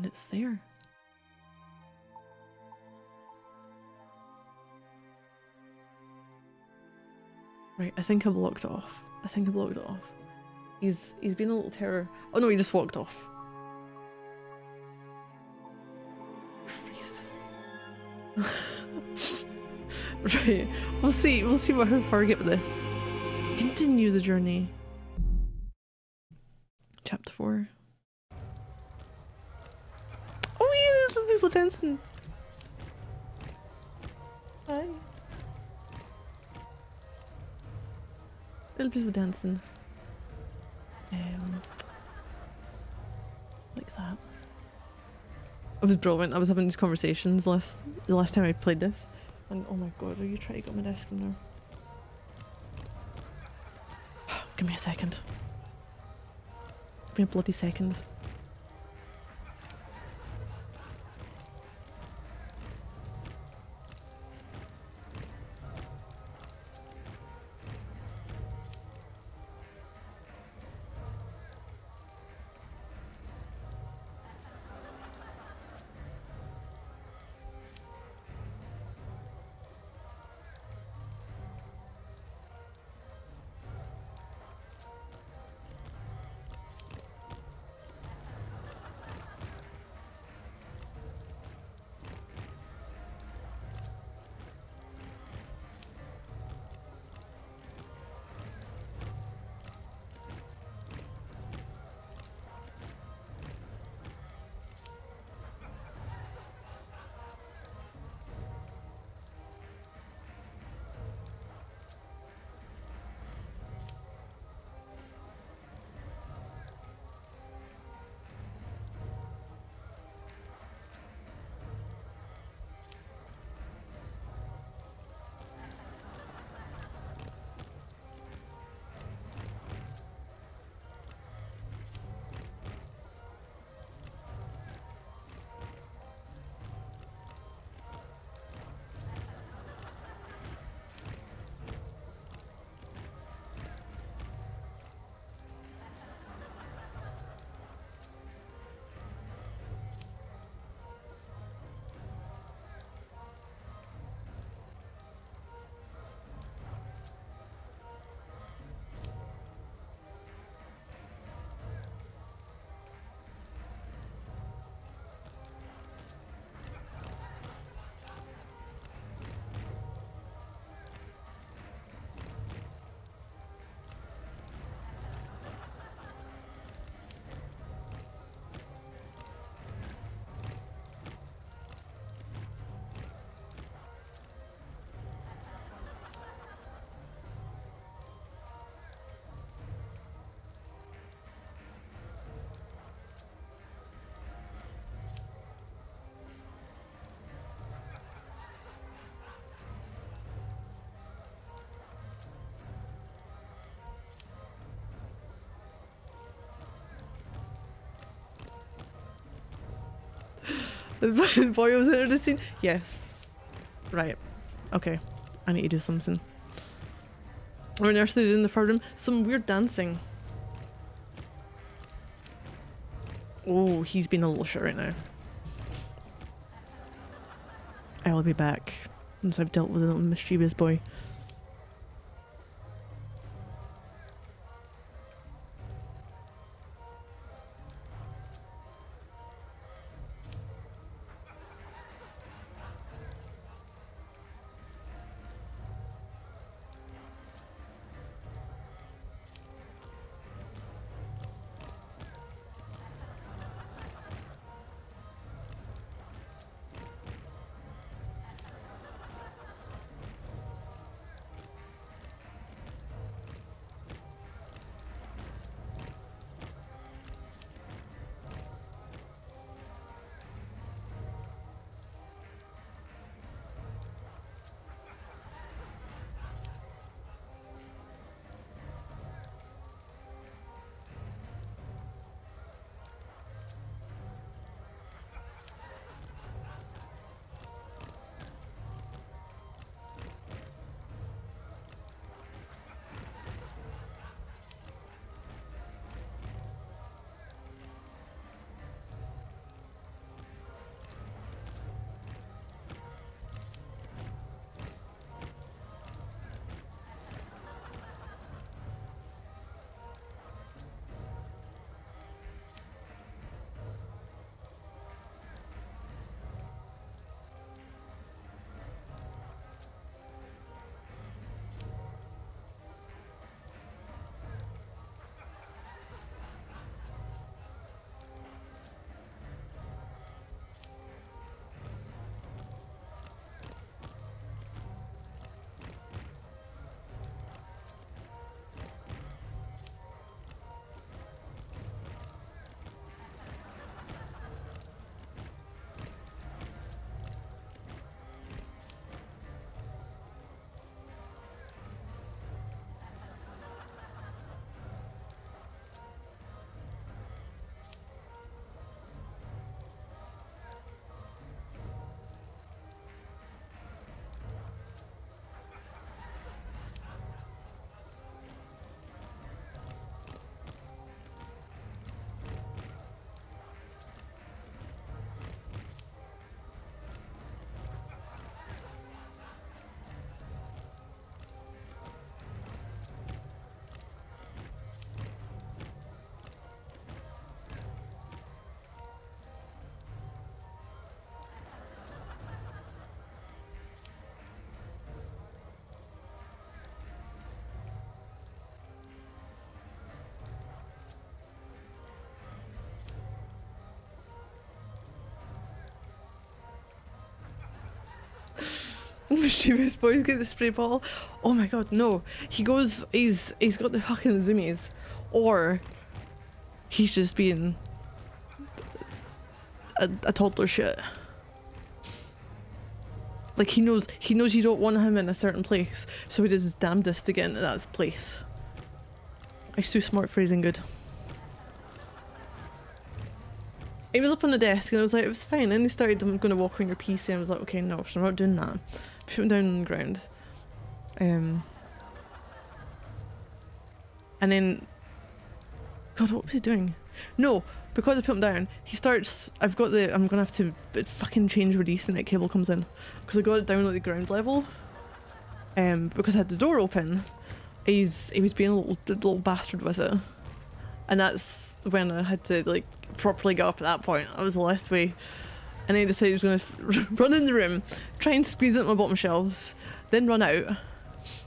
And it's there. Right, I think I blocked it off. He's been a little terror. Oh no, he just walked off. Christ. Right, we'll see how far I get with this. Continue the journey. Chapter 4. Oh yeah, there's some people dancing. Hi. Little people dancing. Like that. It was brilliant. I was having these conversations the last time I played this. And oh my god, are you trying to get my desk from there? Give me a second. Give me a bloody second. The boy was introducing? Yes. Right. Okay. I need to do something. Or nurses in the third room. Some weird dancing. Oh, he's being a little shit right now. I'll be back once I've dealt with a little mischievous boy. mischievous boys get the spray bottle. Oh my god, no. He goes, he's got the fucking zoomies. Or he's just being a toddler shit. Like he knows you don't want him in a certain place, so he does his damnedest to get into that place. He's too smart for his own good. He was up on the desk and I was like, it was fine. Then he started, I'm going to walk on your PC, and I was like, okay, no, so I'm not doing that. Put him down on the ground. And then, God, what was he doing? No, because I put him down, he starts, I'm going to have to fucking change where the Ethernet cable comes in. Because I got it down at the ground level. Because I had the door open, he was being a little bastard with it. And that's when I had to, like, properly get up at that point. That was the last way. And then he decided he was going to run in the room, try and squeeze it at my bottom shelves, then run out.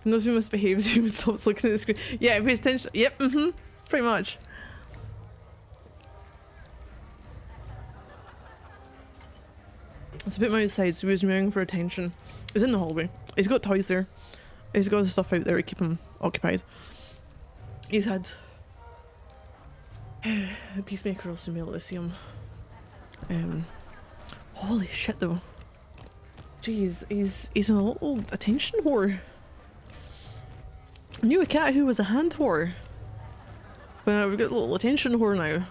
And those who misbehaves, who stops looking at the screen. Yeah, pays attention. Yep, pretty much. So I put him outside, so he was meowing for attention. He's in the hallway. He's got toys there. He's got stuff out there to keep him occupied. He's had a Peacemaker also be able to see him. Holy shit though. Jeez, he's a little attention whore. I knew a cat who was a hand whore. But we've got a little attention whore now.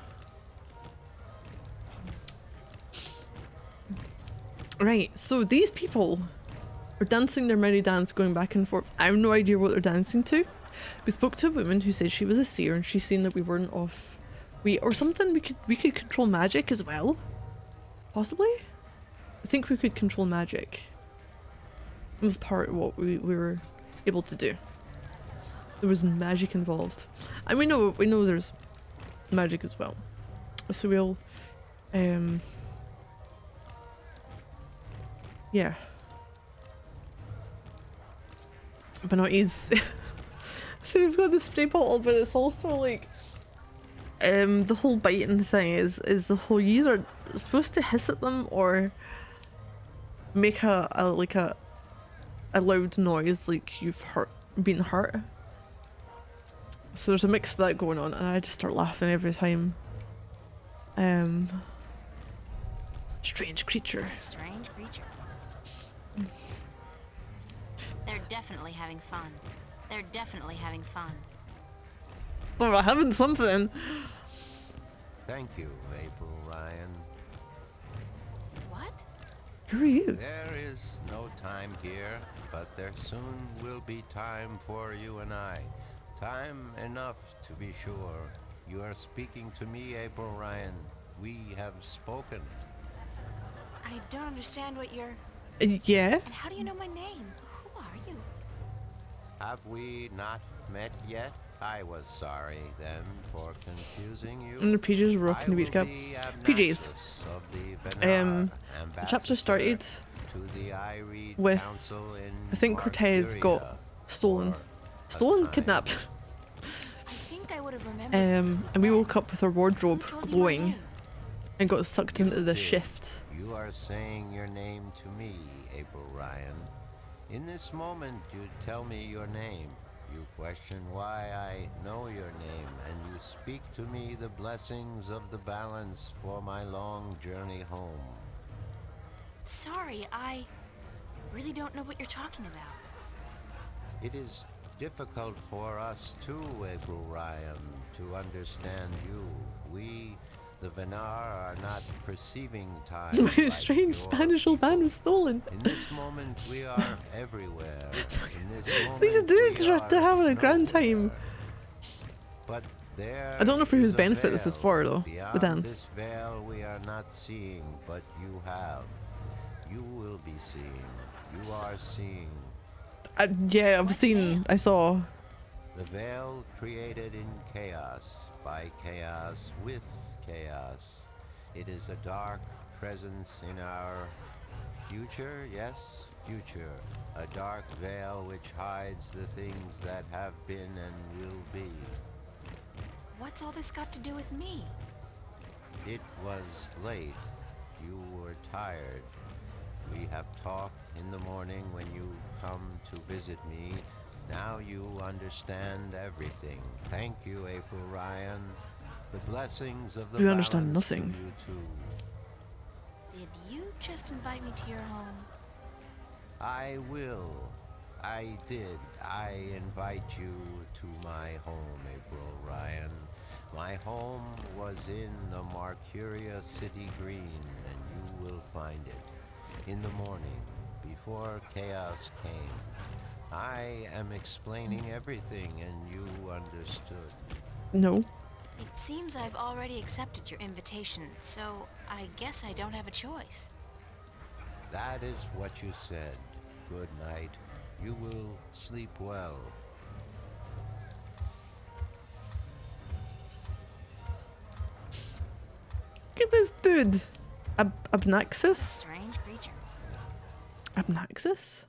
Right, so these people are dancing their merry dance, going back and forth. I have no idea what they're dancing to. We spoke to a woman who said she was a seer and she's seen that we weren't off. Or something, we could control magic as well. Possibly? I think we could control magic. It was part of what we were able to do. There was magic involved. And we know there's magic as well. So we'll yeah. But no, he's so we've got the spray bottle, but it's also like the whole biting thing is the whole, you are supposed to hiss at them or make a loud noise like you've been hurt. So there's a mix of that going on and I just start laughing every time. Strange creature. Strange creature. They're definitely having fun. They're definitely having fun. Oh, I'm having something. Thank you, April Ryan. What? Who are you? There is no time here, but there soon will be time for you and I. Time enough to be sure. You are speaking to me, April Ryan. We have spoken. I don't understand what you're... Yeah? And how do you know my name? Who are you? Have we not met yet? I was sorry then for confusing you. And the PJs were rocking the beach cap. PJs. The chapter started with, I think Cortez got stolen. Stolen? Kidnapped. I think I would have remembered. And we woke up with our wardrobe Who told you my glowing name? and got sucked into the shift. You are saying your name to me, April Ryan. In this moment, you tell me your name. You question why I know your name, and you speak to me the blessings of the balance for my long journey home. Sorry, I really don't know what you're talking about. It is difficult for us too, April Ryan, to understand you. We, the Venar, are not perceiving time. My like strange your Spanish old man was stolen. In this moment, we are everywhere. In this moment, These dudes we are having a grand time. nowhere. But there I don't know for whose is a benefit this is veil. for, though, the Beyond dance. This veil we are not seeing, but you have. You will be seeing. You are seeing. Yeah, I saw. The veil created in chaos, by chaos, with chaos. It is a dark presence in our future, yes, future. A dark veil which hides the things that have been and will be. What's all this got to do with me? It was late. You were tired. We have talked in the morning when you come to visit me. Now you understand everything. Thank you, April Ryan. The blessings of the You understand balance to nothing. you too. Did you just invite me to your home? I will. I did. I invite you to my home, April Ryan. My home was in the Marcuria City Green, and you will find it in the morning, before chaos came. I am explaining everything, and you understood. No. It seems I've already accepted your invitation, so I guess I don't have a choice. That is what you said. Good night. You will sleep well. Look at this dude. Abnaxis? Strange creature. Abnaxis?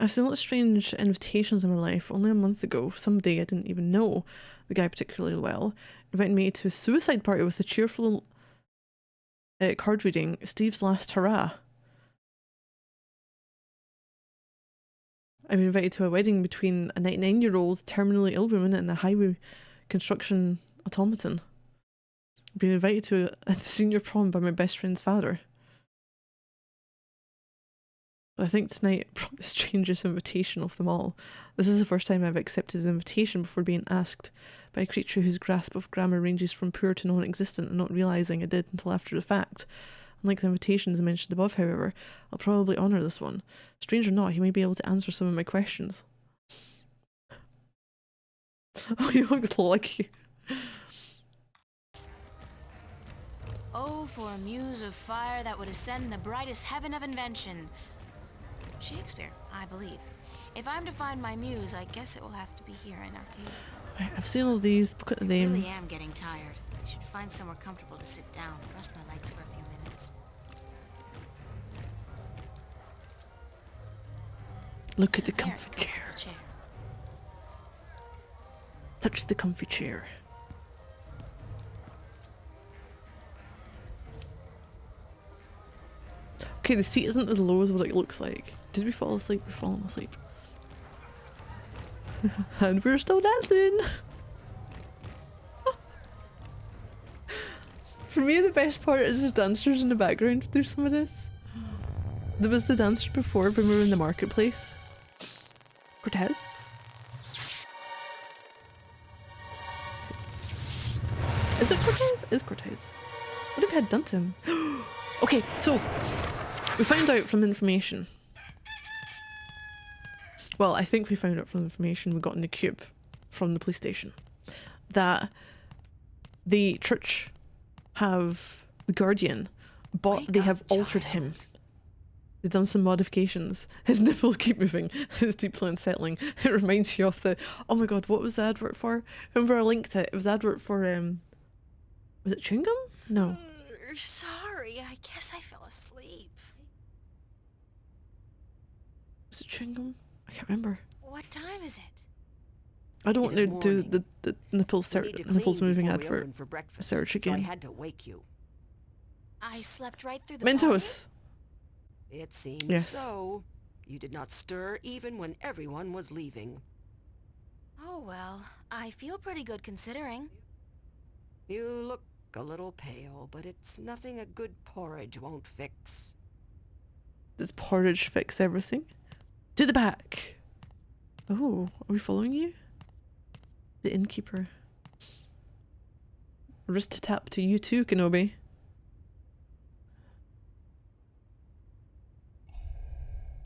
I've seen a lot of strange invitations in my life. Only a month ago, somebody I didn't even know the guy particularly well invited me to a suicide party with a cheerful card reading, Steve's Last Hurrah. I've been invited to a wedding between a 99-year-old terminally ill woman and a highway construction automaton. I've been invited to a senior prom by my best friend's father. But I think tonight brought the strangest invitation of them all. This is the first time I've accepted an invitation before being asked by a creature whose grasp of grammar ranges from poor to non-existent and not realising I did until after the fact. Unlike the invitations I mentioned above, however, I'll probably honour this one. Strange or not, he may be able to answer some of my questions. Oh, he looks like you. Oh, for a muse of fire that would ascend the brightest heaven of invention. Shakespeare, I believe. If I'm to find my muse, I guess it will have to be here in Arcadia. Right, I've seen all these. Look at I them. really am getting tired. I should find somewhere comfortable to sit down, rest my legs for a few minutes. Look at It's the a very comfy comfortable chair. chair. Touch the comfy chair. Okay, the seat isn't as low as what it looks like. Did we fall asleep? We're falling asleep. And we're still dancing! For me, the best part is the dancers in the background through some of this. There was the dancer before when we were in the marketplace. Cortez? Is it Cortez? Is Cortez. What have we had done to him? Okay, so we found out from information. Well, I think we found out from information we got in the cube from the police station that the church have the Guardian, but Wake they up, have altered him. child. They've done some modifications. His nipples keep moving. It's deeply unsettling. It reminds you of the, oh my god, what was the advert for? Remember I linked it? It was the advert for, was it chewing gum? No. Sorry, I guess I fell asleep. Was it chewing gum? I can't remember. What time is it? I don't It want is to do morning. the nipples, We need to nipples clean moving before we advert. open for breakfast, search so I again. had to wake you. I slept right through the party? Mentos! It seems Yes. so. You did not stir even when everyone was leaving. Oh well, I feel pretty good considering. You look a little pale, but it's nothing a good porridge won't fix. Does porridge fix everything? To the back! Oh, are we following you? The innkeeper. Wrist tap to you too, Kenobi.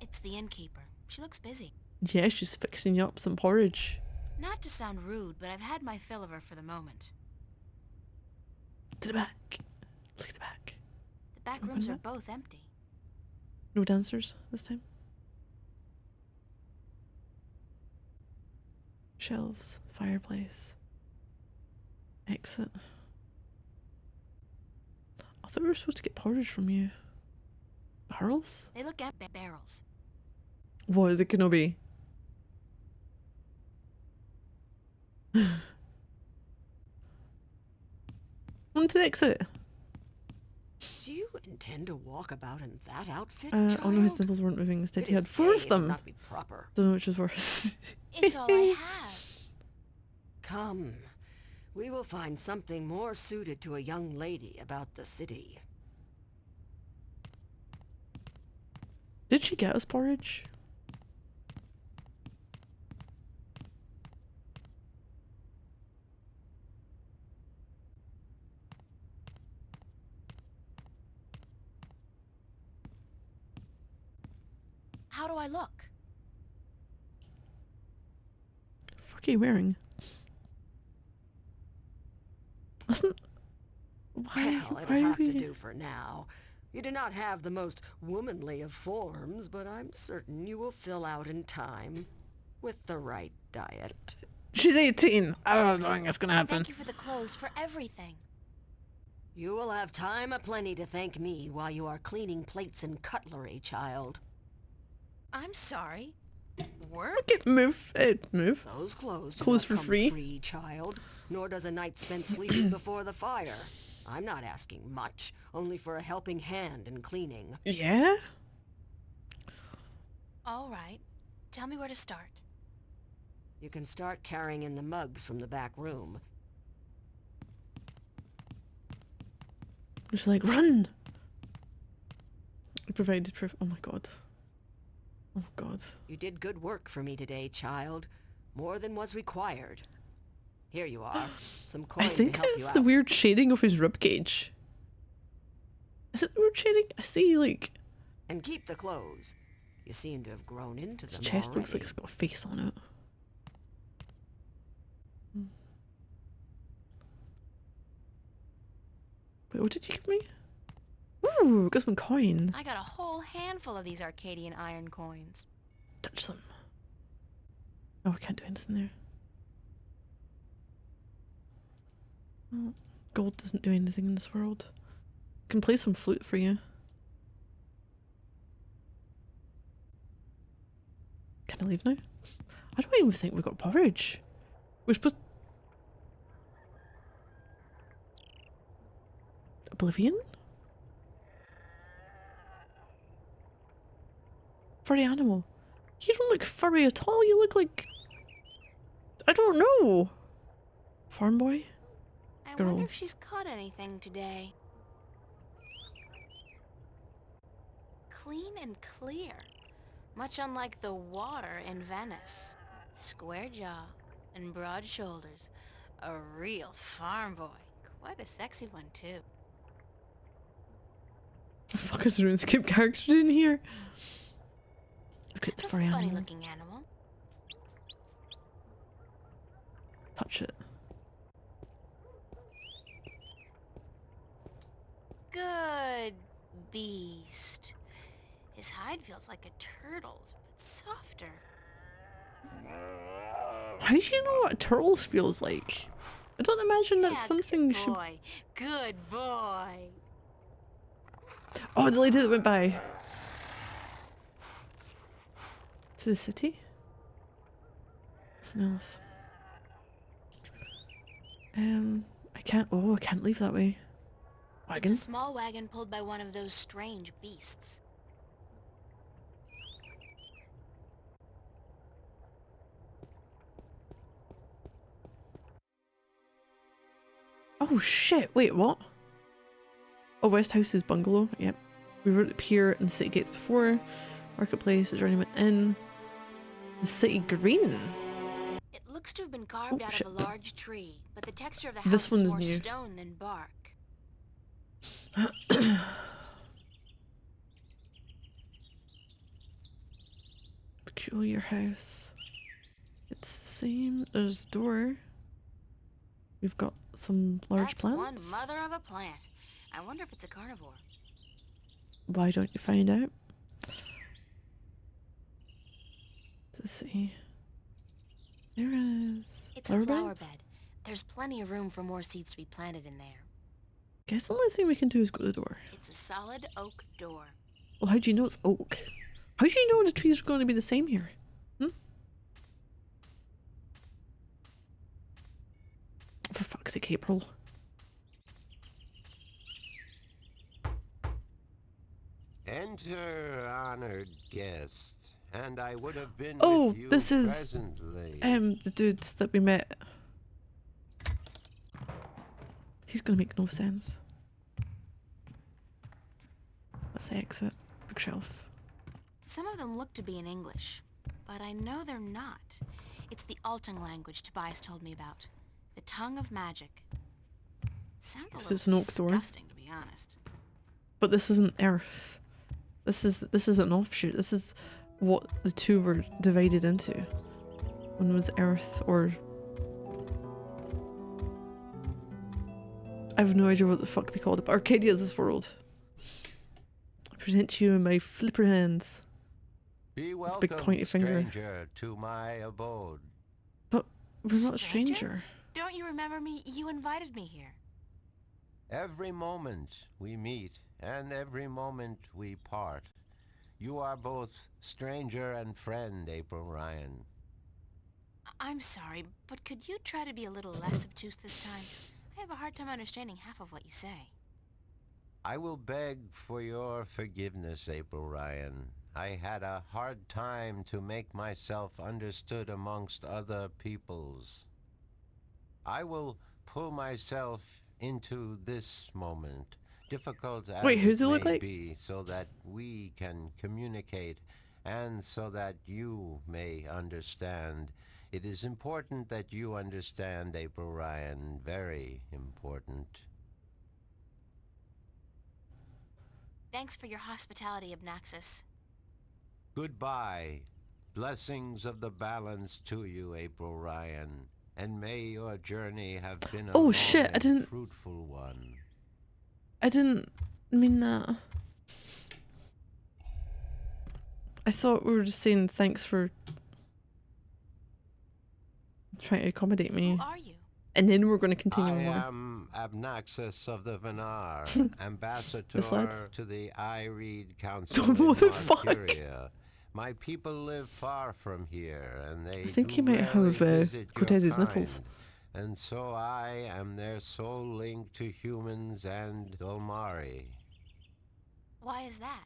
It's the innkeeper. She looks busy. Yeah, she's fixing you up some porridge. Not to sound rude, but I've had my fill of her for the moment. To the back. Look at the back. The back Open rooms are up. both empty. No dancers this time. Shelves, fireplace, exit. I thought we were supposed to get porridge from you. Barrels? They look at barrels. What is it gonna be? On to the exit. intend to walk about in that outfit, Oh no, his child? nipples weren't moving. Instead, It he is had 4 of gay, but them. not be proper. Don't know which was worse. It's all I have. Come, we will find something more suited to a young lady about the city. Did she get us porridge? How do I look? Fuck are you wearing? Listen. Hell, Why it'll are have to we... do for now. You do not have the most womanly of forms, but I'm certain you will fill out in time. With the right diet. She's 18. I don't think that's gonna happen. Thank you for the clothes, for everything. You will have time aplenty to thank me while you are cleaning plates and cutlery, child. I'm sorry. Work? Okay, move. Move. Those clothes do Clothes not for come free? child. Nor does a night spent sleeping before the fire. I'm not asking much, only for a helping hand in cleaning. Yeah? All right. Tell me where to start. You can start carrying in the mugs from the back room. She's like, run! I provided proof. Oh my god. Oh god. You did good work for me today, child. More than was required. Here you are. Some coin I think to help it's you the out. weird shading of his ribcage. Is it the weird shading? I see, like, And keep the clothes. You seem to have grown into his them chest looks like already. it's got a face on it. Wait, what did you give me? Ooh, got some coin. I got a whole handful of these Arcadian iron coins. Touch them. Oh, I can't do anything there. Oh, gold doesn't do anything in this world. I can play some flute for you. Can I leave now? I don't even think we got porridge. We're supposed... Oblivion? Furry animal. You don't look furry at all. You look like... I don't know. Farm boy? I Girl. wonder if she's caught anything today. Clean and clear. Much unlike the water in Venice. Square jaw and broad shoulders. A real farm boy. Quite a sexy one, too. The fuck is RuneScape character in here? Look at the It's a furry animal. funny-looking animal. Touch it. Good beast. His hide feels like a turtle's, but softer. How do you know what turtles feels like? I don't imagine that's Yeah, something you good should... boy. Good boy. Oh, the lady that went by. To the city? Something else. I can't... Oh, I can't leave that way. Wagon? It's a small wagon pulled by one of those strange beasts. Oh shit, wait, what? Oh, West House's bungalow, yep. We were at the pier and city gates before. Marketplace, the journey went in. The city green. It looks to have been carved Oh, out shit. of a large tree, but the texture of the This house is one's more new. stone than bark. Peculiar house. It's the same. There's a door. We've got some large That's plants. one mother of a plant. I wonder if it's a carnivore. Why don't you find out? Let's see. There is It's a flower beds? bed. There's plenty of room for more seeds to be planted in there. Guess the only thing we can do is go to the door. It's a solid oak door. Well, how do you know it's oak? How do you know the trees are going to be the same here? For fuck's sake, April. Enter, honored guest, and I would have been Oh, with you this is presently. the dudes that we met. He's gonna make no sense. Let's exit. Bookshelf. Some of them look to be in English, but I know they're not. It's the Altung language Tobias told me about. The tongue of magic. Sounds a This little is an oak door. disgusting, to be honest. But this isn't Earth. This is an offshoot. This is what the two were divided into. One was Earth, or I have no idea what the fuck they called it. But Arcadia is this world. I present to you in my flipper hands. Be welcome, big pointy finger. stranger, to my abode. But we're not a Stranger? stranger. Don't you remember me? You invited me here. Every moment we meet, and every moment we part. You are both stranger and friend, April Ryan. I'm sorry, but could you try to be a little less obtuse this time? I have a hard time understanding half of what you say. I will beg for your forgiveness, April Ryan. I had a hard time to make myself understood amongst other peoples. I will pull myself into this moment, difficult as Wait, who's it he look may like? be, so that we can communicate and so that you may understand. It is important that you understand, April Ryan. Very important. Thanks for your hospitality, Obnaxis. Goodbye. Blessings of the balance to you, April Ryan. And may your journey have been a Oh, long shit, I and didn't- fruitful one. I didn't mean that. I thought we were just saying thanks for trying to accommodate me. Who are you? And then we're going to continue I more. am Abnaxis of the Venar, ambassador lad? to the Ireed Council What in the fuck? Monteria. My people live far from here, and they I think do he might rarely have visit your Cortez's kind. nipples. And so I am their sole link to humans and Dolmari. Why is that?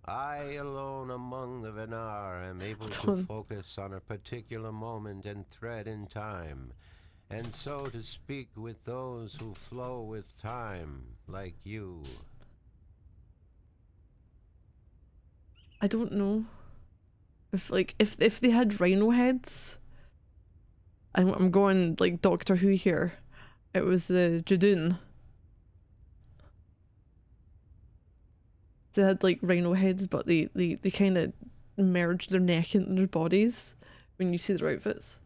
I alone among the Venar am able to Hold on. focus on a particular moment and thread in time, and so to speak with those who flow with time, like you. I don't know if they had rhino heads. I'm going like Doctor Who here. It was the Judoon. They had like rhino heads, but they kind of merged their neck into their bodies when you see their outfits.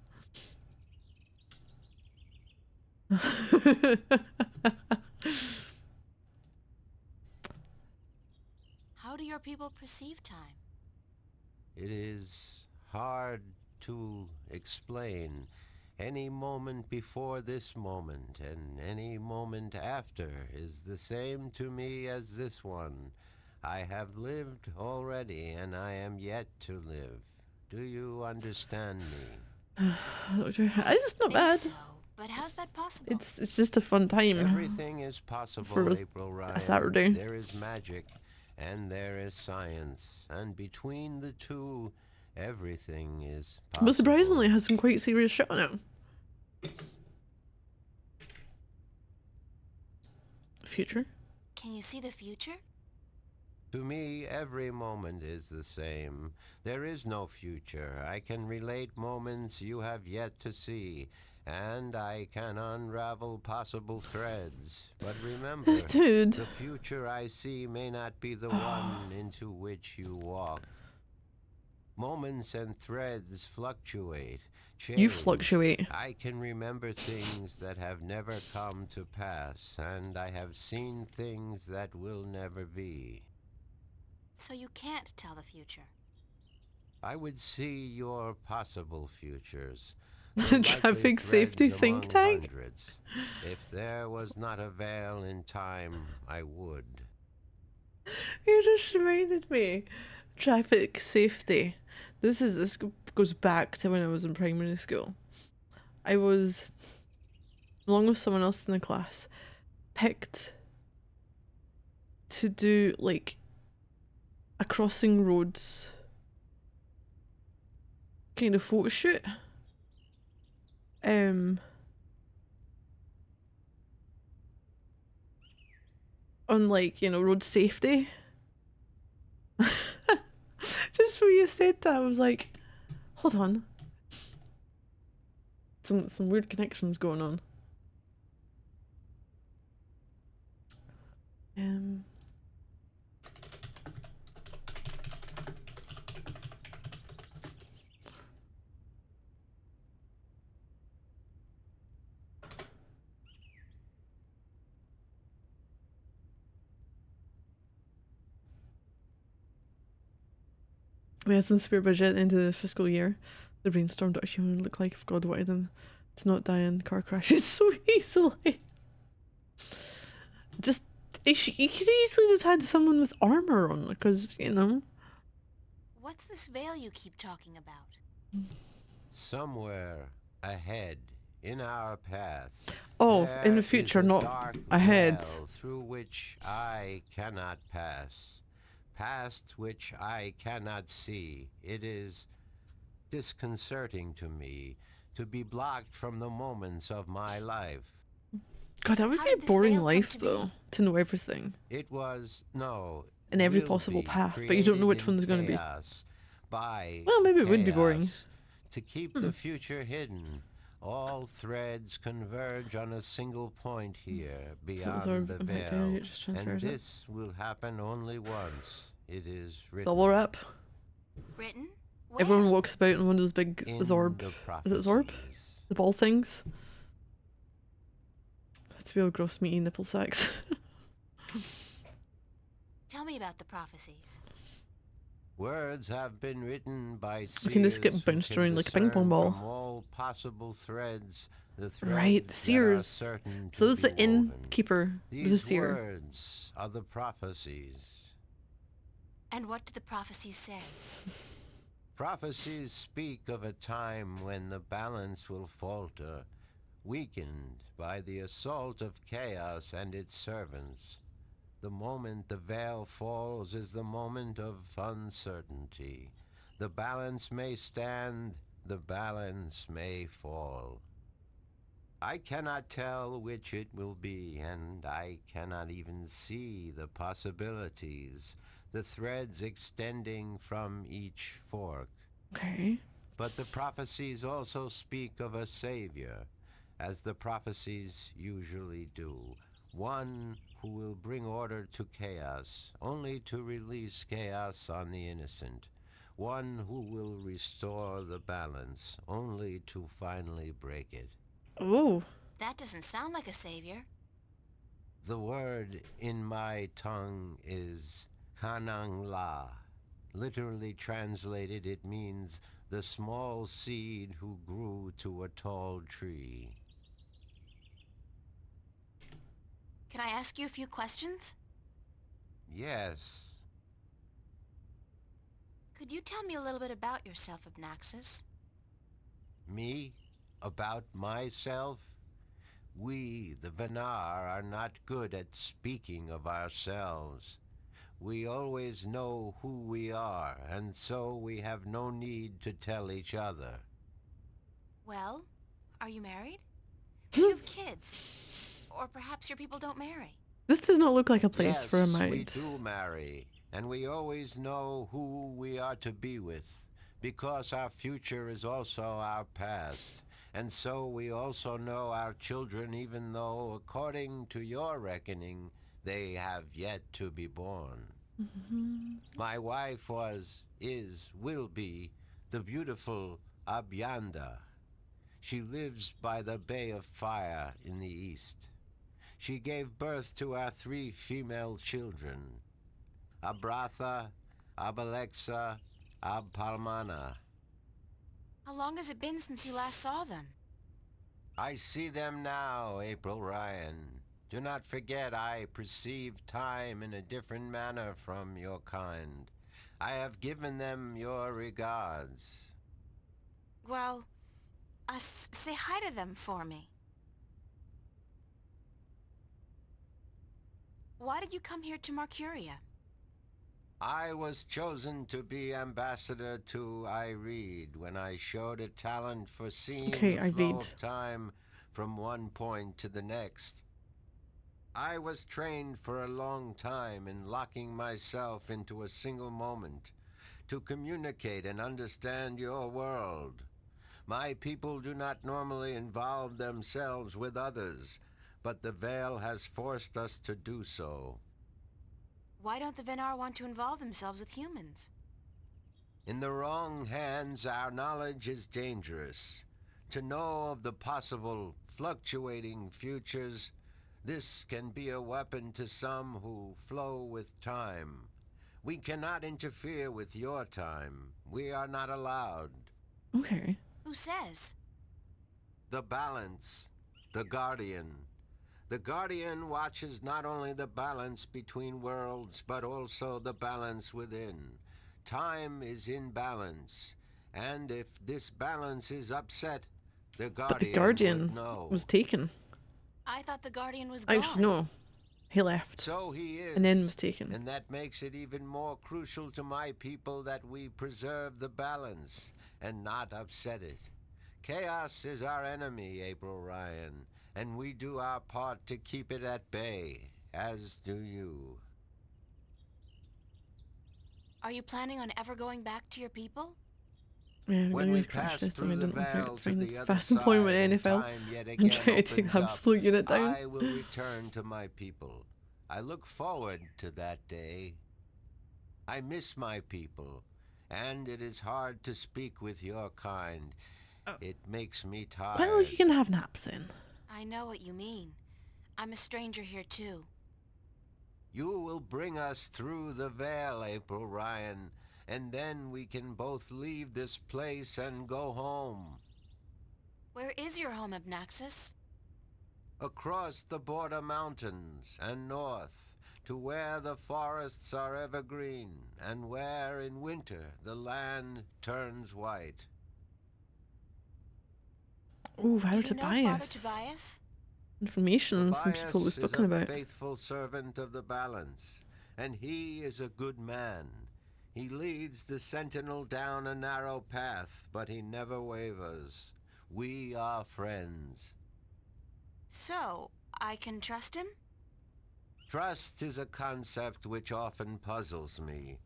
How do your people perceive time? It is hard to explain. Any moment before this moment and any moment after is the same to me as this one. I have lived already and I am yet to live. Do you understand me? It's not Think bad. so, but how's that possible? It's just a fun time. Everything is possible, For April Ryan. Saturday. There is magic and there is science, and between the two, everything is possible. But surprisingly, it has some quite serious shit on it. Future? Can you see the future? To me, every moment is the same. There is no future. I can relate moments you have yet to see, and I can unravel possible threads. But remember, This dude. the future I see may not be the one into which you walk. Moments and threads fluctuate, change. You fluctuate. I can remember things that have never come to pass, and I have seen things that will never be. So you can't tell the future. I would see your possible futures. Traffic safety think tank? Hundreds. If there was not a veil in time, I would. You just reminded me. Traffic safety. This goes back to when I was in primary school. I was, along with someone else in the class, picked to do like a crossing roads kind of photo shoot. On like, you know, road safety. Just when you said that, I was like, hold on. Some weird connections going on. We had some spare budget at the end of the fiscal year. They brainstormed what a human would look like if God wanted them to not die in car crashes so easily. Just, you could easily just had someone with armor on, because, you know. What's this veil you keep talking about? Somewhere ahead in our path. Oh, there in the is future, a not dark ahead. veil through which I cannot pass. Past which I cannot see. It is disconcerting to me to be blocked from the moments of my life. God, that would How be did a this boring veil come life, to though, be? to know everything. It was, no, In every will possible be path, but you don't know which created in one's going to be. chaos by Well, maybe it would be boring. chaos. To keep the future hidden, all threads converge on a single point here, beyond absorb the impact veil. energy, it just And transfers it. this will happen only once. It is written Bubble wrap. Written? Where? Everyone walks about in one of those big in Zorb. the Is it Zorb? prophecies. The ball things. That's to be all gross meaty nipple sacks. Tell me about the prophecies. Words have been written by seers We can just get who bounced can around like a ping pong discern ball. from all possible threads, the threads Right, that are seers. certain So to was the be woven. innkeeper. Was a These seer. words are the prophecies. And what do the prophecies say? Prophecies speak of a time when the balance will falter, weakened by the assault of chaos and its servants. The moment the veil falls is the moment of uncertainty. The balance may stand, the balance may fall. I cannot tell which it will be, and I cannot even see the possibilities, the threads extending from each fork. Okay. But the prophecies also speak of a savior, as the prophecies usually do. One who will bring order to chaos, only to release chaos on the innocent. One who will restore the balance, only to finally break it. Oh. That doesn't sound like a savior. The word in my tongue is Kanang La. Literally translated, it means the small seed who grew to a tall tree. Can I ask you a few questions? Yes. Could you tell me a little bit about yourself, Abnaxis? Me? About myself? We, the Venar, are not good at speaking of ourselves. We always know who we are, and so we have no need to tell each other. Well, are you married? Do you have kids? Or perhaps your people don't marry? This does not look like a place Yes, for a we married. do marry, and we always know who we are to be with, because our future is also our past. And so we also know our children, even though, according to your reckoning, they have yet to be born. My wife will be, the beautiful Abyanda. She lives by the Bay of Fire in the east. She gave birth to our 3 female children, Abratha, Abalexa, Abpalmana. How long has it been since you last saw them? I see them now, April Ryan. Do not forget I perceive time in a different manner from your kind. I have given them your regards. Well, say hi to them for me. Why did you come here to Marcuria? I was chosen to be ambassador to Ireed when I showed a talent for seeing Okay, the flow Ireed. of time from one point to the next. I was trained for a long time in locking myself into a single moment to communicate and understand your world. My people do not normally involve themselves with others, but the Veil has forced us to do so. Why don't the Venar want to involve themselves with humans? In the wrong hands, our knowledge is dangerous. To know of the possible fluctuating futures, this can be a weapon to some who flow with time. We cannot interfere with your time. We are not allowed. Okay. Who says? The balance. The Guardian. The Guardian watches not only the balance between worlds, but also the balance within. Time is in balance, and if this balance is upset, the But the Guardian Guardian would know. was taken. I thought the Guardian was gone. Actually, no. He left. So he is. And then was taken. And that makes it even more crucial to my people that we preserve the balance and not upset it. Chaos is our enemy, April Ryan, and we do our part to keep it at bay, as do you. Are you planning on ever going back to your people? Yeah, When we we crash pass system, I through the didn't know how veil to to find the other fast side employment and in NFL. time yet I'm again trying to take opens the up, absolute unit down. I will return to my people. I look forward to that day. I miss my people, and it is hard to speak with your kind. It makes me tired. Well, you can have naps then. I know what you mean. I'm a stranger here too. You will bring us through the veil, April Ryan, and then we can both leave this place and go home. Where is your home, Abnaxis? Across the border mountains and north, to where the forests are evergreen, and where in winter the land turns white. Oh, Father You know Father Tobias. Tobias? Information some people Tobias have is spoken a about. faithful servant of the balance, and he is a good man. He leads the sentinel down a narrow path, but he never wavers. We are friends. So, I can trust him? Trust is a concept which often puzzles me.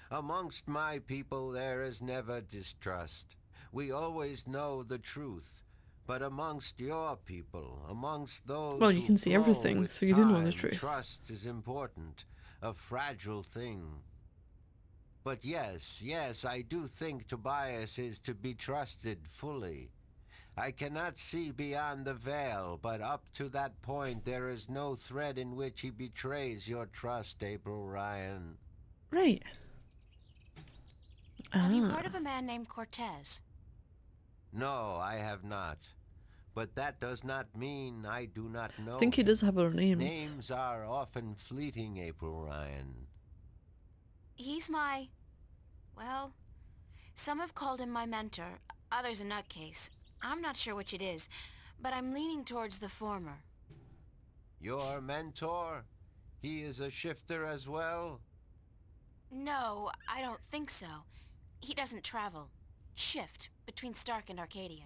Amongst my people there is never distrust. We always know the truth. But amongst your people, amongst those Well, you who can see flow everything, with so you do know the time, truth. Trust is important, a fragile thing. But yes, I do think Tobias is to be trusted fully. I cannot see beyond the veil, but up to that point there is no thread in which he betrays your trust, April Ryan. Right. Have you heard of a man named Cortez? No, I have not. But that does not mean I do not know I think he him. does have other names. Names are often fleeting, April Ryan. He's my... well, some have called him my mentor, others a nutcase. I'm not sure which it is, but I'm leaning towards the former. Your mentor? He is a shifter as well? No, I don't think so. He doesn't travel. Shift between Stark and Arcadia.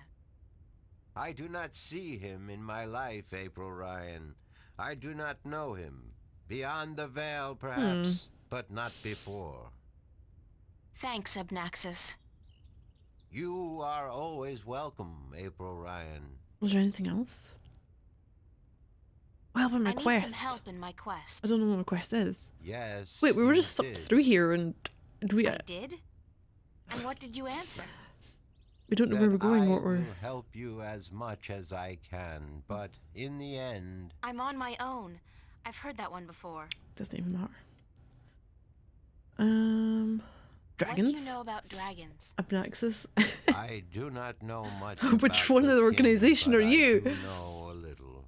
I do not see him in my life, April Ryan. I do not know him. Beyond the veil, perhaps, but not before. Thanks, Abnaxis. You are always welcome, April Ryan. Was there anything else? What happened to I my need quest? some help in my quest. I don't know what my quest is. Yes. Wait, we were you just sucked did. through here and we I did? And what did you answer? we don't know where That we're going. I What we're will help you as much as I can, but in the end, I'm on my own. I've heard that one before. doesn't even matter. Dragons. What do you know about dragons? Abnaxis. I do not know much. Which about one of the king, organization but are you? I do know a little.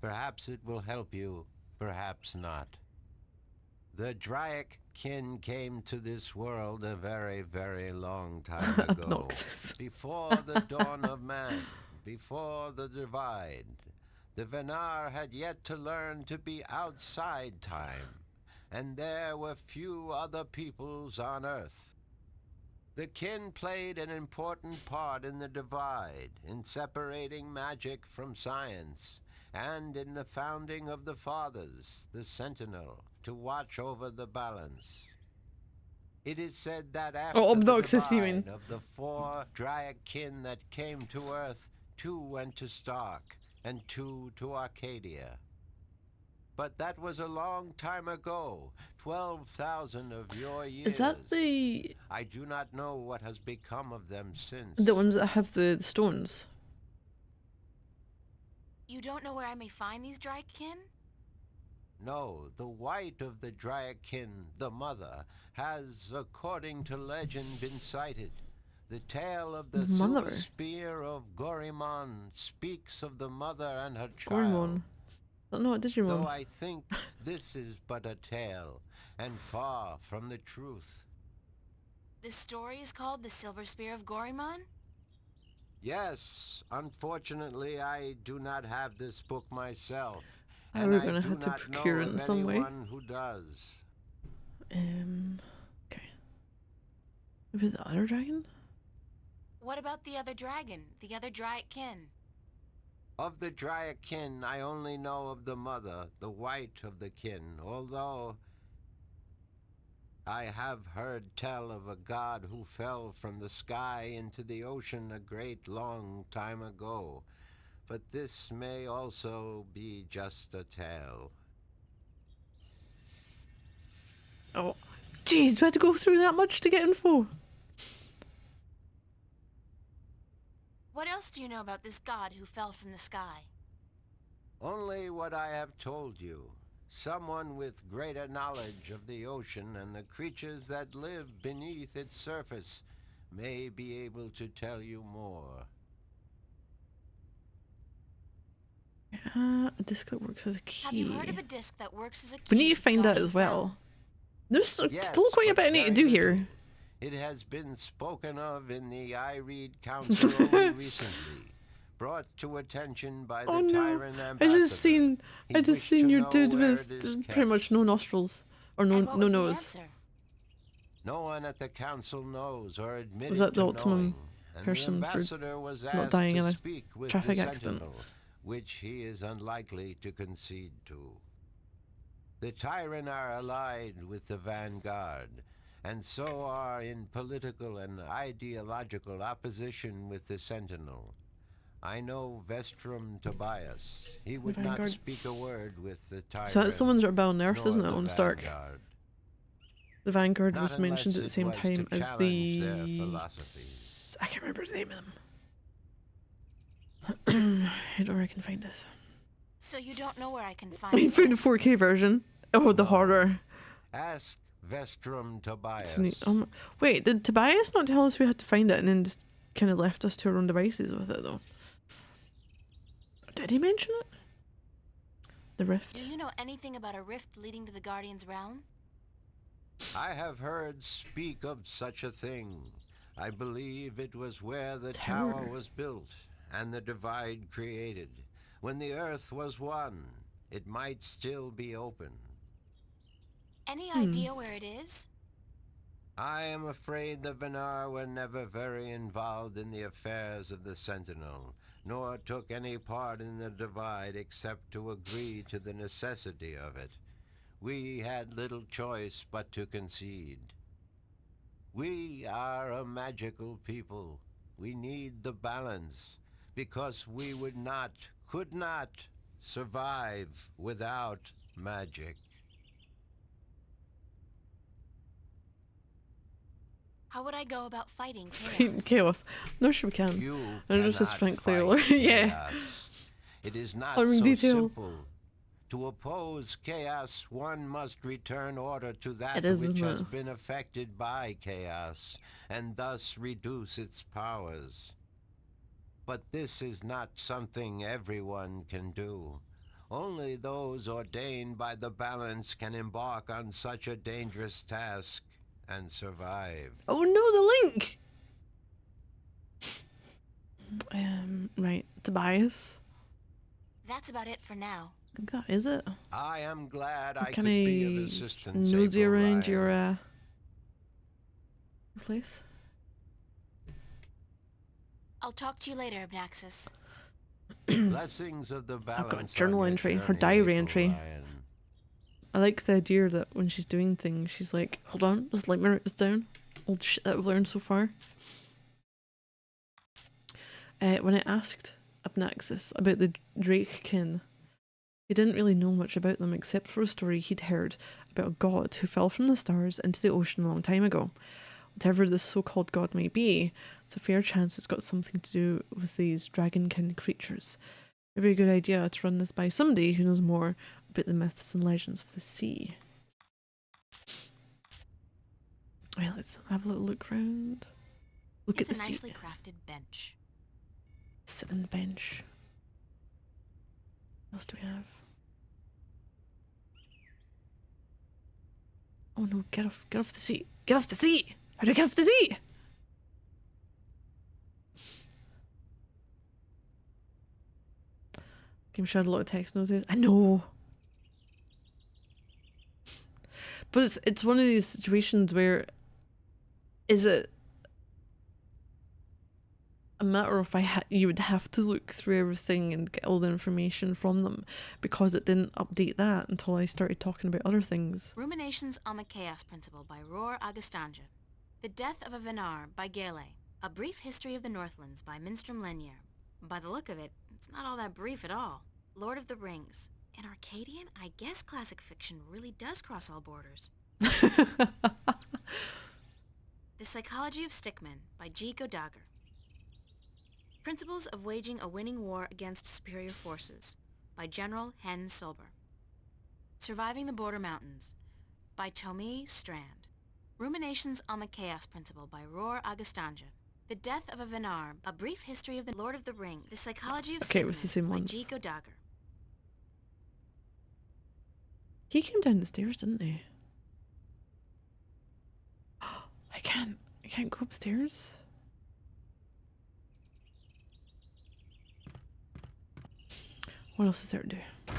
Perhaps it will help you, perhaps not. The Draic kin came to this world a very, very long time ago. Obnoxious. Before the dawn of man, before the divide. The Venar had yet to learn to be outside time. and there were few other peoples on Earth. The kin played an important part in the divide, in separating magic from science, and in the founding of the Fathers, the Sentinel, to watch over the balance. It is said that after the obnoxious, you mean. divide of the 4 Dryad kin that came to Earth, 2 went to Stark, and 2 to Arcadia. But that was a long time ago, 12,000 of your years. Is that the I do not know what has become of them since. ones that have the stones? You don't know where I may find these Dryadkin? No, the white of the Dryadkin, the mother, has, according to legend, been sighted. The tale of the silver spear of Gorimon speaks of the mother and her child. Gorimon. I don't know what Digimon. Though I think this is but a tale, and far from the truth. The story is called The Silver Spear of Gorimon? Yes, unfortunately I do not have this book myself. Oh, we're gonna have to procure it in some way. Who does. Okay. Maybe the other dragon? What about the other dragon, the other Dryadkin? Of the Dryadkin, I only know of the mother, the white of the kin, although I have heard tell of a god who fell from the sky into the ocean a great long time ago. But this may also be just a tale. Oh, jeez, we had to go through that much to get info. What else do you know about this god who fell from the sky? Only what I have told you. Someone with greater knowledge of the ocean and the creatures that live beneath its surface may be able to tell you more. A disc that works as a key. Have you heard of a disc that works as a key? We need to find that as well. There's Yes, still quite a bit I need to do here. It has been spoken of in the I Read Council only recently, brought to attention by the Oh no! Tyrant I Ambassador. just seen He your wished to know dude where with it is pretty kept. much no nostrils or no And what was the nose. answer? No one at the council knows or admitted Was that the to optimum knowing, and person the for ambassador was not asked dying to in a speak with traffic the accident? Sentinel, which he is unlikely to concede to. The Tyrant are allied with the Vanguard, and so are in political and ideological opposition with the Sentinel. I know Vestrum Tobias. He would not Vanguard. speak a word with the Tyrant. So that's the ones that are bound on Earth, nor isn't it, the on Stark? Vanguard. The Vanguard Not was mentioned at the unless same it was to time as challenge their the... philosophy. I can't remember the name of them. I don't know where I can find this. So you don't know where I can find I found a this? 4K version. Oh, the No. horror. Ask Vestrum Tobias. So wait, did Tobias not tell us we had to find it and then just kind of left us to our own devices with it, though? Did he mention it? The rift? Do you know anything about a rift leading to the Guardian's realm? I have heard speak of such a thing. I believe it was where the Tower. tower was built and the divide created. When the earth was one, it might still be open. Any idea where it is? I am afraid the Venar were never very involved in the affairs of the Sentinel, nor took any part in the divide except to agree to the necessity of it. We had little choice but to concede. We are a magical people. We need the balance, because we could not survive without magic. How would I go about fighting Fight chaos? chaos. No, sure we can. You And it's just cannot frankly, fight yeah. chaos. It is not Or in so detail. simple. To oppose chaos, one must return order to that It is, which isn't has it? been affected by chaos, and thus reduce its powers. But this is not something everyone can do. Only those ordained by the balance can embark on such a dangerous task and survive. Oh no, the link! Right, Tobias. That's about it for now. I think that is it. I am glad I Can could be I of assistance, nosy April around Ryan. your place? I'll talk to you later, Abnaxis. Blessings of the balance. I've got a journal on your entry, her journey, diary April entry. Ryan. I like the idea that when she's doing things, she's like, hold on, just let me write this down. All the shit that I've learned so far. When I asked Abnaxis about the Drakekin, he didn't really know much about them except for a story he'd heard about a god who fell from the stars into the ocean a long time ago. Whatever this so-called god may be, it's a fair chance it's got something to do with these dragonkin creatures. Maybe a good idea to run this by somebody who knows more about the myths and legends of the sea. Right, let's have a little look round. Look It's at the a nicely sea. crafted bench. Sit on the bench. What else do we have? Oh no, get off the seat. Get off the seat! How do I get off the seat? Game shared a lot of text notices. I know. But it's one of these situations where is it a matter of you would have to look through everything and get all the information from them because it didn't update that until I started talking about other things. Ruminations on the Chaos Principle by Roar Agastanja. The Death of a Venar by Gale. A Brief History of the Northlands by Minstrom Lenier. By the look of it, it's not all that brief at all. Lord of the Rings. In Arcadian, I guess classic fiction really does cross all borders. The Psychology of Stickmen by G. Godager. Principles of Waging a Winning War Against Superior Forces by General Hen Solber. Surviving the Border Mountains by Tomie Strand. Ruminations on the Chaos Principle by Roar Agastanja. The Death of a Venar, A Brief History of the Lord of the Ring. The Psychology of Okay, it was the Stickmen same by ones. G. Godager. He came down the stairs, didn't he? I can't go upstairs. What else is there to do? What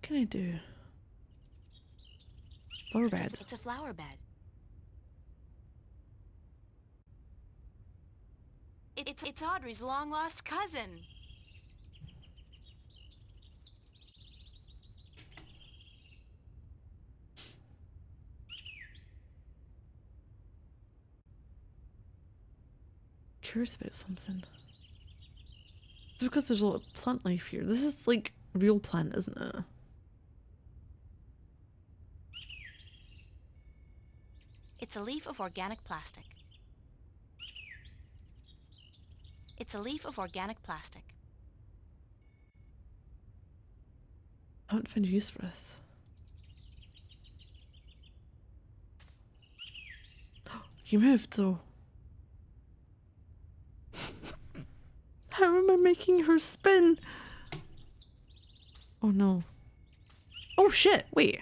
can I do? Flower bed. It's a flower bed. It's Audrey's long-lost cousin. Curious about something. It's because there's a lot of plant life here. This is like real plant, isn't it? It's a leaf of organic plastic. It's a leaf of organic plastic. I haven't found use for this. You moved though. How am I making her spin? Oh no. Oh shit, wait.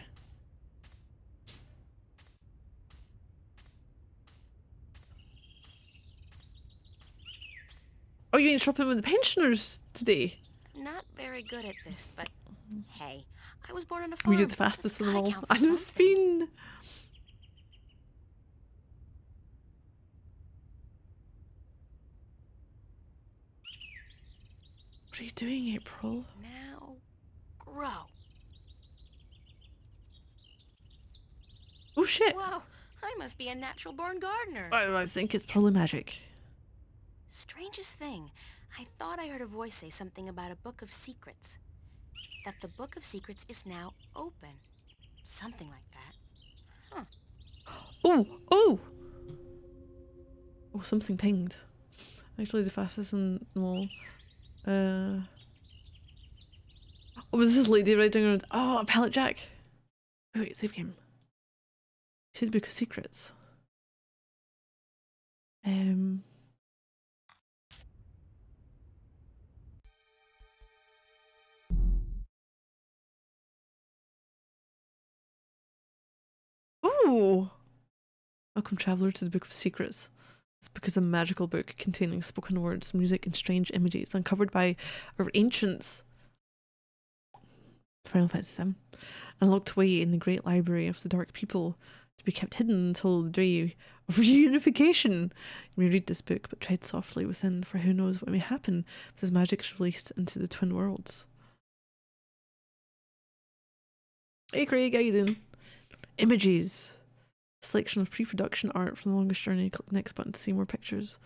Oh, you ain't shopping with the pensioners today? Not very good at this, but hey, I was born on a Were farm. you the fastest It's of them gotta all? count for I'm a something. spin. What are you doing, April? Now, grow. Oh shit. Whoa, I must be a natural-born gardener. I think it's probably magic. Strangest thing, I thought I heard a voice say something about a book of secrets. That the book of secrets is now open. Something like that. Oh, oh! Oh, something pinged. Actually, the fastest in them all. Oh, was this lady riding around? Oh, a pallet jack! Wait, save game. You said book of secrets. Ooh! Welcome, traveler, to the Book of Secrets. It's because a magical book containing spoken words, music, and strange images uncovered by our ancients, Final Fantasy VII, and locked away in the great library of the Dark People to be kept hidden until the day of reunification. You may read this book, but tread softly within, for who knows what may happen if this magic is released into the twin worlds. Hey Craig, how you doing? Images. Selection of pre-production art from The Longest Journey. Click the next button to see more pictures.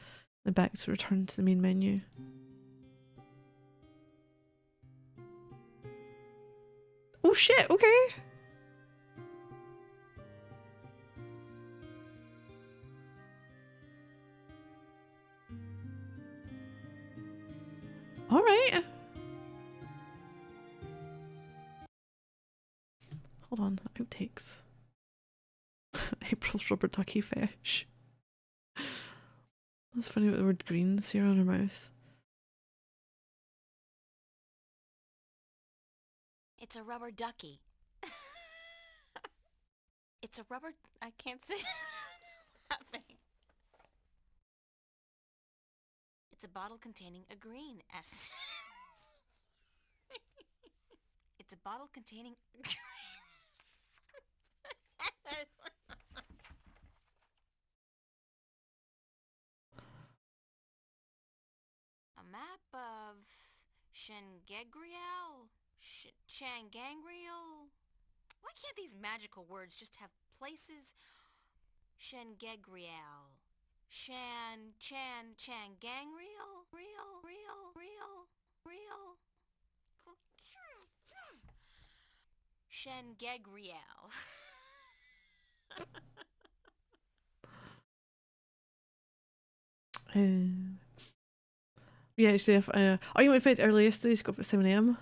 Then back to return to the main menu. Oh shit, okay. Alright. Hold on, outtakes. April's rubber ducky fish. That's funny with the word greens here on her mouth. It's a rubber ducky. It's a rubber... I can't say laughing. It's a bottle containing a green S. It's a bottle containing... A map of Shangegrial? Changangrial? Why can't these magical words just have places? Shangegrial. Changangrial? Real? Shangegrial. Yeah, actually, if oh, you went to bed early yesterday, you got up at 7 AM.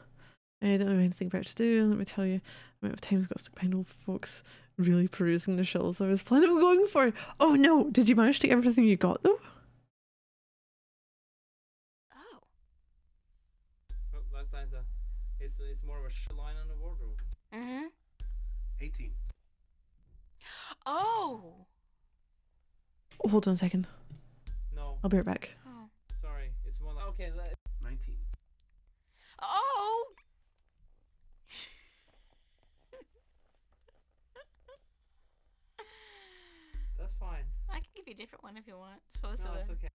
I don't have anything better to do. Let me tell you, the amount of times I got stuck behind old folks really perusing the shelves I was planning on going for. Oh no, did you manage to get everything you got though? Oh. Oh, last time's it's more of a line on the wardrobe. Mm-hmm. 18. Oh! Oh, hold on a second. No, I'll be right back. Oh. sorry. It's more like... Okay, 19. Oh! That's fine. I can give you a different one if you want. Supposed No, to it's okay.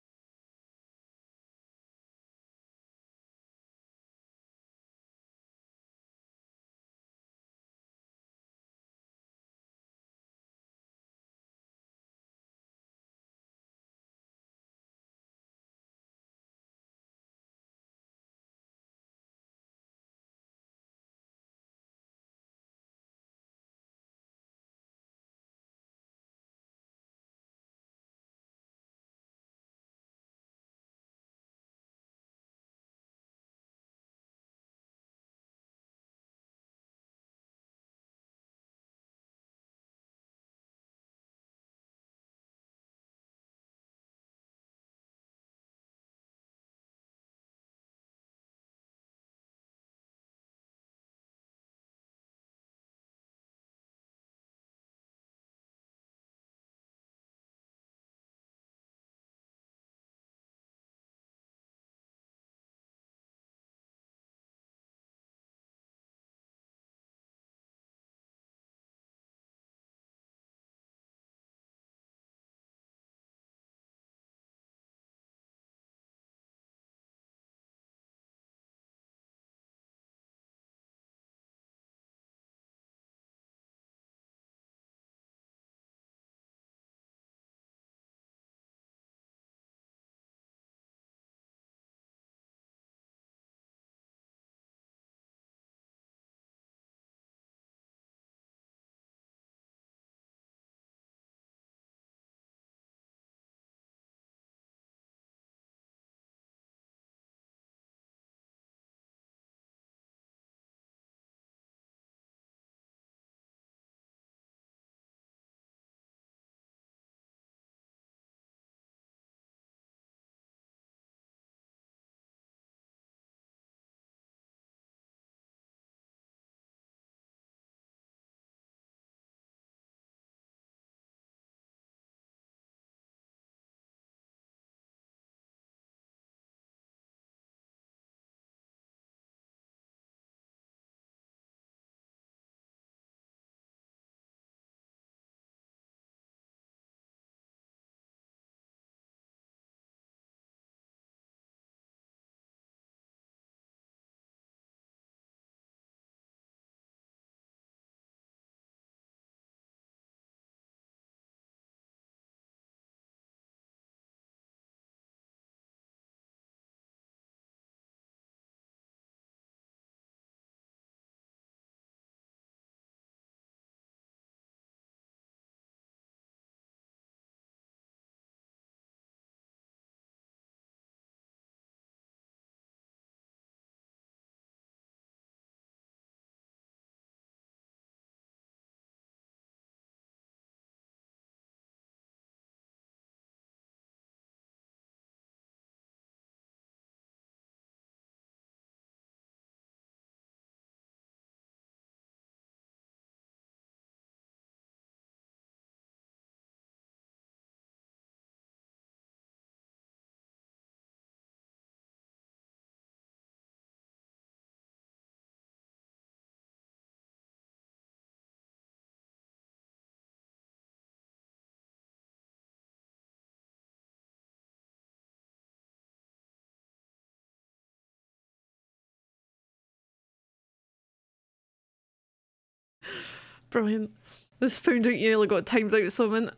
Brilliant. This found out you nearly got timed out summon.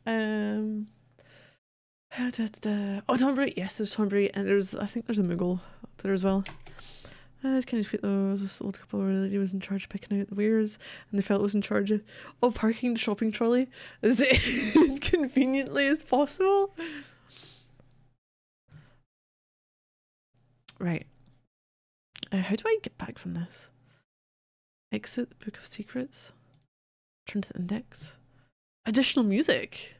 Oh, Tonberry. Yes, there's Tonberry, and I think there's a Moogle up there as well. It's kind of sweet though. This old couple where the lady was in charge of picking out the wares, and the fella was in charge of parking the shopping trolley as conveniently as possible. Right. How do I get back from this? Exit the Book of Secrets. Turn to the index. Additional music.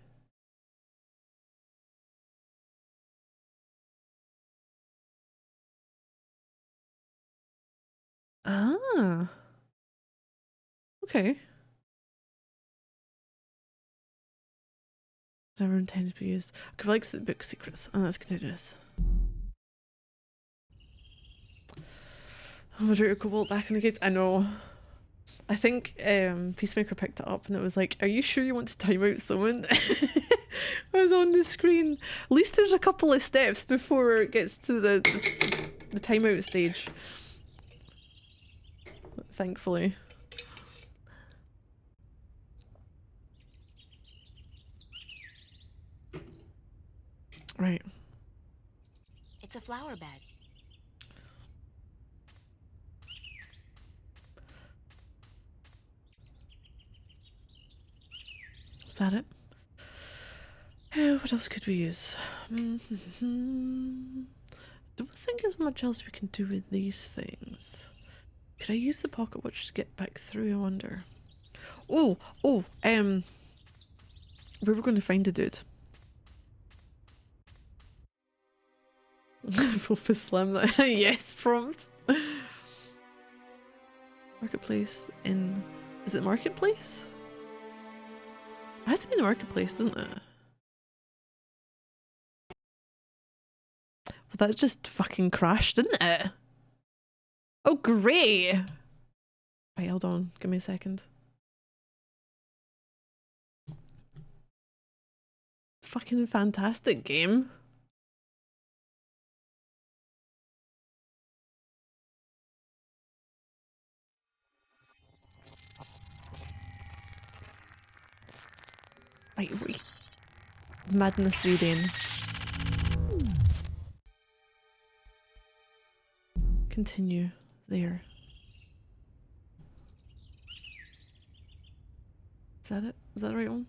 Ah. Okay. Is never intended to be used. Okay, well, exit the Book of Secrets. And that's continuous. Oh, Madrid Cobalt back in the gates. I know. I think Peacemaker picked it up and it was like, are you sure you want to time out someone? I was on the screen. At least there's a couple of steps before it gets to the timeout stage. Thankfully. Right. It's a flower bed. Was that it? What else could we use? Don't think there's much else we can do with these things. Could I use the pocket watch to get back through, I wonder? We were going to find a dude. Full fist slam that. Yes, prompt. Marketplace in... Is it Marketplace? It has to be in the Marketplace, doesn't it? Well, that just fucking crashed, didn't it? Oh, great! Right, hold on. Give me a second. Fucking fantastic game. Right, Madness reading. Continue there. Is that it? Is that the right one?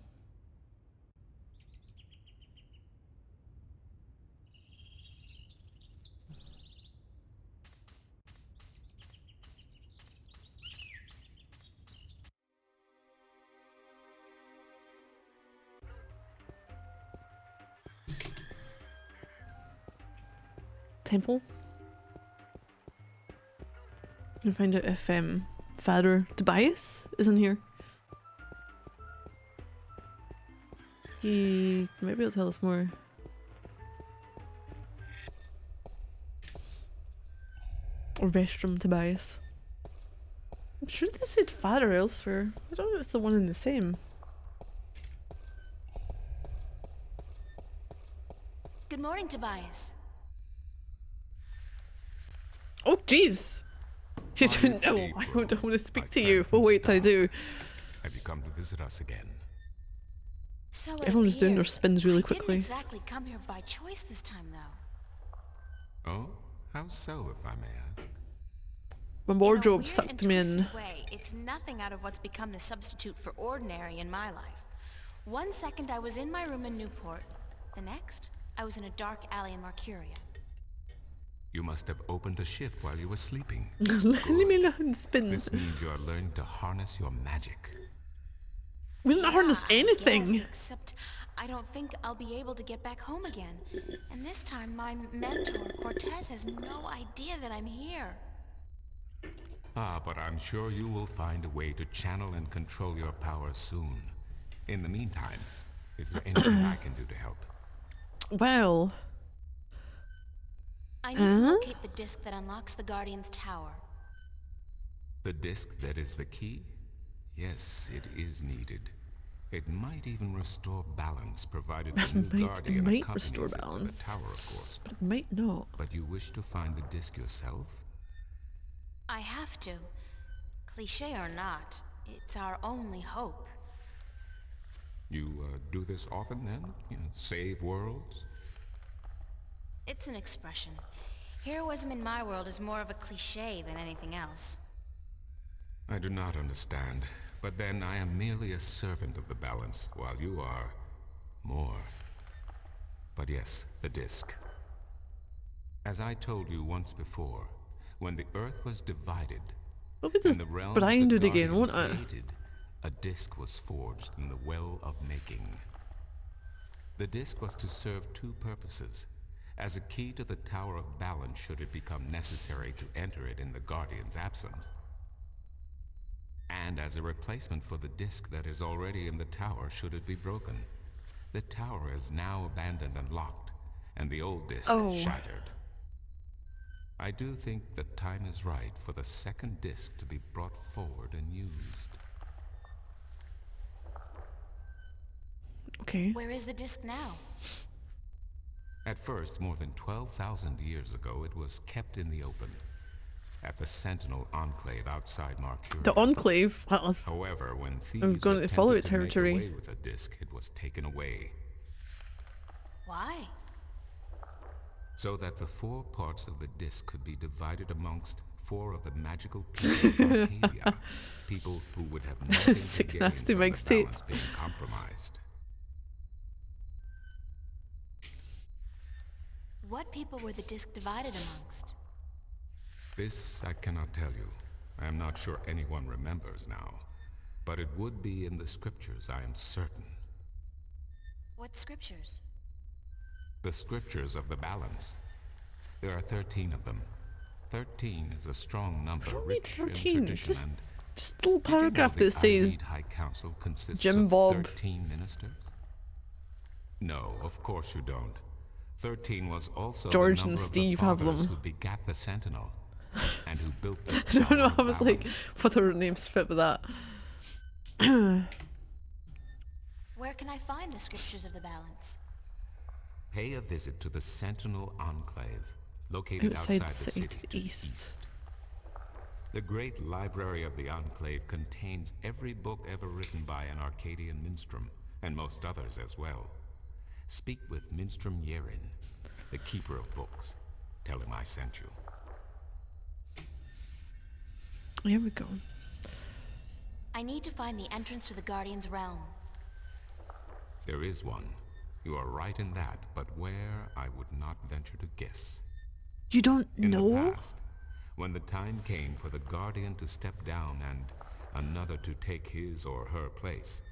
Temple. I'm gonna find out if Father Tobias is in here. He might be able to tell us more. Or Vestrum Tobias. I'm sure they said Father elsewhere. I don't know if it's the one and the same. Good morning, Tobias. Oh, jeez! You don't know. I don't want to speak to you. Oh, wait, I do. Have you come to visit us again? So Everyone's doing their spins really I quickly. didn't exactly come here by choice this time, though. Oh, how so, if I may ask? My In a wardrobe weird sucked and me in. twisted way, it's nothing out of what's become the substitute for ordinary in my life. One second I was in my room in Newport. The next, I was in a dark alley in Marcuria. You must have opened a shift while you were sleeping. Let me learn spins. This means you are learning to harness your magic. We didn't harness Yeah, I anything. guess, except I don't think I'll be able to get back home again. And this time my mentor, Cortez, has no idea that I'm here. Ah, but I'm sure you will find a way to channel and control your power soon. In the meantime, is there anything I can do to help? Well, I need to locate the disc that unlocks the Guardian's tower. The disc that is the key? Yes, it is needed. It might even restore balance, provided the new Guardian might accompanies restore it to balance. the tower, of course. but it might not. But you wish to find the disc yourself? I have to. Cliché or not, It's our only hope. You do this often then? You know, save worlds? It's an expression. Heroism in my world is more of a cliché than anything else. I do not understand. But then I am merely a servant of the balance, while you are more. But yes, the disk. As I told you once before, when the Earth was divided, Look at and this the realm blinded the again, Guardian won't it? created, a disk was forged in the Well of Making. The disk was to serve two purposes. As a key to the Tower of Balance should it become necessary to enter it in the Guardian's absence. And as a replacement for the disk that is already in the tower should it be broken. The tower is now abandoned and locked, and the old disk shattered. I do think the time is right for the second disk to be brought forward and used. Okay. Where is the disc now? At first, more than 12,000 years ago, it was kept in the open, at the Sentinel Enclave outside Marcuria. The Enclave? However, when thieves I'm going to follow it attempted to make territory. away with the disc, it was taken away, Why? so that the 4 parts of the disc could be divided amongst 4 of the magical people of Arcadia, people who would have nothing Sick to gain nasty from Mike's the tape. balance being compromised. What people were the disc divided amongst? This I cannot tell you. I am not sure anyone remembers now. But it would be in the scriptures, I am certain. What scriptures? The scriptures of the balance. There are 13 of them. 13 is a strong number, don't need rich in 13, tradition just- and... Just a little Did you know paragraph the that says Irede High Council consists Jim of Bob. 13 ministers? No, of course you don't. 13 was also George the and number Steve of have the fathers them. who begat the Sentinel, and who built the I don't know, Tower I of was like, Balance. what are names fit with that? Where can I find the scriptures of the balance? Pay a visit to the Sentinel Enclave, located Outside outside the city to to the east. The great library of the Enclave contains every book ever written by an Arcadian minstrel, and most others as well. Speak with Minstrom Yerin, the keeper of books. Tell him I sent you. Here we go. I need to find the entrance to the Guardian's realm. There is one. You are right in that, but where I would not venture to guess. You don't In the know? past, when the time came for the Guardian to step down and another to take his or her place,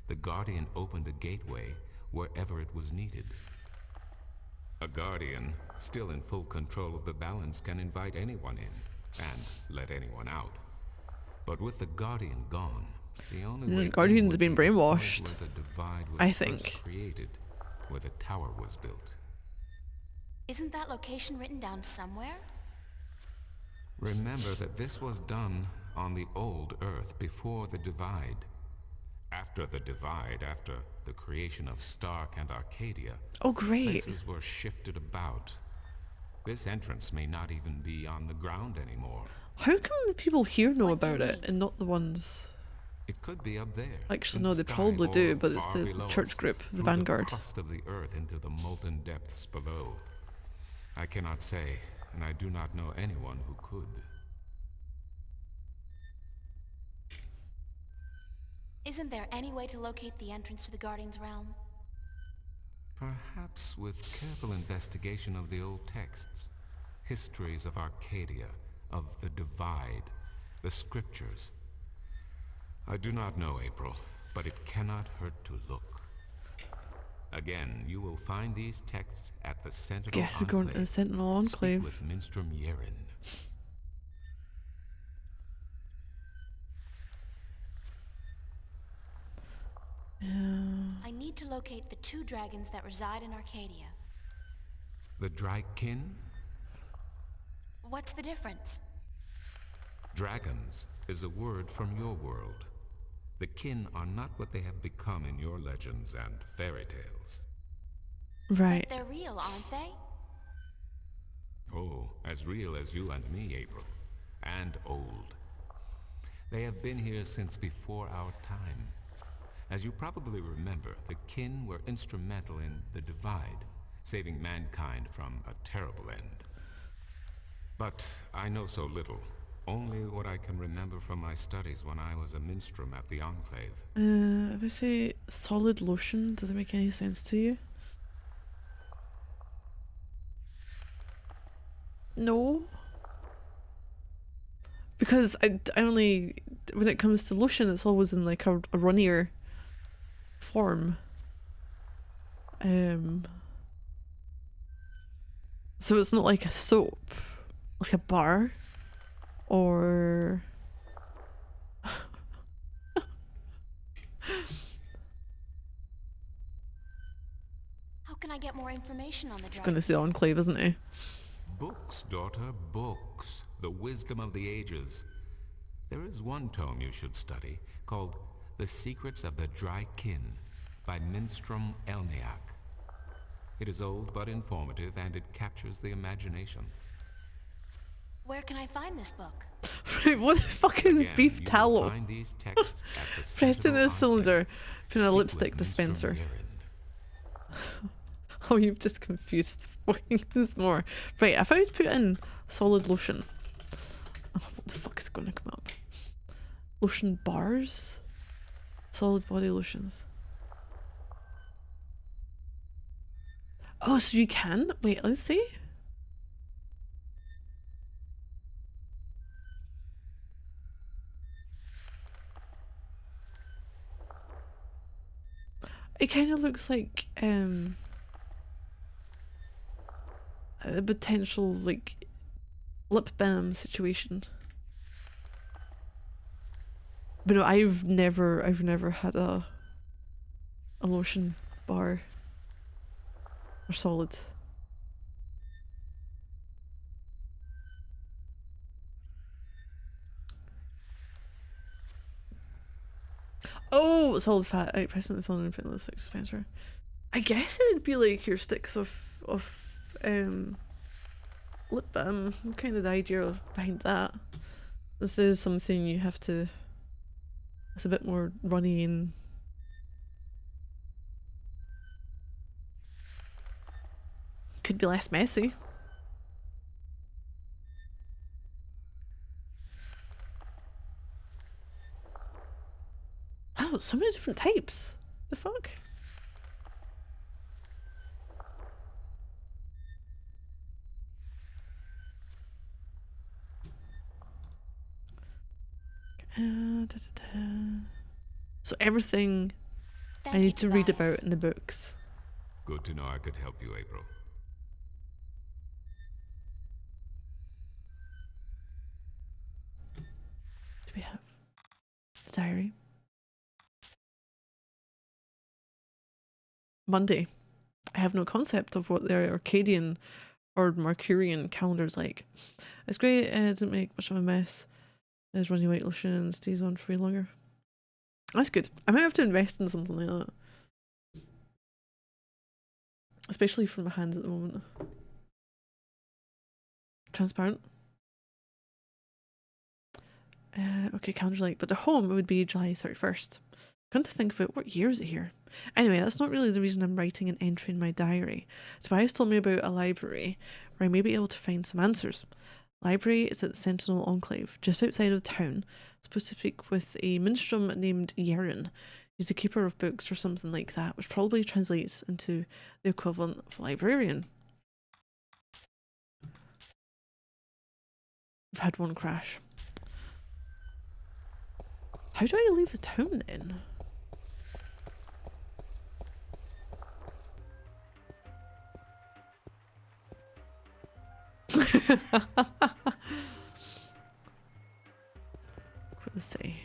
the Guardian opened a gateway wherever it was needed. A Guardian, still in full control of the balance, can invite anyone in and let anyone out. But with the Guardian gone, the only way Guardian's in would been be to point brainwashed, where the divide was I first think. created, where the tower was built. Isn't that location written down somewhere? Remember that this was done on the old Earth before the divide. After the divide, after the creation of Stark and Arcadia, Oh, great. places were shifted about. This entrance may not even be on the ground anymore. How come the people here know What do you about it mean? and not the ones... It could be up there. Actually, in no, the they sky, probably or do, but it's far the below church us, group, the through Vanguard. The crust of the Earth into the molten depths below. I cannot say, and I do not know anyone who could. Isn't there any way to locate the entrance to the Guardian's realm? Perhaps with careful investigation of the old texts, histories of Arcadia, of the Divide, the scriptures. I do not know, April, but it cannot hurt to look. Again, you will find these texts at the Sentinel Guess we're going to the Enclave. Sentinel Enclave. Speak with Minstrom Yerin. I need to locate the 2 dragons that reside in Arcadia. The Drykin? What's the difference? Dragons is a word from your world. The kin are not what they have become in your legends and fairy tales. Right. They're real, aren't they? Oh, as real as you and me, April. And old. They have been here since before our time. As you probably remember, the kin were instrumental in the Divide, saving mankind from a terrible end. But I know so little. Only what I can remember from my studies when I was a minstrel at the Enclave. If I say solid lotion, does it make any sense to you? No. Because I only, when it comes to lotion, it's always in like a runnier form. So it's not like a soap, like a bar, or How can I get more information on the it's dragon? going to say the Enclave, isn't it? Books, daughter, books. The wisdom of the ages. There is one tome you should study, called The Secrets of the Dry Kin, by Minstrom Elniak. It is old but informative, and it captures the imagination. Where can I find this book? Right, what the fuck is Again, beef you will tallow? find these texts at the Pressed into Sentinel a cylinder, Enclave. put in a Speak with lipstick Minstrom dispenser. Yerind. Oh, you've just confused this more. Right, if I would put in solid lotion. Oh, what the fuck is going to come up? Lotion bars? Solid body lotions. Oh, so you can? Wait, let's see. It kind of looks like a potential like lip balm situation. But no, I've never had a lotion bar or solid. Oh, solid fat. Right, pressing the solid and putting the six dispenser. I guess it would be like your sticks of lip balm. Kind of the idea behind that. This is something you have to. It's a bit more runny and. Could be less messy. Wow, so many different types. The fuck? So everything I need to read about in the books. Good to know I could help you, April. Do we have the diary? Monday. I have no concept of what their Arcadian or Mercurian calendar's like. It's great, it doesn't make much of a mess. It's running white lotion and stays on for way longer. That's good. I might have to invest in something like that. Especially for my hands at the moment. Transparent. Okay, calendar's like, but the home would be July 31st. Come to think of it, what year is it here? Anyway, that's not really the reason I'm writing an entry in my diary. Tobias told me about a library where I may be able to find some answers. Library is at the Sentinel Enclave, just outside of town. I'm supposed to speak with a minstrel named Yeren. He's the keeper of books or something like that, which probably translates into the equivalent of librarian. I've had one crash. How do I leave the town then? Let's see.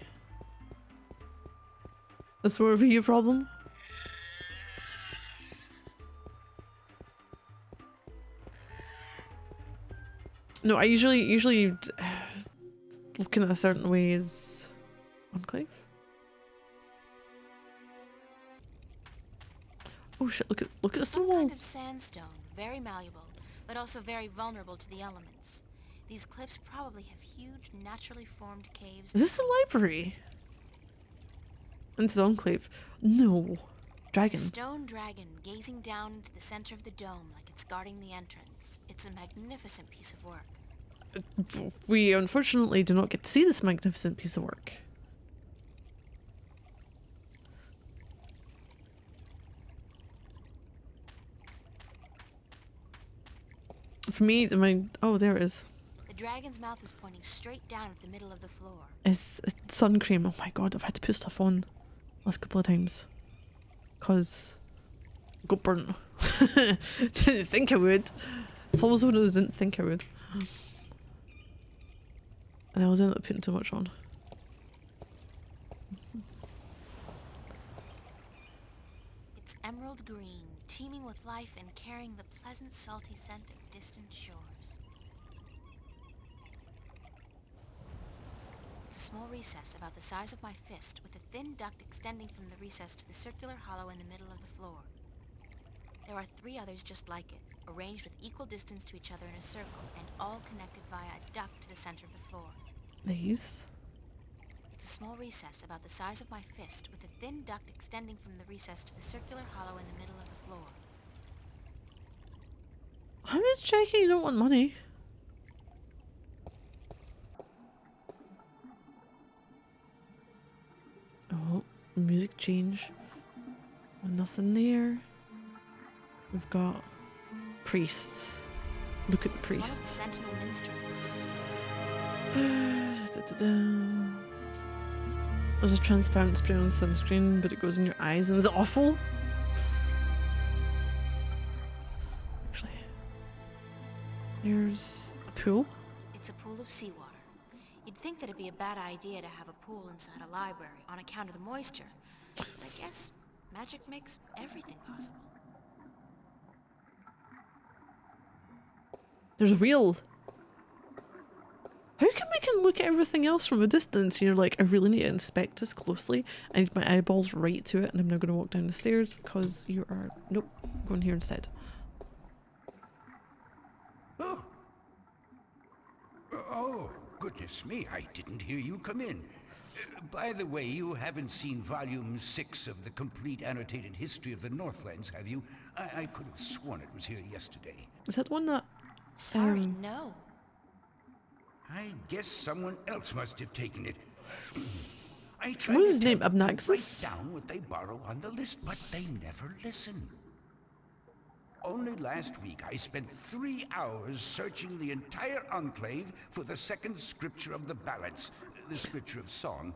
That's more of a you problem? No, I usually looking at a certain way is Enclave. Oh shit, look at the Some wall. kind of sandstone, very malleable, but also very vulnerable to the elements. These cliffs probably have huge, naturally formed caves. Is this a library? Into the Enclave? No. Dragon. It's a stone dragon gazing down into the center of the dome like it's guarding the entrance. It's a magnificent piece of work. We unfortunately do not get to see this magnificent piece of work. For me, oh, there it is. The dragon's mouth is pointing straight down at the middle of the floor. It's sun cream. Oh my god, I've had to put stuff on last couple of times. Cause I got burnt. Didn't think I would. It's always one of those didn't think I would. And I was ended up putting too much on. It's emerald green, teeming with life and carrying the pleasant salty scent of distant shores. It's a small recess about the size of my fist with a thin duct extending from the recess to the circular hollow in the middle of the floor. There are 3 others just like it, arranged with equal distance to each other in a circle and all connected via a duct to the center of the floor. These? It's a small recess about the size of my fist with a thin duct extending from the recess to the circular hollow in the middle of the floor. I'm just checking you don't want money. Oh, music change. Nothing there. We've got priests. Look at the It's one of the priests. sentinel minstrels. There's a transparent spray on sunscreen, but it goes in your eyes and is awful. Actually, there's a pool. It's a pool of seawater. You'd think that it'd be a bad idea to have a pool inside a library on account of the moisture. But I guess magic makes everything possible. There's a wheel. How come we can look at everything else from a distance? And you're like, I really need to inspect this closely. I need my eyeballs right to it, and I'm now going to walk down the stairs because you are... Nope, going here instead. Oh. Oh, goodness me, I didn't hear you come in. By the way, you haven't seen Volume 6 of the Complete Annotated History of the Northlands, have you? I could have sworn it was here yesterday. Is that the one that... Sorry, no. I guess someone else must have taken it. I tried What to is his name? tell them to Abnaxis? write down what they borrow on the list, but they never listen. Only last week I spent 3 hours searching the entire Enclave for the second scripture of the balance, the scripture of song,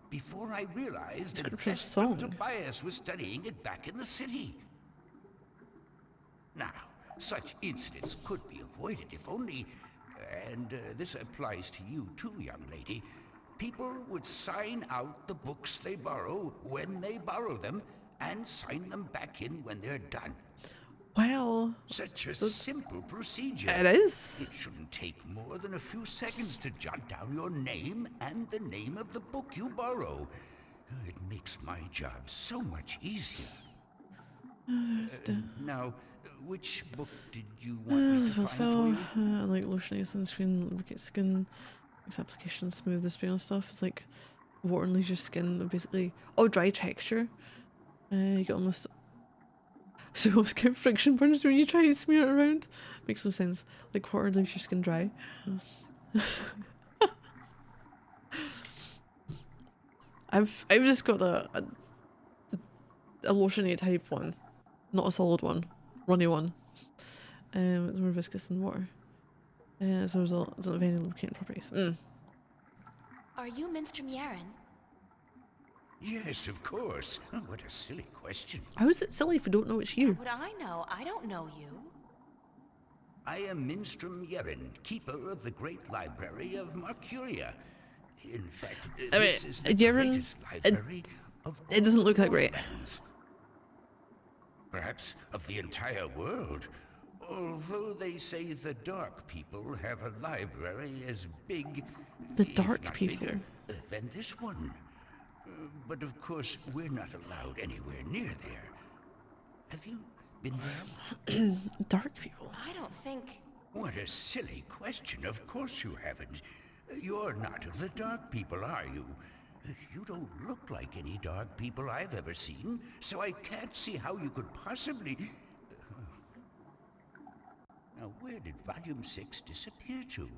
before I realized that Scripture of Vesper song? Tobias was studying it back in the city. Now, such incidents could be avoided if only, and this applies to you too, young lady, people would sign out the books they borrow when they borrow them and sign them back in when they're done. Well, Such a simple procedure. it is. It shouldn't take more than a few seconds to jot down your name and the name of the book you borrow. It makes my job so much easier. Now, which book did you want me This to one's find fell. for you? I like lotioning sunscreen, lubricate skin, makes application smooth, this and stuff. It's like water and leaves your skin basically. Oh, dry texture. You get almost. So almost get friction burns when you try to smear it around. Makes no sense. Like water leaves your skin dry. I've just got a lotiony type one, not a solid one, runny one. It's more viscous than water. As a result, it doesn't have any lubricating properties. Are you Minstrom Yaren? Yes, of course. Oh, what a silly question. How is it silly if we don't know it's you? Would I know? I don't know you. I am Minstrom Yeren, keeper of the great library of Marcuria. In fact, I mean, this is the Yeren, greatest library of it doesn't all look that great. Northlands. Perhaps of the entire world. Although they say the Dark People have a library as big, The if Dark not People? bigger, than this one. But of course, we're not allowed anywhere near there. Have you been there? Dark people. I don't think... What a silly question. Of course you haven't. You're not of the Dark People, are you? You don't look like any Dark People I've ever seen, so I can't see how you could possibly... Now, where did Volume 6 disappear to?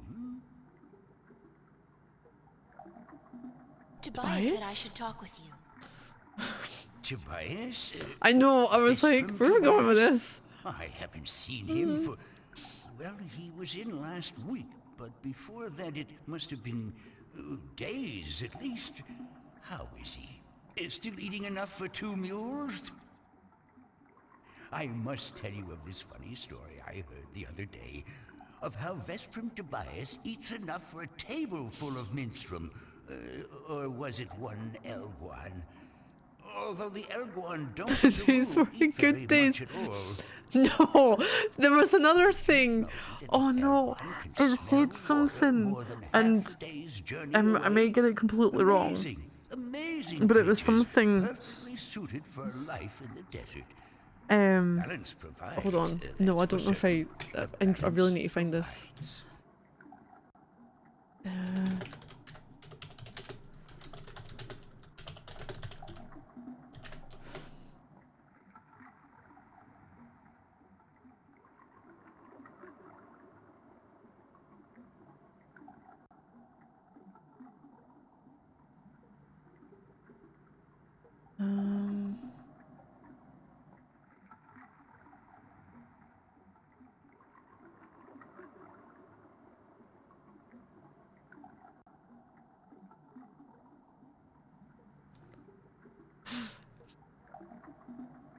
Tobias said I should talk with you. Tobias? I know, I was like, From where are we going with Tobias? this? I haven't seen him for... Well, he was in last week, but before that it must have been days at least. How is he? Still eating enough for 2 mules? I must tell you of this funny story I heard the other day, of how Vestrum Tobias eats enough for a table full of minstrum. Or was it 1 Elguan? Although the Elguan don't These were eat good very days. much at all. No, there was another thing. No, the Oh no, Elguan can it smell said water something, more than half and a day's journey I away. may get it completely wrong. Amazing, amazing But it was creatures, something- perfectly suited for life in the desert. Um, Balance provides. hold on. No, I that's for don't know if certain. I really need to find this. Provides. Um,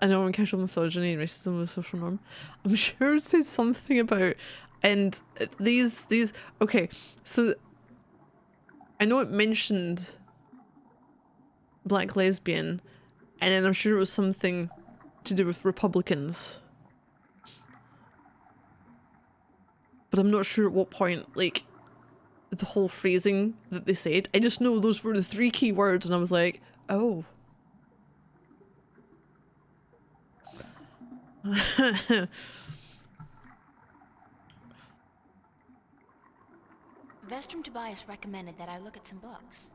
I know, in casual misogyny and racism was social norm. I'm sure it said something about, and these okay, so I know it mentioned black lesbian, and then I'm sure it was something to do with Republicans. But I'm not sure at what point, like, the whole phrasing that they said. I just know those were the 3 key words, and I was like, oh. Vestrum Tobias recommended that I look at some books.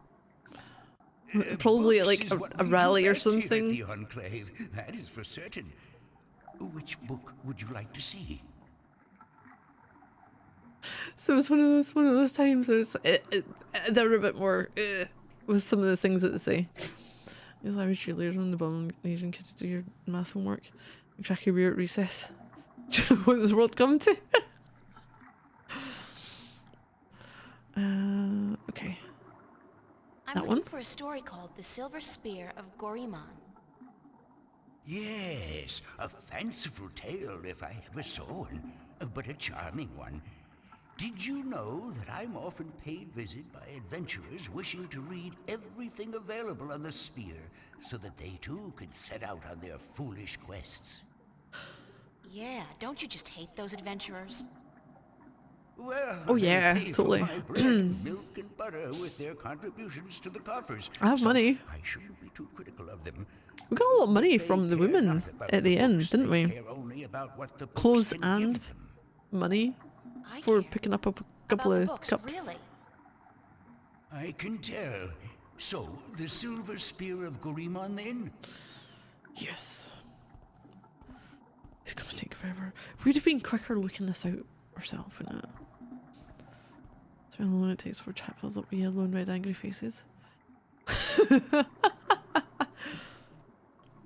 Probably at, Books like is what a we do rally or best here at something. the Enclave, that is for certain. Which book would you like to see? So it was one of those times where they were a bit more with some of the things that they say. These Irish cheerleaders on the bum, Asian kids do your math homework. Cracky beer at recess. What does the world come to? Okay. I'm That looking one? for a story called The Silver Spear of Gorimon. Yes, a fanciful tale if I ever saw one, but a charming one. Did you know that I'm often paid visit by adventurers wishing to read everything available on the spear so that they too can set out on their foolish quests? Yeah, don't you just hate those adventurers? Well, Oh, they yeah, pay for totally. my bread, milk and butter with their contributions to the coffers. I have so money. I shouldn't be too critical of them. We got a lot of money They from the care women not about at the end, books, didn't they we? care only about what the books Clothes can and give them. money I for care. picking up a couple About the of books, cups. really. I can tell. So, the Silver Spear of Gorimon, then? Yes. It's gonna take forever. If we'd have been quicker looking this out ourselves, wouldn't it? So how long it takes for chat fills up with yellow and red angry faces.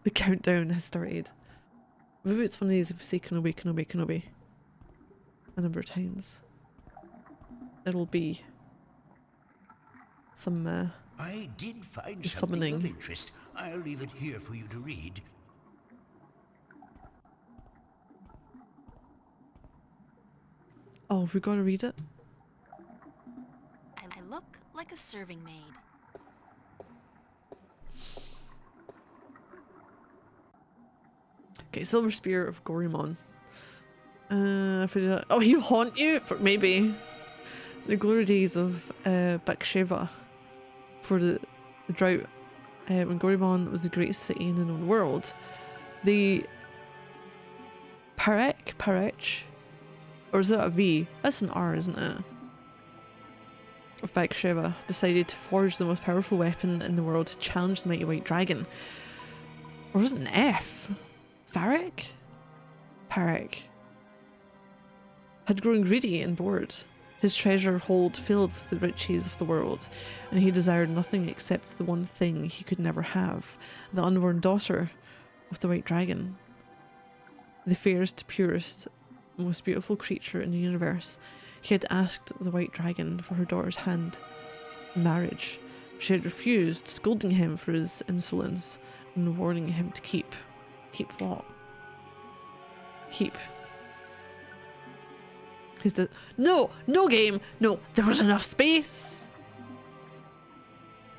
The countdown has started. Maybe it's one of these if we say Kenobi, Kenobi, Kenobi a number of times. It'll be some I did find You're something of summoning. interest. I'll leave it here for you to read. oh, we gotta read it. I look like a serving maid. Okay, Silver Spear of Gorimon. Oh, he'll haunt you? Maybe. The glory days of Baksheva for the drought when Gorimon was the greatest city in the known world. The Parech, Or is that a V? That's an R, isn't it? Of Bathsheba decided to forge the most powerful weapon in the world to challenge the mighty white dragon. Or was it an F? Varric? Parrick had grown greedy and bored, his treasure hold filled with the riches of the world, and he desired nothing except the one thing he could never have, the unborn daughter of the white dragon. The fairest, purest, most beautiful creature in the universe, he had asked the white dragon for her daughter's hand in marriage. She had refused, scolding him for his insolence and warning him to keep. Keep what? Keep. No game! No, there was enough space!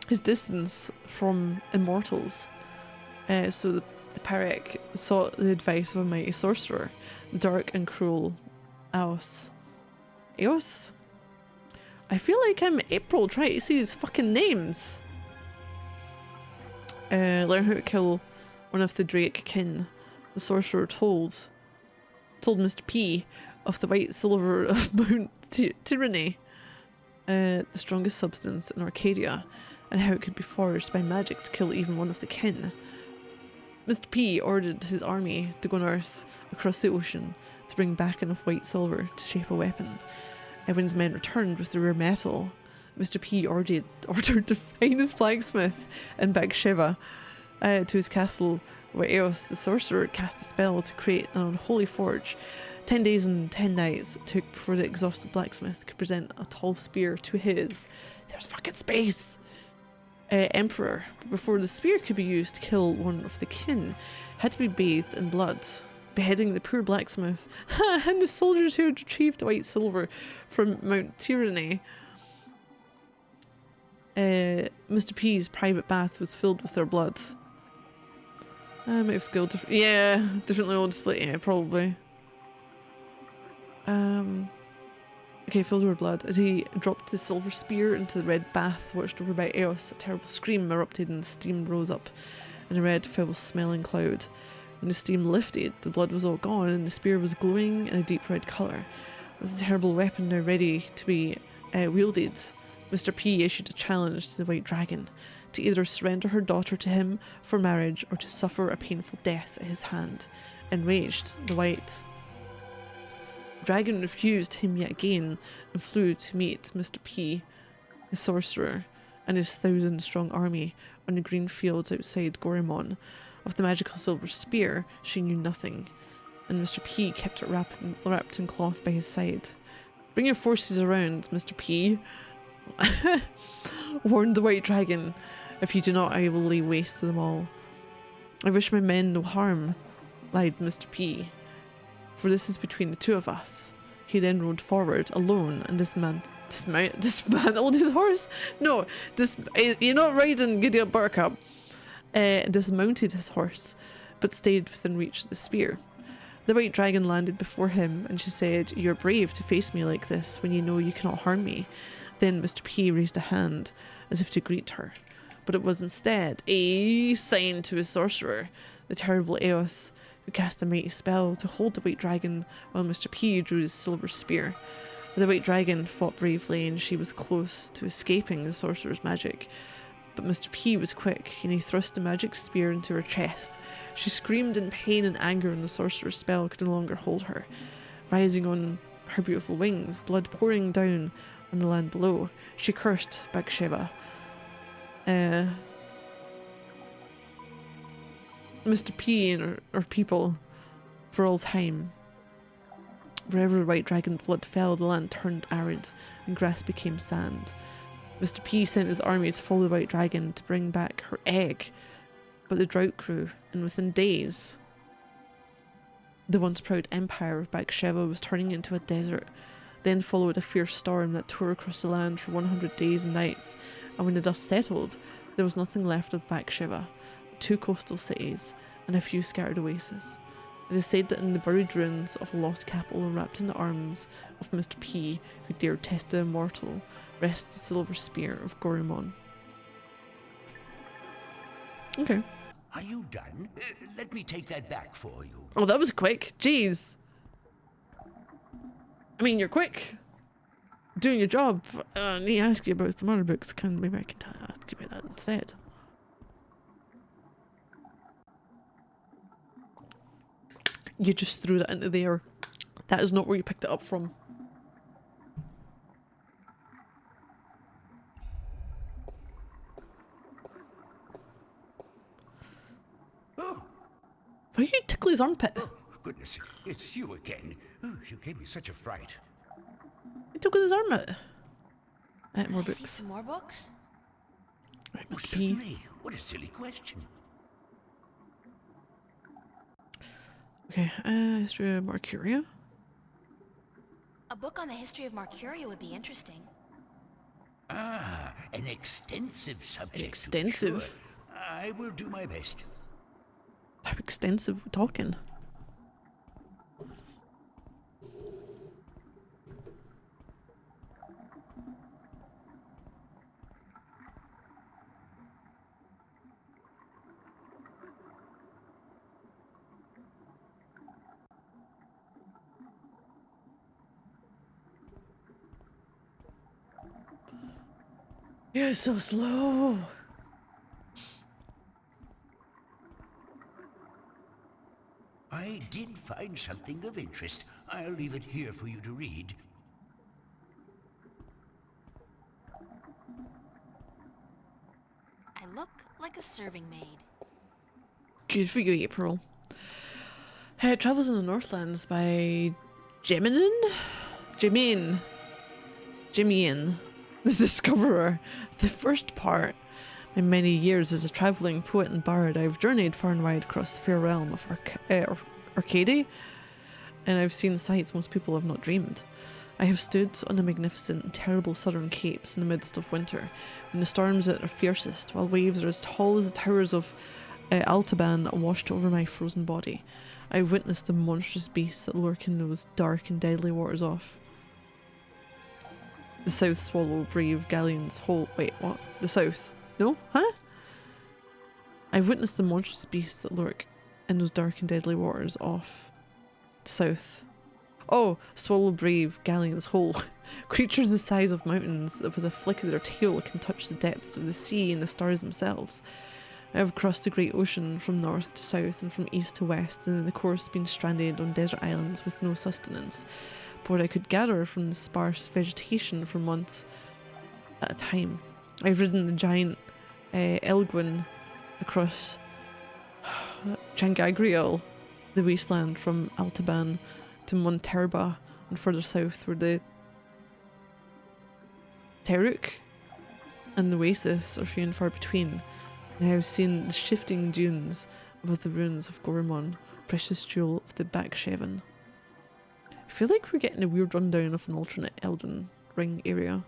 His distance from immortals. So the Parrick sought the advice of a mighty sorcerer, the dark and cruel Eos. Eos? I feel like I'm April trying to see his fucking names. Learn how to kill one of the Drake kin. The sorcerer told Mr. P of the white silver of Mount Tyranny, the strongest substance in Arcadia, and how it could be forged by magic to kill even one of the kin. Mr. P ordered his army to go north across the ocean to bring back enough white silver to shape a weapon. And when his men returned with the rare metal, Mr. P ordered the finest blacksmith in Bathsheba to his castle, where Eos, the sorcerer, cast a spell to create an unholy forge. 10 days and 10 nights it took before the exhausted blacksmith could present a tall spear to his... There's fucking space! Emperor. Before the spear could be used to kill one of the kin, had to be bathed in blood, beheading the poor blacksmith and the soldiers who had retrieved white silver from Mount Tyranny. Mr. P's private bath was filled with their blood. Might have skill differently all display. Yeah, probably. Okay, filled with blood. As he dropped the silver spear into the red bath watched over by Eos, a terrible scream erupted and steam rose up in a red, foul-smelling cloud. When the steam lifted, the blood was all gone and the spear was glowing in a deep red colour. With the terrible weapon now ready to be wielded, Mr. P issued a challenge to the white dragon to either surrender her daughter to him for marriage or to suffer a painful death at his hand. Enraged, the white dragon refused him yet again and flew to meet Mr. P, the sorcerer, and his 1,000-strong army on the green fields outside Gorimon. Of the magical silver spear, she knew nothing, and Mr. P kept it wrapped in cloth by his side. Bring your forces around, Mr. P, warned the white dragon. If you do not, I will lay waste to them all. I wish my men no harm, lied Mr. P, for this is between the two of us. He then rode forward alone and dismantled his horse. No, you're not riding Gideon Buttercup. Dismounted his horse, but stayed within reach of the spear. The white dragon landed before him, and she said, "You're brave to face me like this when you know you cannot harm me." Then Mr. P raised a hand, as if to greet her, but it was instead a sign to his sorcerer, the terrible Eos, who cast a mighty spell to hold the white dragon while Mr. P drew his silver spear. The white dragon fought bravely, and she was close to escaping the sorcerer's magic. But Mr. P was quick, and he thrust the magic spear into her chest. She screamed in pain and anger, and the sorcerer's spell could no longer hold her. Rising on her beautiful wings, blood pouring down on the land below, she cursed Bathsheba. Mr. P and her people for all time. Wherever the white dragon's blood fell, the land turned arid, and grass became sand. Mr. P sent his army to follow the white dragon to bring back her egg, but the drought grew, and within days, the once proud empire of Bathsheba was turning into a desert. Then followed a fierce storm that tore across the land for 100 days and nights, and when the dust settled, there was nothing left of Bathsheba, 2 coastal cities, and a few scattered oases. It is said that in the buried ruins of a lost capital wrapped in the arms of Mr. P, who dared test the immortal, rests the silver spear of Gorimon. Okay. Are you done? Let me take that back for you. Oh, that was quick. Jeez. I mean, you're quick. Doing your job. I need to ask you about the murder books. Maybe I can ask you about that instead. You just threw that into the air. That is not where you picked it up from. Oh, Why you tickle his armpit? oh, goodness, it's you again. Oh, you gave me such a fright. He took with his armpit. More Can I see books. some more books? Right, Oh, Mr. P. certainly. What a silly question. Okay, history of Mercuria. A book on the history of Marcuria would be interesting. Ah, an extensive subject. to be Extensive? sure. I will do my best. How extensive we're talking? You're so slow. I did find something of interest. I'll leave it here for you to read. I look like a serving maid. Good for you, April. Travels in the Northlands by Jimian, the Discoverer. The first part. In many years as a travelling poet and bard, I've journeyed far and wide across the fair realm of Arcady, and I've seen sights most people have not dreamed. I have stood on the magnificent and terrible southern capes in the midst of winter, when the storms are at their fiercest, while waves are as tall as the towers of Altaban washed over my frozen body. I've witnessed the monstrous beasts that lurk in those dark and deadly waters off the South Swallow Brave Galleon's whole. Wait, what? The South? No? Huh? I've witnessed the monstrous beasts that lurk in those dark and deadly waters off the south. Oh, Swallow Brave Galleon's hole. Creatures the size of mountains that with a flick of their tail can touch the depths of the sea and the stars themselves. I have crossed the great ocean from north to south and from east to west, and in the course been stranded on desert islands with no sustenance, but what I could gather from the sparse vegetation for months at a time. I've ridden the giant Elgwin across Changagriel, the wasteland from Altaban to Monterba, and further south where the Teruk and the Oasis are few and far between. And I have seen the shifting dunes above the ruins of Gormon, precious jewel of the Backsheven. I feel like we're getting a weird rundown of an alternate Elden Ring area.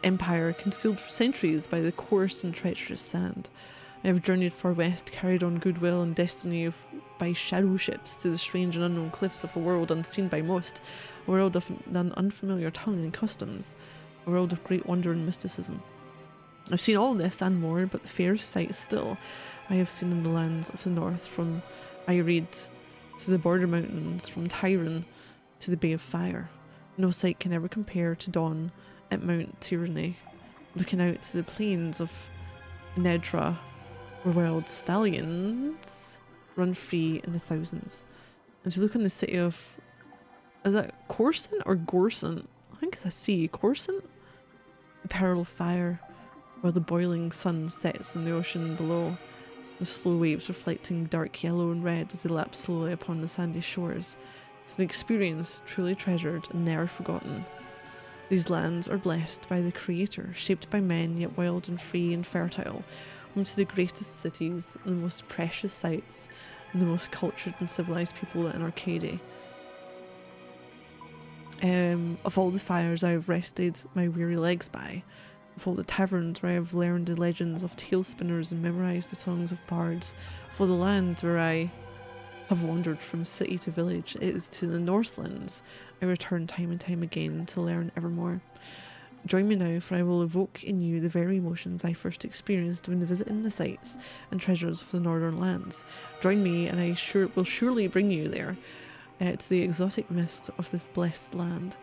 Empire, concealed for centuries by the coarse and treacherous sand. I have journeyed far west, carried on goodwill and destiny by shadow ships to the strange and unknown cliffs of a world unseen by most, a world of an unfamiliar tongue and customs, a world of great wonder and mysticism. I've seen all this and more, but the fairest sight still I have seen in the lands of the north, from Irid to the border mountains, from Tyron to the Bay of Fire. No sight can ever compare to dawn at Mount Tyranny, looking out to the plains of Nedra, where wild stallions run free in the thousands, and to look on the city of, is that Coruscant or Gorsant? I think it's a C. Coruscant? The peril of fire, while the boiling sun sets in the ocean below, the slow waves reflecting dark yellow and red as they lap slowly upon the sandy shores. It's an experience truly treasured and never forgotten. These lands are blessed by the Creator, shaped by men yet wild and free and fertile, home to the greatest cities, the most precious sights, and the most cultured and civilized people in Arcadia. Of all the fires I have rested my weary legs by, of all the taverns where I have learned the legends of tale spinners and memorized the songs of bards, of all the lands where I have wandered from city to village, it is to the Northlands I return time and time again to learn evermore. Join me now, for I will evoke in you the very emotions I first experienced when visiting the sights and treasures of the northern lands. Join me, and I will surely bring you there. to the exotic mist of this blessed land,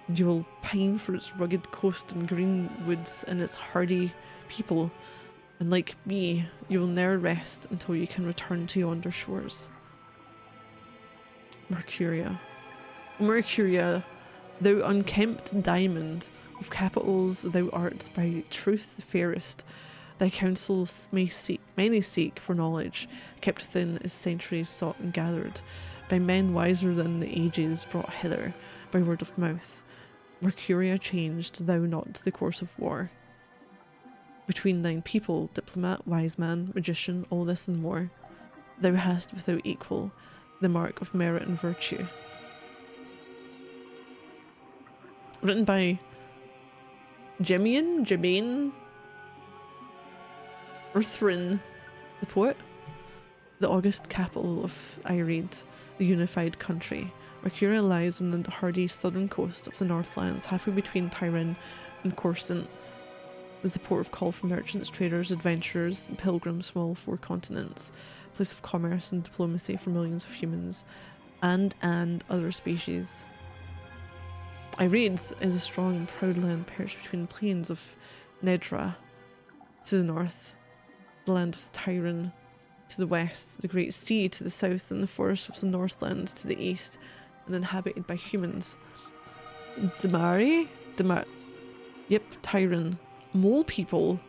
and you will pine for its rugged coast and green woods and its hardy people, and like me, you will never rest until you can return to yonder shores. Mercuria. Mercuria, thou unkempt diamond, of capitals thou art by truth the fairest. Thy counsels many seek for knowledge, kept within as centuries sought and gathered, by men wiser than the ages brought hither, by word of mouth. Mercuria changed thou not the course of war. Between thine people, diplomat, wise man, magician, all this and more, thou hast without equal the mark of merit and virtue. Written by Jemaine Urthrin, the poet. The august capital of Ireid, the unified country. Mercuria lies on the hardy southern coast of the Northlands, halfway between Tyrone and Coruscant. It is a port of call for merchants, traders, adventurers, and pilgrims from all four continents, a place of commerce and diplomacy for millions of humans and other species. Ireid is a strong and proud land perched between the plains of Nedra to the north, the land of the Tyrone to the west, the Great Sea to the south, and the forests of the Northland to the east, and inhabited by humans. Tyrone, mole people,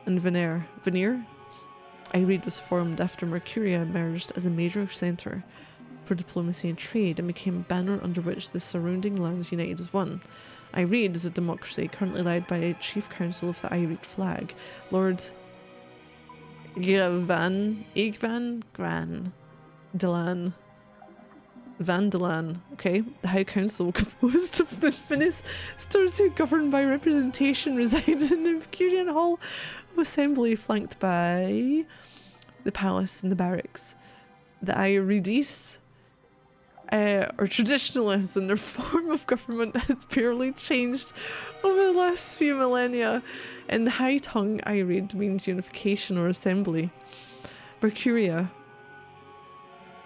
and Veneer. Ireid was formed after Mercuria emerged as a major centre for diplomacy and trade and became a banner under which the surrounding lands united as one. Ireid is a democracy currently led by a chief council of the Ireid flag, Lord Igvan Van Delan. Okay, the High Council, composed of the ministers who govern by representation, resides in the Mercurian Hall of Assembly, flanked by the palace and the barracks. The Ireidis are traditionalists, and their form of government has barely changed over the last few millennia. In High Tongue, Ireid means unification or assembly. Mercuria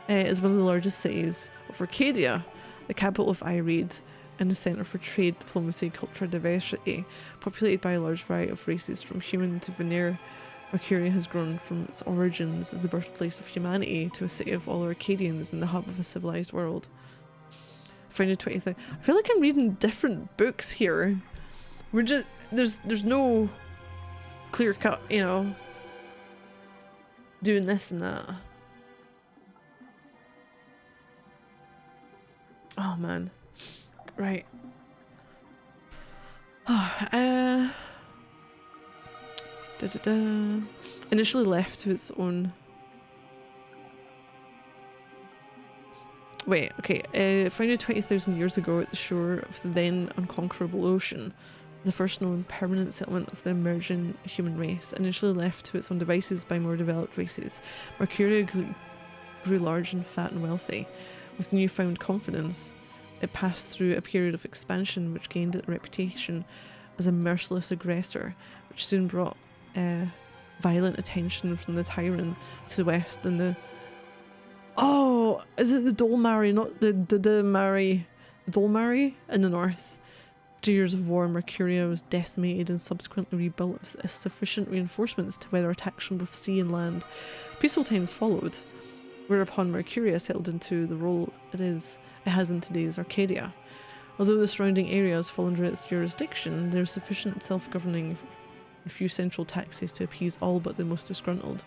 is one of the largest cities of Arcadia, the capital of Ireid, and a centre for trade, diplomacy, culture, and diversity. Populated by a large variety of races from human to Veneer, Mercuria has grown from its origins as the birthplace of humanity to a city of all Arcadians and the hub of a civilized world. Founded 20,000. I feel like I'm reading different books here. We're just there's no clear cut, you know, doing this and that. Oh man, right. Initially left to its own. Wait, okay. Founded 20,000 years ago at the shore of the then unconquerable ocean, the first known permanent settlement of the emerging human race. Initially left to its own devices by more developed races, Mercuria grew large and fat and wealthy. With newfound confidence, it passed through a period of expansion which gained it a reputation as a merciless aggressor, which soon brought violent attention from the Tyrone to the west and the... Oh, is it the Dolmari, not the Dolmari in the north? 2 years of war, Mercuria was decimated and subsequently rebuilt with sufficient reinforcements to weather attacks from both sea and land. Peaceful times followed, whereupon Mercuria settled into the role it has in today's Arcadia. Although the surrounding areas fall under its jurisdiction, there is sufficient self-governing and few central taxes to appease all but the most disgruntled.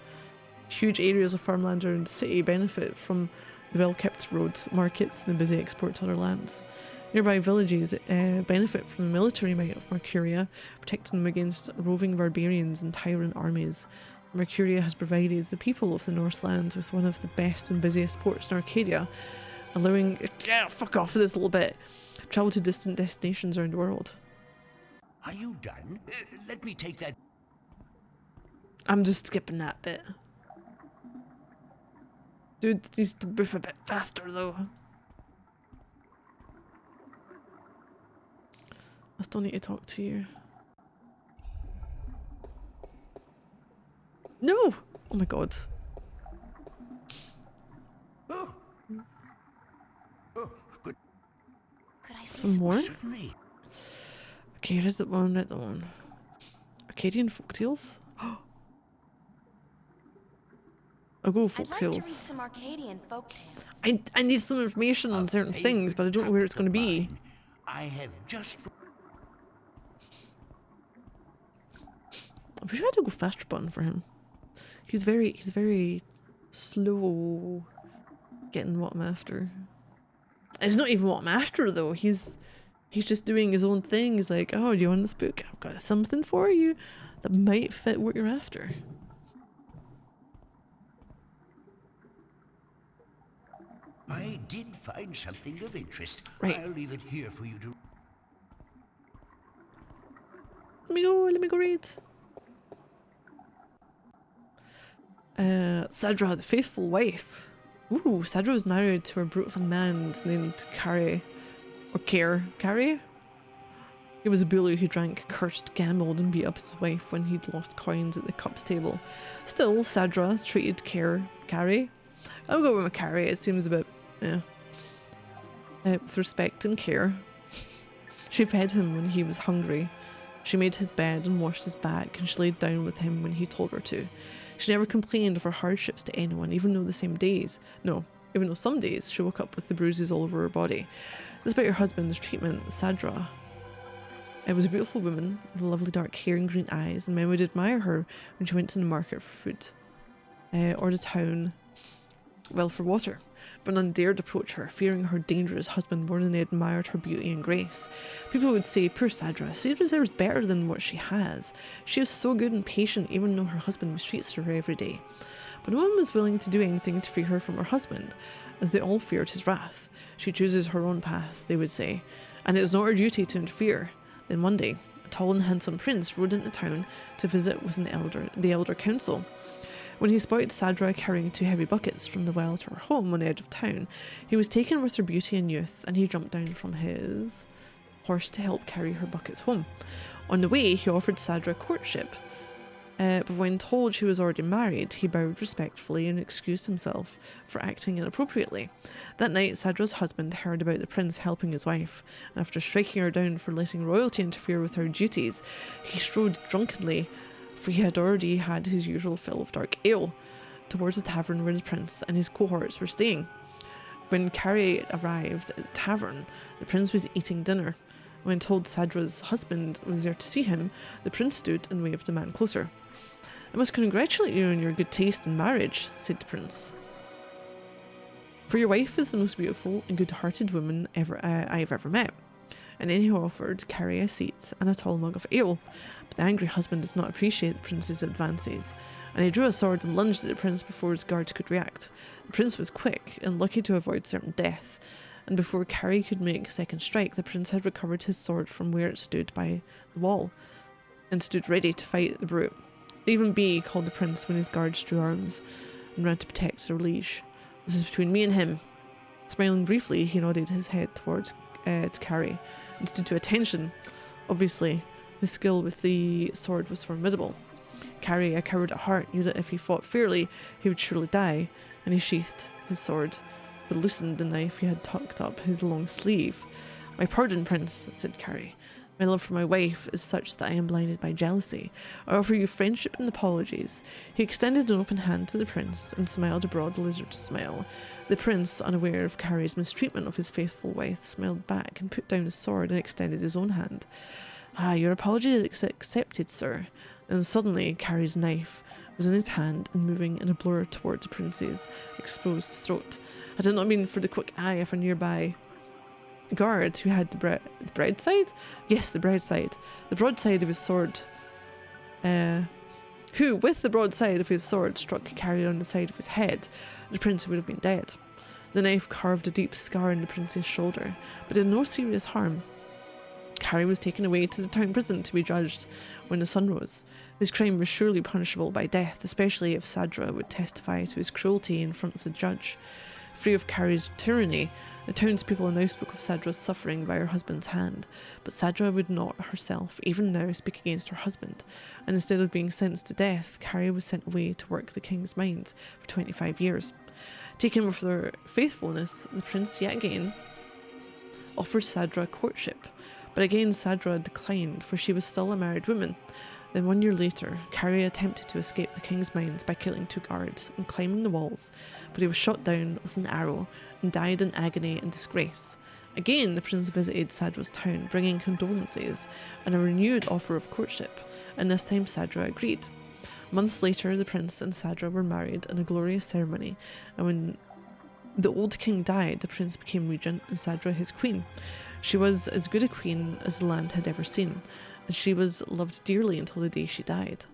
Huge areas of farmland around the city benefit from the well-kept roads, markets, and the busy export to other lands. Nearby villages benefit from the military might of Mercuria, protecting them against roving barbarians and tyrant armies. Mercuria has provided the people of the Northland with one of the best and busiest ports in Arcadia, allowing fuck off for this little bit, travel to distant destinations around the world. Are you done? Let me take that. I'm just skipping that bit. Dude needs to move a bit faster though. I still need to talk to you. No! Oh my god. Oh, see Some more? Certainly. Okay, read that one, read that one. Arcadian folktales? I'll go with I'd like to read folktales. some Arcadian folktales. I need some information on A certain things, favorite but I don't know where it's topic going to of be. mine. I have just I wish I had to go faster button for him. He's very slow getting what I'm after. It's not even what I'm after though. He's just doing his own thing. He's like, oh, do you want this book? I've got something for you that might fit what you're after. I did find something of interest. Right. I'll leave it here for you to... Let me go read. Sadra, the faithful wife. Ooh, Sadra was married to a brute of a man named Carrie. Or Carrie? He was a bully who drank, cursed, gambled, and beat up his wife when he'd lost coins at the cups table. Still, Sadra treated Carrie. I'll go with Carrie, it seems a bit, with respect and care. She fed him when he was hungry. She made his bed and washed his back, and she laid down with him when he told her to. She never complained of her hardships to anyone, even though some days she woke up with the bruises all over her body. Despite her husband's treatment, Sadra was a beautiful woman with lovely dark hair and green eyes, and men would admire her when she went to the market for food, or the town, for water. But none dared approach her, fearing her dangerous husband more than they admired her beauty and grace. People would say, poor Sadra, she deserves better than what she has. She is so good and patient, even though her husband mistreats her every day. But no one was willing to do anything to free her from her husband, as they all feared his wrath. She chooses her own path, they would say, and it is not her duty to interfere. Then one day, a tall and handsome prince rode into town to visit with the elder council. When he spotted Sadra carrying 2 heavy buckets from the well to her home on the edge of town, he was taken with her beauty and youth, and he jumped down from his horse to help carry her buckets home. On the way, he offered Sadra courtship, but when told she was already married, he bowed respectfully and excused himself for acting inappropriately. That night, Sadra's husband heard about the prince helping his wife, and after striking her down for letting royalty interfere with her duties, he strode drunkenly, for he had already had his usual fill of dark ale, towards the tavern where the prince and his cohorts were staying. When Carrie arrived at the tavern, the prince was eating dinner. When told Sadra's husband was there to see him, the prince stood and waved the man closer. I must congratulate you on your good taste in marriage, said the prince. For your wife is the most beautiful and good-hearted woman I have ever met. And then he offered Carrie a seat and a tall mug of ale. But the angry husband did not appreciate the prince's advances, and he drew a sword and lunged at the prince before his guards could react. The prince was quick and lucky to avoid certain death, and before Carrie could make a second strike, the prince had recovered his sword from where it stood by the wall, and stood ready to fight the brute. Leave him be, called the prince when his guards drew arms and ran to protect their liege. This is between me and him. Smiling briefly, he nodded his head towards to Carrie, and stood to attention. Obviously, his skill with the sword was formidable. Carrie, a coward at heart, knew that if he fought fairly, he would surely die, and he sheathed his sword, but loosened the knife he had tucked up his long sleeve. My pardon, prince, said Carrie. My love for my wife is such that I am blinded by jealousy. I offer you friendship and apologies. He extended an open hand to the prince and smiled a broad lizard smile. The prince, unaware of Carrie's mistreatment of his faithful wife, smiled back and put down his sword and extended his own hand. Ah, your apology is accepted, sir. And suddenly, Carrie's knife was in his hand and moving in a blur towards the prince's exposed throat. Had it not been for the quick eye of a nearby guard who had the broadside? Yes, the broadside. The broadside of his sword. Who, with the broadside of his sword, struck Carrie on the side of his head, the prince would have been dead. The knife carved a deep scar in the prince's shoulder, but did no serious harm. Carrie was taken away to the town prison to be judged when the sun rose. His crime was surely punishable by death, especially if Sadra would testify to his cruelty in front of the judge. Free of Carrie's tyranny, the townspeople now spoke of Sadra's suffering by her husband's hand, but Sadra would not herself, even now, speak against her husband, and instead of being sentenced to death, Carrie was sent away to work the king's mines for 25 years. Taken with their faithfulness, the prince yet again offered Sadra courtship, but again Sadra declined, for she was still a married woman. Then 1 year later, Carrier attempted to escape the king's mines by killing 2 guards and climbing the walls, but he was shot down with an arrow and died in agony and disgrace. Again, the prince visited Sadra's town, bringing condolences and a renewed offer of courtship, and this time Sadra agreed. Months later, the prince and Sadra were married in a glorious ceremony, and when the old king died, the prince became regent and Sadra his queen. She was as good a queen as the land had ever seen, and she was loved dearly until the day she died.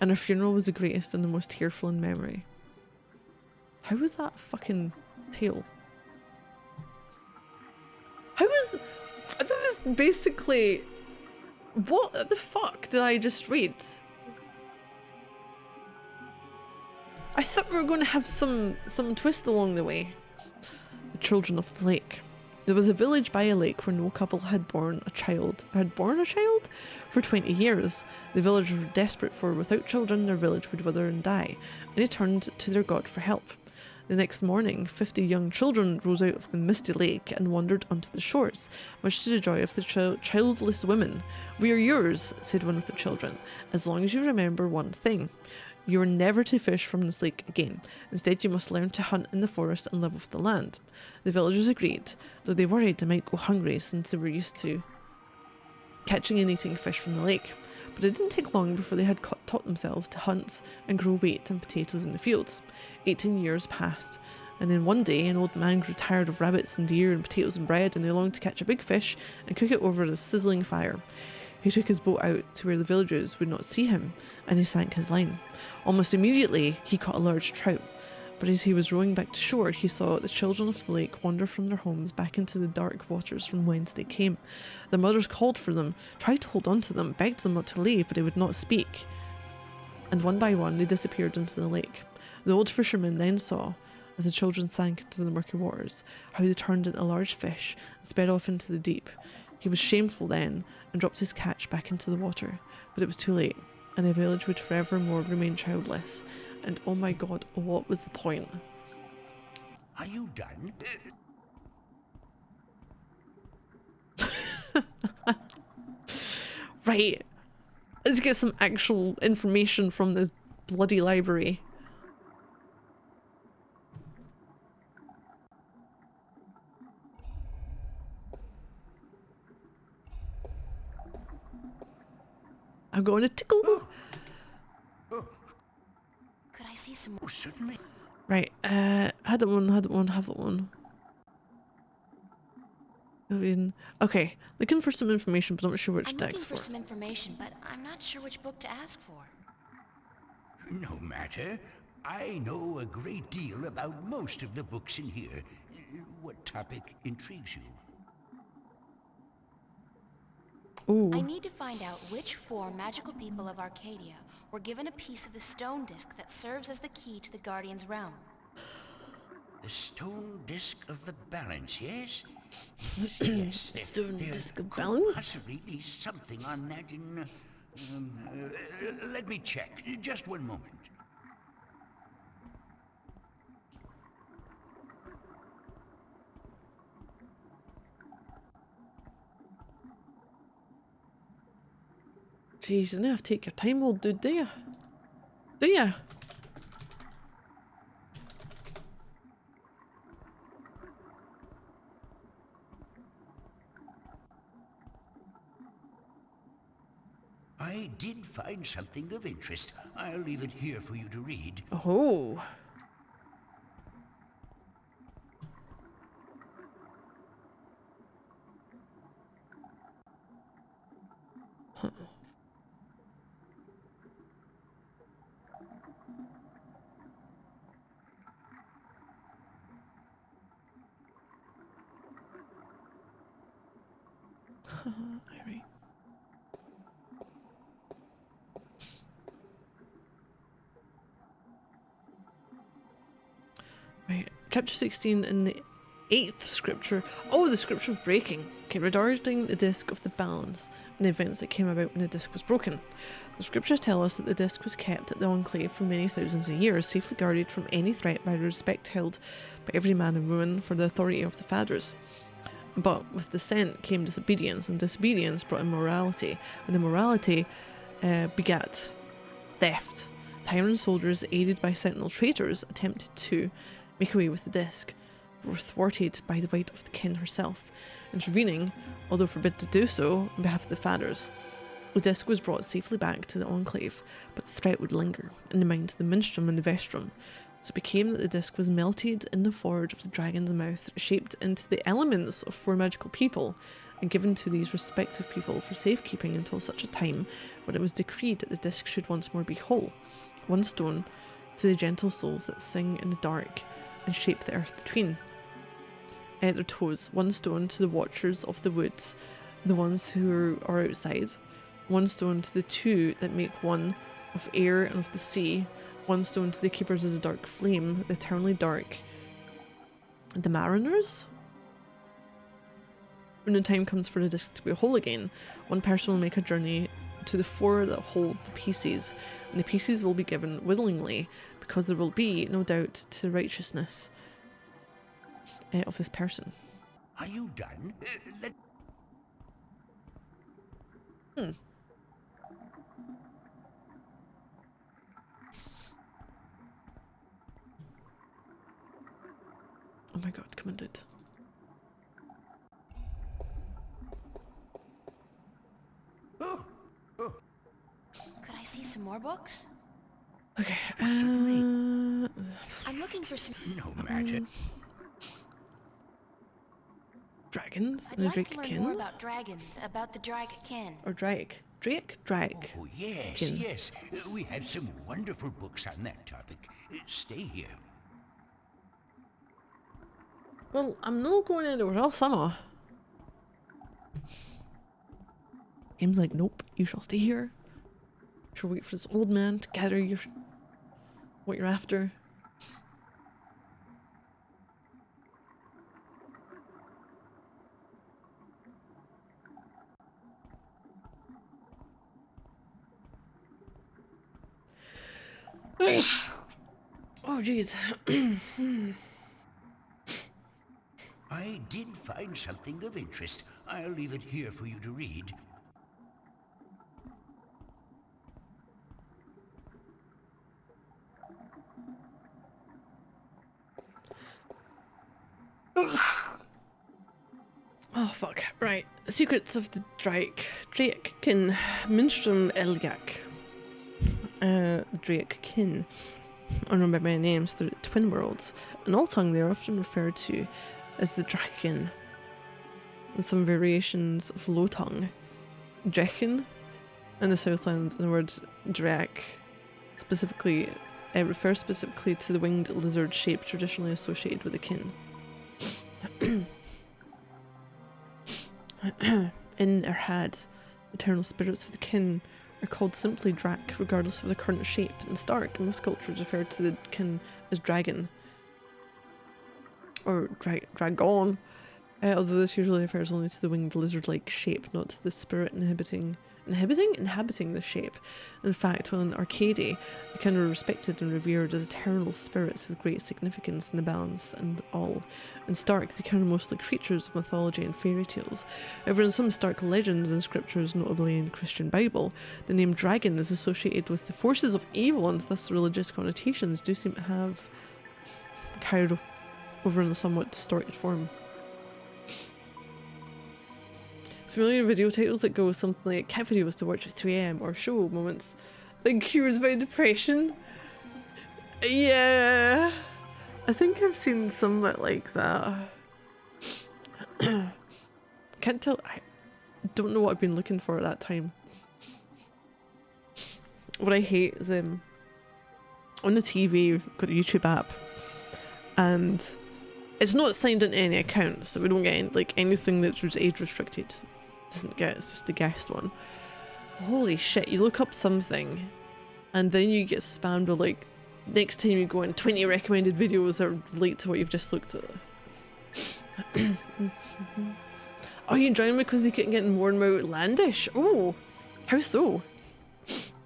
And her funeral was the greatest and the most tearful in memory. How was that a fucking tale? How was... That was basically... What the fuck did I just read? I thought we were going to have some twist along the way. The children of the lake. There was a village by a lake where no couple had borne a child for 20 years. The villagers were desperate, for without children their village would wither and die, and they turned to their god for help. The next morning, 50 young children rose out of the misty lake and wandered onto the shores, much to the joy of the childless women. "We are yours," said one of the children, "as long as you remember one thing. You are never to fish from this lake again. Instead, you must learn to hunt in the forest and live off the land." The villagers agreed, though they worried they might go hungry since they were used to catching and eating fish from the lake. But it didn't take long before they had taught themselves to hunt and grow wheat and potatoes in the fields. 18 years passed, and then one day an old man grew tired of rabbits and deer and potatoes and bread, and they longed to catch a big fish and cook it over a sizzling fire. He took his boat out to where the villagers would not see him, and he sank his line. Almost immediately, he caught a large trout, but as he was rowing back to shore, he saw the children of the lake wander from their homes back into the dark waters from whence they came. Their mothers called for them, tried to hold on to them, begged them not to leave, but they would not speak. And one by one, they disappeared into the lake. The old fisherman then saw, as the children sank into the murky waters, how they turned into a large fish and sped off into the deep. He was shameful then, and dropped his catch back into the water, but it was too late, and the village would forevermore remain childless. And oh my god, what was the point? Are you done? Right, let's get some actual information from this bloody library. I'm going to tickle. Could I see some Oh, certainly. Right, had that one, have that one. Okay, looking for some information, but I'm not sure which I'm text looking for for. some information, but I'm not sure which book to ask for. No matter. I know a great deal about most of the books in here. What topic intrigues you? Ooh. I need to find out which 4 magical people of Arcadia were given a piece of the stone disc that serves as the key to the Guardian's realm. The stone disc of the balance, yes? Yes, Stone there disc of could balance? possibly be something on that in... let me check. Just one moment. Jeez, you don't have to take your time, old dude, do ya? Do ya? I did find something of interest. I'll leave it here for you to read. Oh. Huh. Alright. Right, chapter 16 in the 8th scripture. Oh, the scripture of breaking. Okay, regarding the disc of the balance and the events that came about when the disc was broken. The scriptures tell us that the disc was kept at the Enclave for many thousands of years, safely guarded from any threat by the respect held by every man and woman for the authority of the Fathers. But with dissent came disobedience, and disobedience brought immorality, and immorality begat theft. Tyrant soldiers, aided by sentinel traitors, attempted to make away with the disc, but were thwarted by the Wight of the Kin herself, intervening, although forbid to do so, on behalf of the Fathers. The disc was brought safely back to the Enclave, but the threat would linger in the minds of the Minstrum and the Vestrum. So it became that the disc was melted in the forge of the dragon's mouth, shaped into the elements of 4 magical people, and given to these respective people for safekeeping until such a time when it was decreed that the disc should once more be whole. 1 stone to the gentle souls that sing in the dark and shape the earth between their toes. 1 stone to the watchers of the woods, the ones who are outside. 1 stone to the 2 that make one of air and of the sea. 1 stone to the keepers of the dark flame, the eternally dark. The mariners? When the time comes for the disc to be whole again, 1 person will make a journey to the 4 that hold the pieces, and the pieces will be given willingly, because there will be, no doubt, to the righteousness of this person. Are you done? Oh my god, commanded. Could I see some more books? Okay, I'm looking for some... No matter. Dragons I'd and the like to learn Drakekin? more about dragons, about the Drakekin. Or Drake? Drake? Oh, yes, Kin. yes. We have some wonderful books on that topic. Stay here. Well, I'm not going anywhere else, am I? Game's like, nope, you shall stay here. Shall wait for this old man to gather your... what you're after. Oh, jeez. I did find something of interest. I'll leave it here for you to read. Oh, fuck. Right. Secrets of the Drakekin. Minstrum Elgak. Drakekin are known by many names through the Twin Worlds. In All Tongue, they are often referred to as the Draken, and some variations of Low Tongue. Draken in the Southlands, and the word Drak specifically refers specifically to the winged lizard shape traditionally associated with the kin. In Erhad, eternal spirits of the kin are called simply Drak, regardless of the current shape. In Stark, most cultures refer to the kin as dragon, or dragon, although this usually refers only to the winged lizard-like shape, not to the spirit inhabiting the shape. In fact, while in Arcady, the kin are respected and revered as eternal spirits with great significance in the balance and all. In Stark, the kin are mostly creatures of mythology and fairy tales. However, in some Stark legends and scriptures, notably in the Christian Bible, the name dragon is associated with the forces of evil, and thus religious connotations do seem to have carried over in a somewhat distorted form. Familiar video titles that go something like cat videos to watch at 3 AM or show moments that cures my depression. Yeah, I think I've seen somewhat like that. Can't tell, I don't know what I've been looking for at that time. What I hate is on the TV, we've got a YouTube app, and it's not signed into any account, so we don't get like anything that's age restricted. Doesn't get, it's just a guest one. Holy shit, you look up something and then you get spammed with like, next time you go in, 20 recommended videos that relate to what you've just looked at. Oh, you enjoying me because they keep getting more and more outlandish? Oh, how so?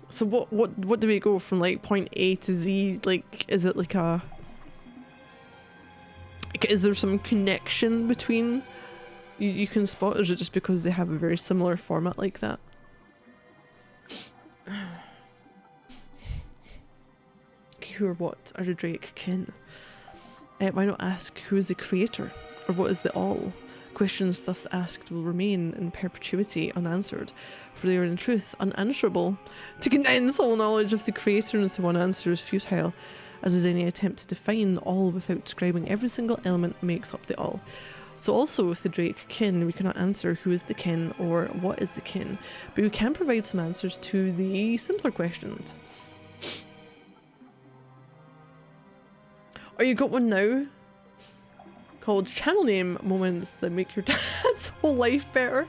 So what do we go from like point A to Z? Like, is it like a... is there some connection between you can spot, or is it just because they have a very similar format like that? Who or what are the Drake kin? Why not ask who is the creator, or what is the all? Questions thus asked will remain in perpetuity unanswered, for they are in truth unanswerable. To condense all knowledge of the creator into one answer is futile, as is any attempt to define all without describing every single element that makes up the all. So also with the Drake kin, we cannot answer who is the kin or what is the kin, but we can provide some answers to the simpler questions. Oh, you got one now? Called channel name moments that make your dad's whole life better.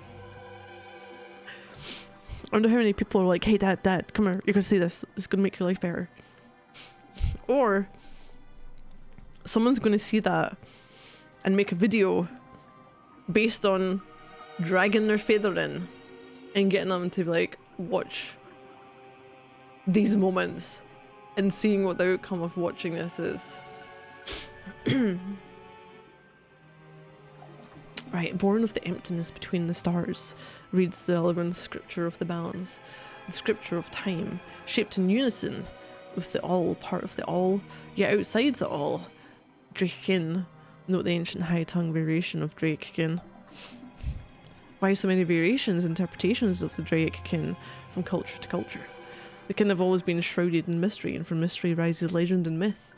I wonder how many people are like, hey dad, come here, you're gonna see this, it's gonna make your life better. Or someone's gonna see that and make a video based on dragging their feather in and getting them to like watch these moments and seeing what the outcome of watching this is. Right, born of the emptiness between the stars, reads the 11th scripture of the balance, the scripture of time, shaped in unison with the all, part of the all, yet outside the all. Drakekin, note the ancient high tongue variation of Drakekin. Why so many variations, interpretations of the Drakekin from culture to culture? The kin have always been shrouded in mystery, and from mystery rises legend and myth.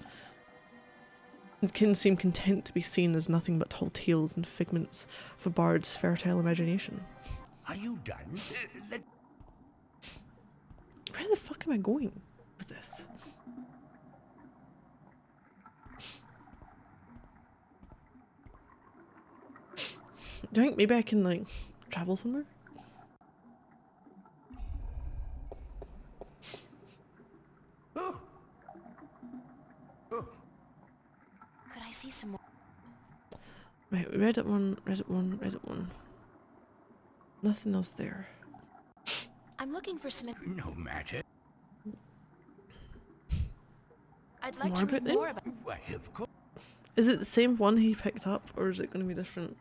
The kin seem content to be seen as nothing but tall tales and figments of a bard's fertile imagination. Are you done? Where the fuck am I going with this? Do you think maybe I can like travel somewhere? Could I see some more? Right, Reddit one, Reddit one, Reddit one. Nothing else there. I'm looking for some. No matter. I'd like More to about read them? more about. Why, of course. Is it the same one he picked up, or is it going to be different?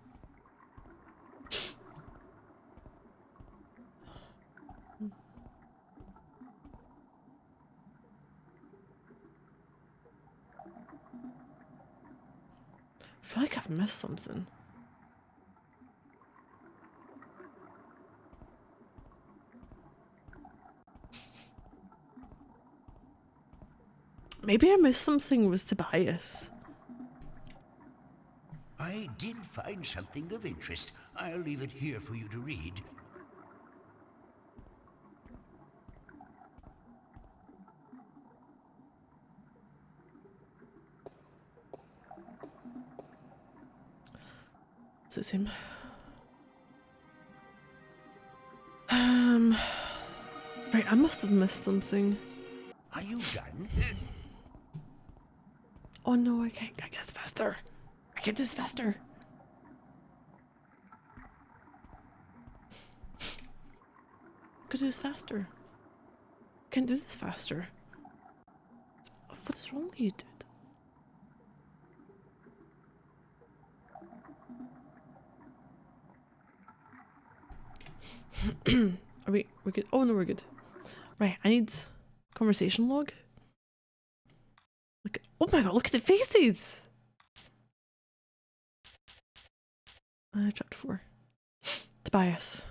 I feel like I've missed something. Maybe I missed something with Tobias. I did find something of interest. I'll leave it here for you to read. Does it seem? Right, I must have missed something. Are you done? Oh no, I can't. I guess faster. I can't do this faster. Could do this faster. Can't do this faster. What's wrong with you, dude? We're good. Oh no, we're good. Right, I need conversation log. Look, oh my god, look at the faces! Chapter 4. Tobias.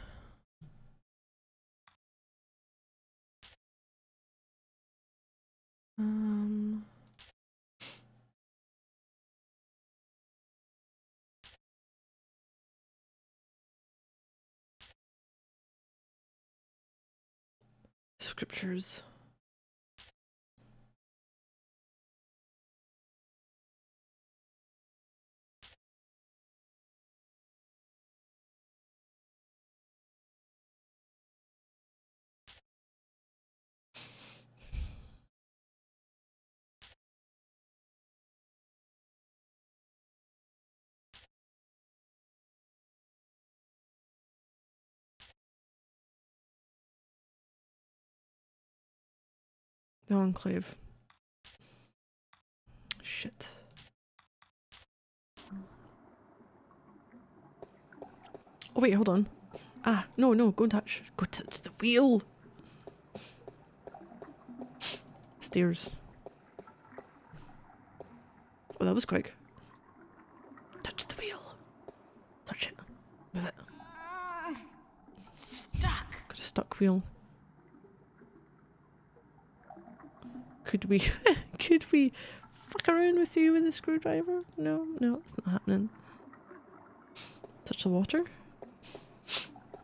Scriptures. The Enclave. Shit. Oh wait, hold on. Ah, no, go and touch. Go touch the wheel. Stairs. Oh, that was quick. Touch the wheel. Touch it. Move it. Stuck. Got a stuck wheel. Could we could we fuck around with you with a screwdriver? No, it's not happening. Touch the water?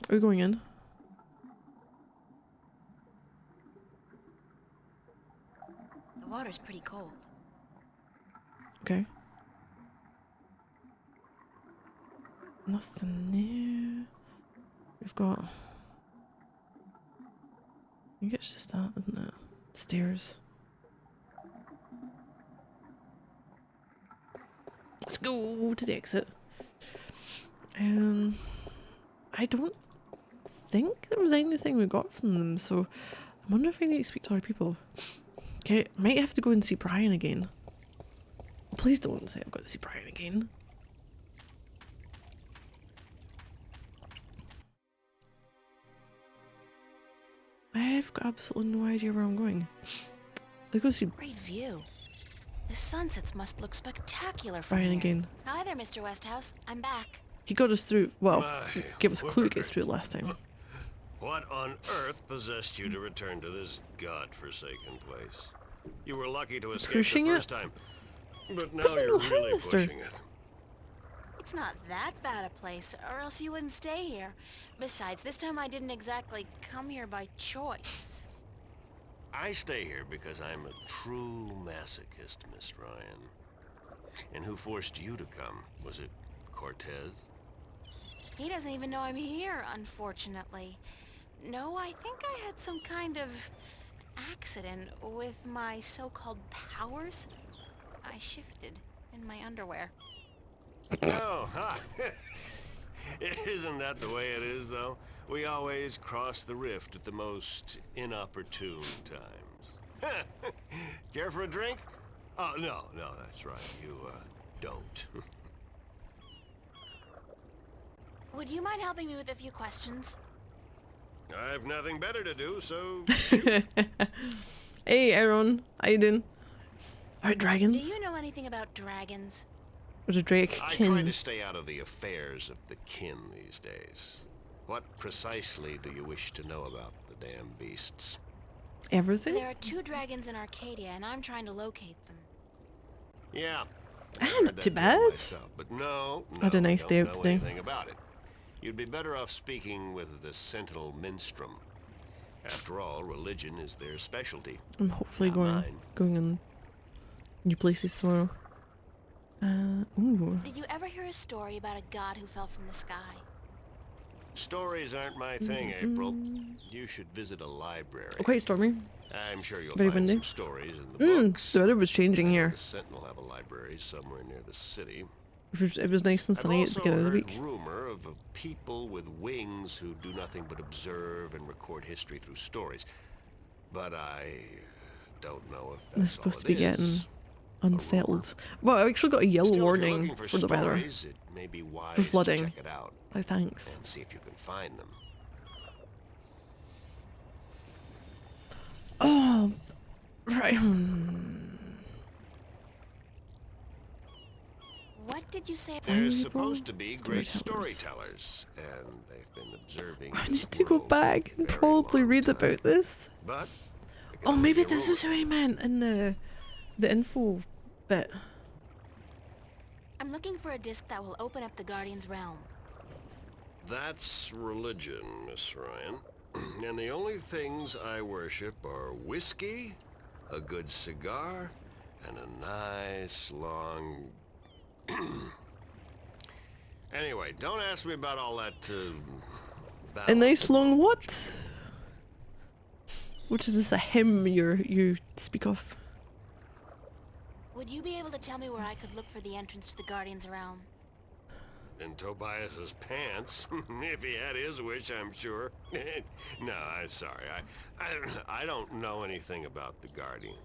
Are we going in? The water's pretty cold. Okay. Nothing new. We've got... I think it's just that, isn't it? Stairs. Let's go to the exit. I don't think there was anything we got from them, so I wonder if I need to speak to other people. Okay, might have to go and see Brian again. Please don't say I've got to see Brian again. I've got absolutely no idea where I'm going. Let's go see Great view. The sunsets must look spectacular from Brian here. again. Hi there, Mr. Westhouse. I'm back. He got us through, well, My gave us a clue to get word. us through it last time. What on earth possessed you to return to this godforsaken place? You were lucky to escape Pushing the it? first time, but now Pushing you're the really hamster. pushing it. It's not that bad a place, or else you wouldn't stay here. Besides, this time I didn't exactly come here by choice. I stay here because I'm a true masochist, Miss Ryan. And who forced you to come? Was it Cortez? He doesn't even know I'm here, unfortunately. No, I think I had some kind of accident with my so-called powers. I shifted in my underwear. Oh, ha! Isn't that the way it is, though? We always cross the rift at the most inopportune times. Care for a drink? Oh, no, that's right. You, don't. Would you mind helping me with a few questions? I've nothing better to do, so... Hey, Aaron. How you doing? Alright, Do dragons? you know anything about dragons? There's a drake I try kin. to stay out of the affairs of the kin these days. What precisely do you wish to know about the damn beasts? Everything? There are 2 dragons in Arcadia, and I'm trying to locate them. Yeah. Ah, I heard not that too tale bad. myself, but no, Had a nice I day don't out know today. anything about it. You'd be better off speaking with the Sentinel Minstrom. After all, religion is their specialty. I'm hopefully Not going mine. in new places tomorrow. Ooh. Did you ever hear a story about a god who fell from the sky? Stories aren't my thing, April. You should visit a library. Oh, quite stormy. I'm sure you'll Very find windy. some stories in the books. The weather was changing here. The Sentinel have a library somewhere near the city. It was nice and I've sunny at the also beginning of the heard week. rumor of a people with wings who do nothing but observe and record history through stories. But I don't know if They're that's all supposed to it be getting is. unsettled. Well, I actually got a yellow Still, if you're warning looking for the weather. stories, it may be wise For flooding. to check it out Oh, thanks. and see if you can find them. Oh, right. What did you say? There's Valuable supposed to be great storytellers. storytellers, and they've been observing I this need to go world back for a and very probably long read time. about this. But it can Oh, only maybe be a this is rumor. who I meant in the info bit. I'm looking for a disc that will open up the Guardian's realm. That's religion, Miss Ryan. And the only things I worship are whiskey, a good cigar, and a nice long... Anyway, don't ask me about all that, A nice long what? Which is this a hymn you speak of? Would you be able to tell me where I could look for the entrance to the Guardian's realm? In Tobias's pants, if he had his wish, I'm sure. No, I'm sorry. I don't know anything about the Guardians.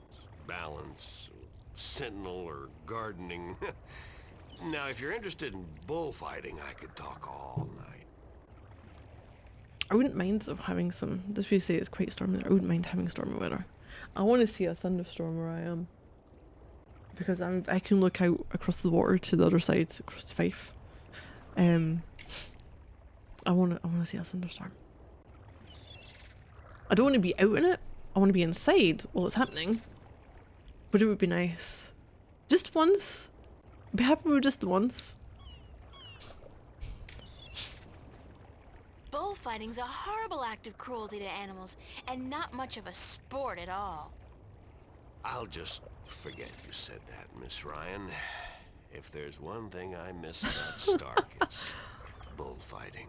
Balance, Sentinel, or gardening. Now, if you're interested in bullfighting, I could talk all night. I wouldn't mind though having some, just we say it's quite stormy, I wouldn't mind having stormy weather. I want to see a thunderstorm where I am. Because I can look out across the water to the other side, across the Fife. I want to see a thunderstorm. I don't want to be out in it. I want to be inside while it's happening. But it would be nice. Just once. I'd be happy with just once. Bullfighting's a horrible act of cruelty to animals, and not much of a sport at all. I'll just forget you said that, Miss Ryan. If there's one thing I miss about Stark, it's bullfighting.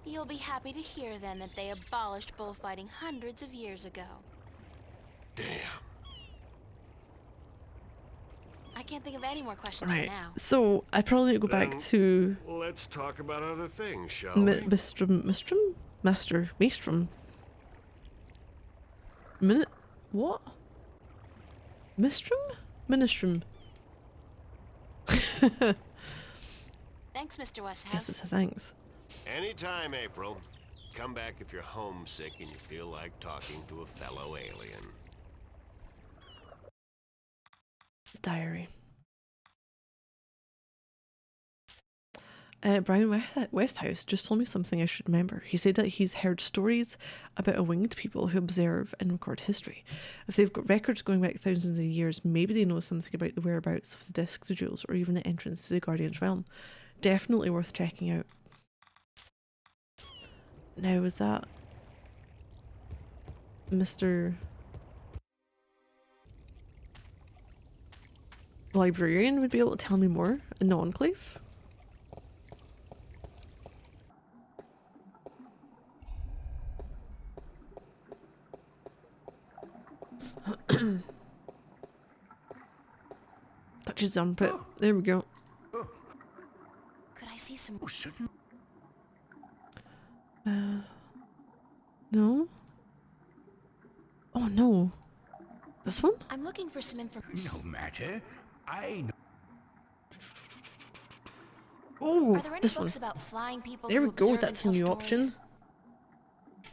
You'll be happy to hear then that they abolished bullfighting hundreds of years ago. Damn. I can't think of any more questions Right. for now. So I probably need to go back Then to let's talk about other things, shall we? Maestrom. Minute? What? Ministrum? Thanks, Mr. Guess Westhouse. it's a thanks. Anytime, April. Come back if you're homesick and you feel like talking to a fellow alien. Diary. Brian Westhouse just told me something I should remember. He said that he's heard stories about a winged people who observe and record history. If they've got records going back thousands of years, maybe they know something about the whereabouts of the discs, the jewels, or even the entrance to the Guardian's realm. Definitely worth checking out. Now, is that Mr. Librarian would be able to tell me more in the Enclave? Touches armpit. There we go. Could I see some... Oh, certain. No? Oh no. This one? I'm looking for some information. No matter. I know. Oh, Are there any this one. books about flying people There who we go, observe and that's a tell new stories? option.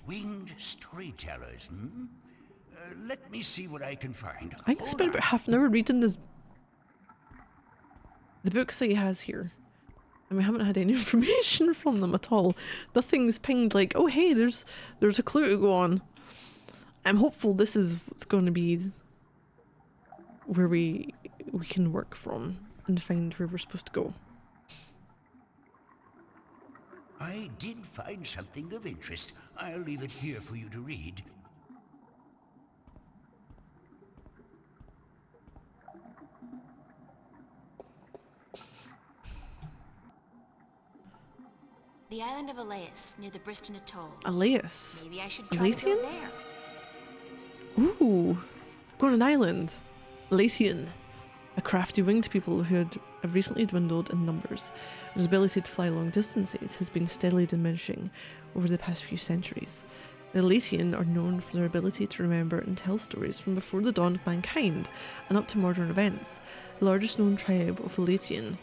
Winged storytellers, hmm? Let me see what I can find. I think I Hold spent on. about half an hour reading this. The books that he has here. And we haven't had any information from them at all. Nothing's pinged like, oh hey, there's a clue to go on. I'm hopeful this is what's going to be where we can work from and find where we're supposed to go. I did find something of interest. I'll leave it here for you to read. The island of Elias, near the Briston Atoll. Elias. Maybe I should try to go Elatian? there. Ooh. Go on an island. Elatian. A crafty winged people who have recently dwindled in numbers, and his ability to fly long distances has been steadily diminishing over the past few centuries. The Elatian are known for their ability to remember and tell stories from before the dawn of mankind and up to modern events. The largest known tribe of Elatian,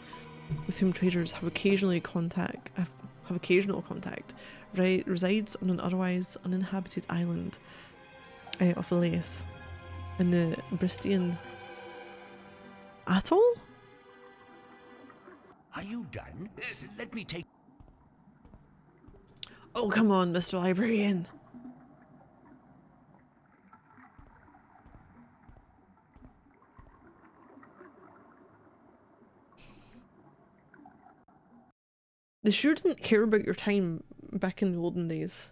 with whom traders have occasional contact, resides on an otherwise uninhabited island of Elias in the Bristian Atoll? Are you done? Let me take... Oh, come on, Mr. Librarian. They sure didn't care about your time back in the olden days.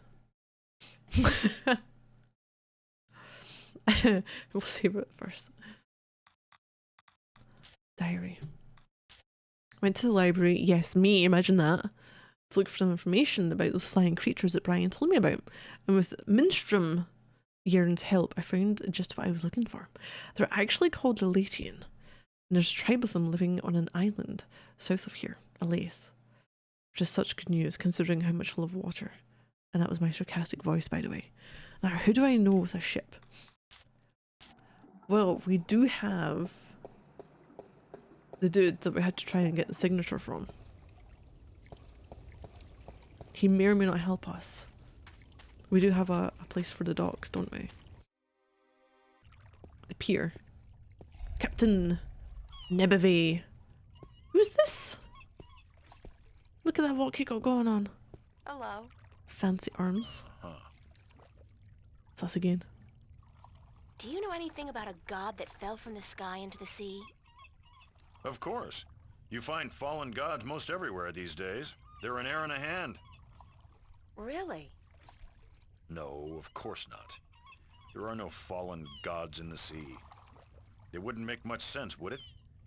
We'll save it first. Diary. Went to the library. Yes, me, imagine that. To look for some information about those flying creatures that Brian told me about. And with Minstrom Yearn's help, I found just what I was looking for. They're actually called Elatian. And there's a tribe of them living on an island south of here, Elias. Which is such good news, considering how much I love water. And that was my sarcastic voice, by the way. Now, who do I know with a ship? Well, we do have the dude that we had to try and get the signature from. He may or may not help us. We do have a place for the docks, don't we? The pier. Captain Nebeve. Who's this? Look at that walk he got going on. Hello. Fancy arms. It's us again. Do you know anything about a god that fell from the sky into the sea? Of course. You find fallen gods most everywhere these days. They're an air and a hand. Really? No, of course not. There are no fallen gods in the sea. It wouldn't make much sense, would it?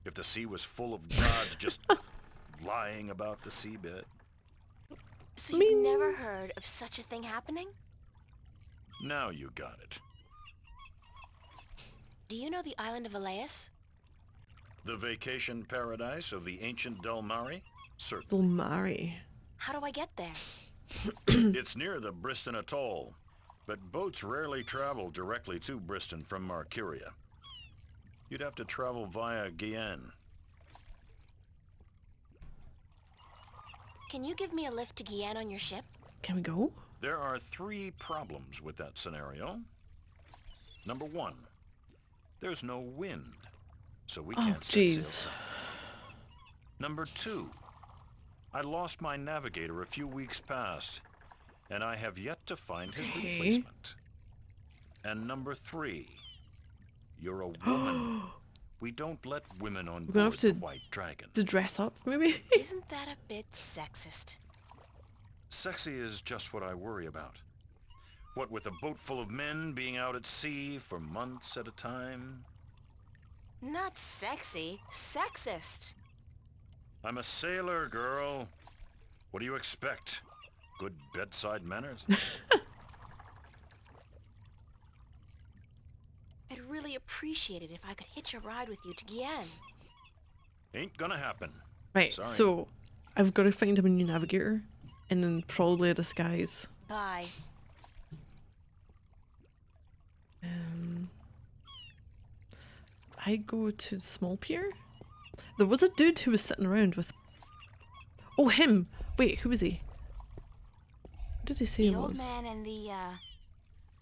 If the sea was full of gods just lying about the seabed. So you've never heard of such a thing happening? Now you got it. Do you know the island of Elias? The vacation paradise of the ancient Delmari? Certainly. Delmari. How do I get there? It's near the Briston Atoll, but boats rarely travel directly to Briston from Marcuria. You'd have to travel via Guyenne. Can you give me a lift to Guyenne on your ship? Can we go? There are 3 problems with that scenario. Number 1, there's no wind, so we can't set jeez. sail. Number 2, I lost my navigator a few weeks past, and I have yet to find his replacement. And number 3, you're a woman. We don't let women on We're gonna board have the White Dragon. to dress up, maybe? Isn't that a bit sexist? Sexy is just what I worry about. What with a boat full of men being out at sea for months at a time? Not sexy, sexist. I'm a sailor, girl. What do you expect? Good bedside manners? I'd really appreciate it if I could hitch a ride with you to Guyenne. Ain't gonna happen. Right, Sorry. so I've got to find him a new navigator and then probably a disguise. Bye. I go to the small pier? There was a dude who was sitting around with... Oh, him! Wait, who was he? What did he say he The old was? man in the,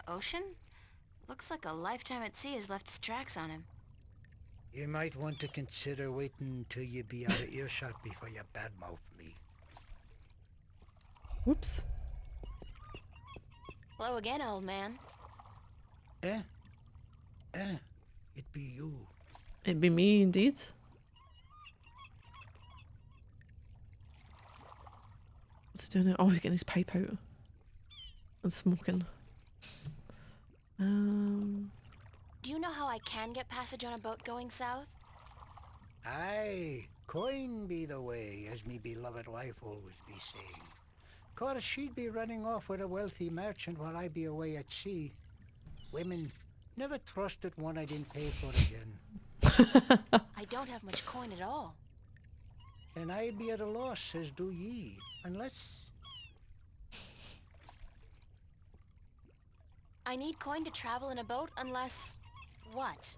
ocean? Looks like a lifetime at sea has left its tracks on him. You might want to consider waiting until you be out of earshot before you badmouth me. Whoops. Hello again, old man. It be you. It'd be me, indeed. What's he doing now? Oh, he's getting his pipe out. And smoking. Do you know how I can get passage on a boat going south? Aye, coin be the way, as me beloved wife always be saying. Course she'd be running off with a wealthy merchant while I be away at sea. Women, never trusted one I didn't pay for again. I don't have much coin at all. And I be at a loss, as do ye, unless... I need coin to travel in a boat unless... what?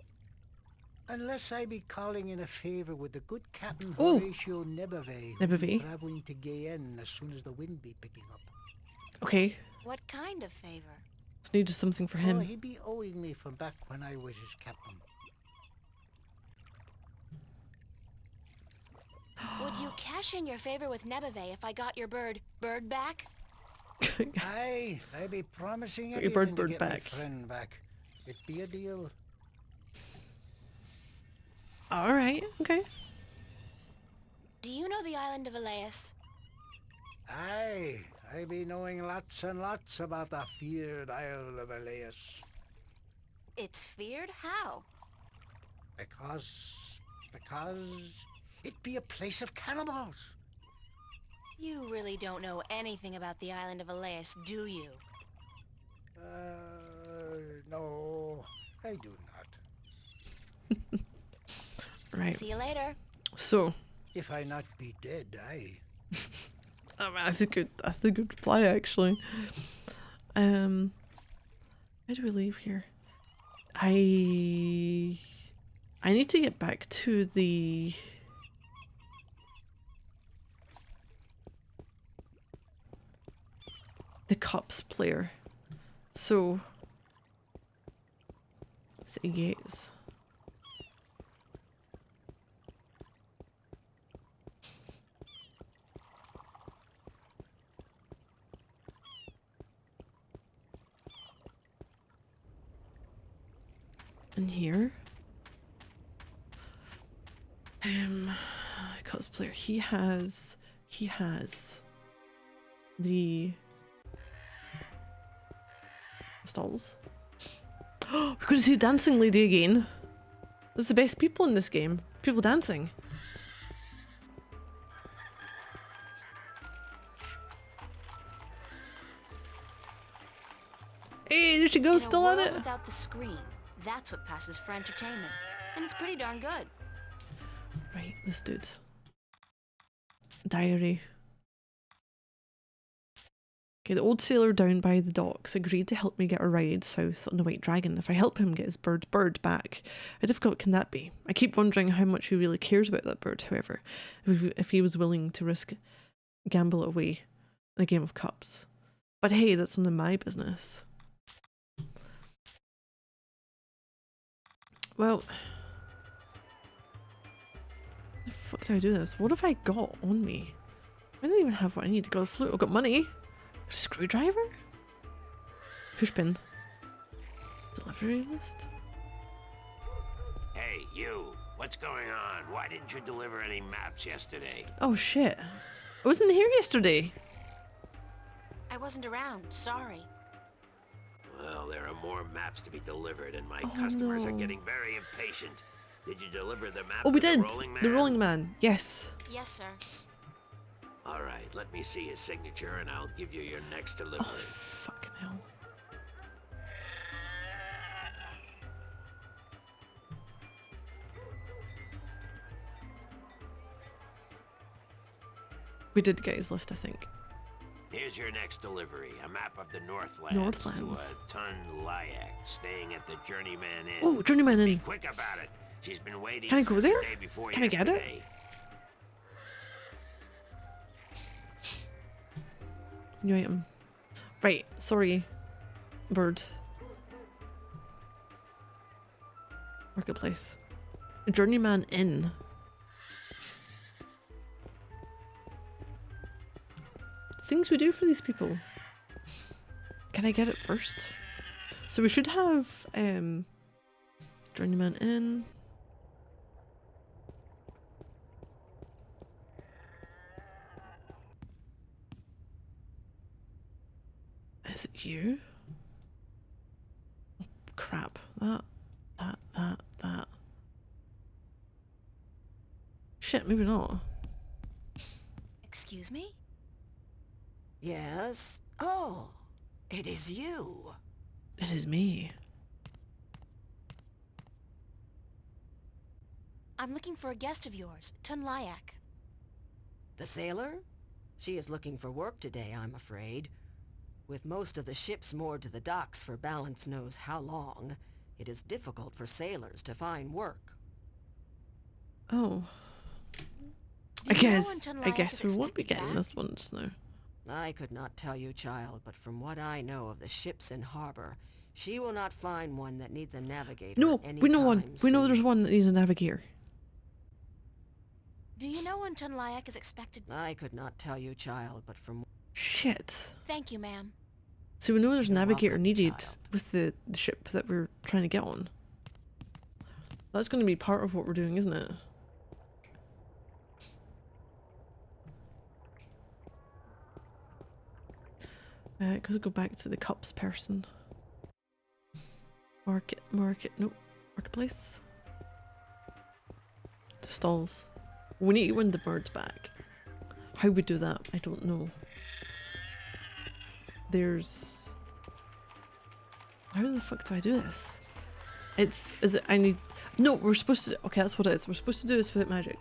Unless I be calling in a favor with the good Captain Ooh. Horatio Nebeve, Nebeve. traveling to Guyenne as soon as the wind be picking up. Okay. What kind of favor? Just need something for Oh, him. he be owing me from back when I was his captain. Would you cash in your favor with Nebeve if I got your bird back? Aye, I be promising Got your anything bird to get back. my friend back. It be a deal. Alright, okay. Do you know the island of Elias? Aye, I be knowing lots and lots about the feared Isle of Elias. It's feared? How? Because it be a place of cannibals. You really don't know anything about the island of Elias, do you? No, I do not. Right. See you later. So, If I not be dead, aye. that's a good reply actually. How do we leave here? I need to get back to the the Cups player. So, City Gates. In here. Cosplayer. He has the stalls. Oh, we're going to see a dancing lady again. There's the best people in this game. People dancing. Hey, there she goes, still on it. Without the screen, that's what passes for entertainment, and it's pretty darn good. Right, this dude. Diary. Okay, the old sailor down by the docks agreed to help me get a ride south on the White Dragon if I help him get his bird back. How difficult can that be? I keep wondering how much he really cares about that bird, however, if he was willing to gamble it away in a game of cups. But hey, that's none of my business. Well, how the fuck do I do this? What have I got on me? I don't even have what I need. I got a flute, I've got money. A screwdriver? Pushpin. Delivery list? Hey, you! What's going on? Why didn't you deliver any maps yesterday? Oh shit. I wasn't here yesterday. I wasn't around, sorry. Well, there are more maps to be delivered, and my customers are no. getting very impatient. Did you deliver the map Oh, we to did! the Rolling Man? The Rolling Man, yes. Yes, sir. All right, let me see his signature, and I'll give you your next delivery. Oh, fucking hell. We did get his list, I think. Here's your next delivery, a map of the Northlands, to a Tun Layak, staying at the Journeyman Inn. Oh, Journeyman Inn. Be quick about it. She's been waiting Can I go since there? the day before Can I get it? yesterday. New item. Right, sorry. Bird. Marketplace. Journeyman Inn. Things we do for these people. Can I get it first? So we should have Journeyman Inn. Is it you? Oh, crap. That. Shit, maybe not. Excuse me? Yes? Oh, it is you. It is me. I'm looking for a guest of yours, Tun Layak. The sailor? She is looking for work today, I'm afraid. With most of the ships moored to the docks for balance knows how long, it is difficult for sailors to find work. Oh. Do you know when I Tun Layak guess is we won't be expected getting back? this one just now. I could not tell you, child, but from what I know of the ships in harbor, she will not find one that needs a navigator. No, we know one. We know there's one that needs a navigator. Do you know when Tun Layak is expected? I could not tell you, child, but from... Shit. Thank you, ma'am. So we know there's a You're navigator welcome, needed child. with the ship that we're trying to get on. That's going to be part of what we're doing, isn't it? Because we'll go back to the cups person. Marketplace. The stalls. We need to win the birds back. How we do that, I don't know. There's... How the fuck do I do this? I need... No, we're supposed to... Okay, that's what it is. We're supposed to do this without magic.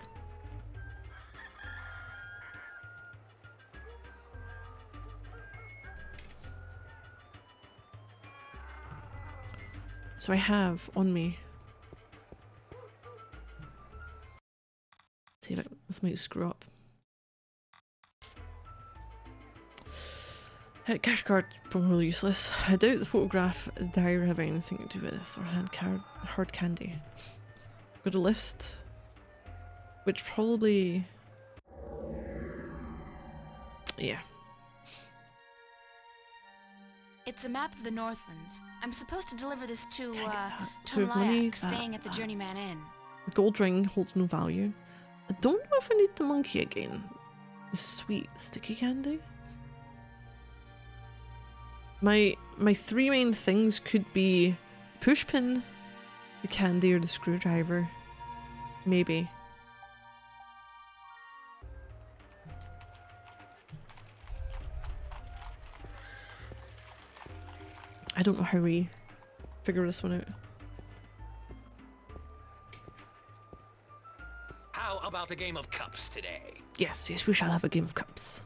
So I have on me... See if this might screw up. Cash card, probably useless. I doubt the photograph diary have anything to do with this, or hard candy. Got a list, which probably, yeah. It's a map of the Northlands. I'm supposed to deliver this to, So Tom if money, Lyak, staying at the Journeyman Inn. The gold ring holds no value. I don't know if I need the monkey again. The sweet sticky candy. My three main things could be pushpin, the candy, or the screwdriver. Maybe. I don't know how we figure this one out. How about a game of cups today? Yes, we shall have a game of cups.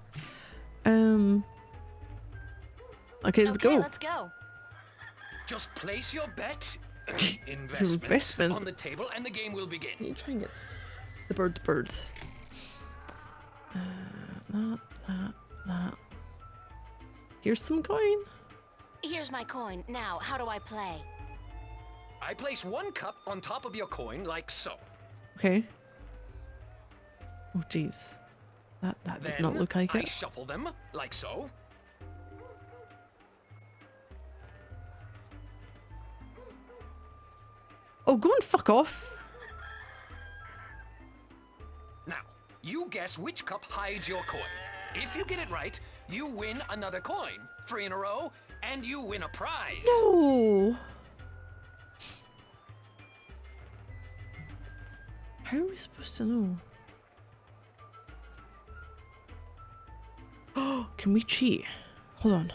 Okay, let's go. Let's go. Just place your bet, Investment on the table, and the game will begin. You try and get the bird. That. Here's some coin. Here's my coin. Now, how do I play? I place one cup on top of your coin, like so. Okay. Oh jeez, that did not look like I it. shuffle them, like so. Oh, go and fuck off. Now, you guess which cup hides your coin. If you get it right, you win another coin. 3 in a row, and you win a prize. No. How are we supposed to know? Oh, can we cheat? Hold on.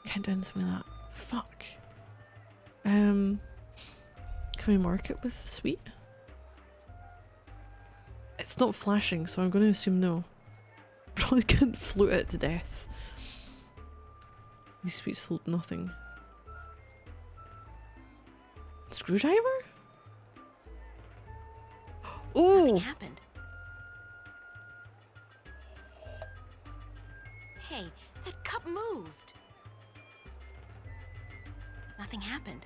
Can't do anything with that. Fuck. Can we mark it with sweet? It's not flashing, so I'm going to assume no. Probably can't float it to death. These sweets hold nothing. Screwdriver? Oh! Nothing happened. Hey, that cup moved. Nothing happened.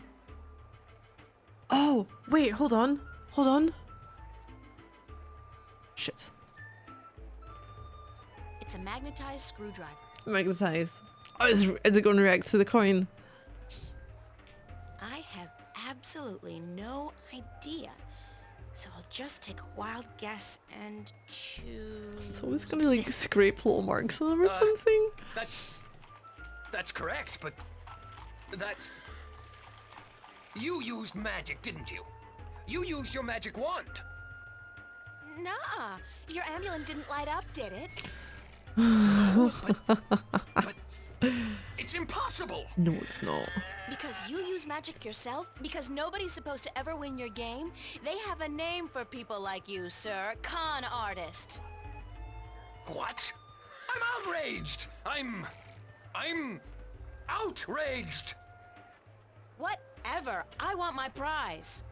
Oh, wait, hold on. Hold on. Shit. It's a magnetized screwdriver. Magnetize. Oh, is it going to react to the coin? I have absolutely no idea. So I'll just take a wild guess and choose. So it's going to like this. scrape little marks on them or something? That's correct, but that's... You used magic, didn't you? You used your magic wand. Nah, your amulet didn't light up, did it? No, but it's impossible. No, it's not. Because you use magic yourself? Because nobody's supposed to ever win your game? They have a name for people like you, sir. Con artist. What? I'm outraged. I'm outraged. Whatever. I want my prize.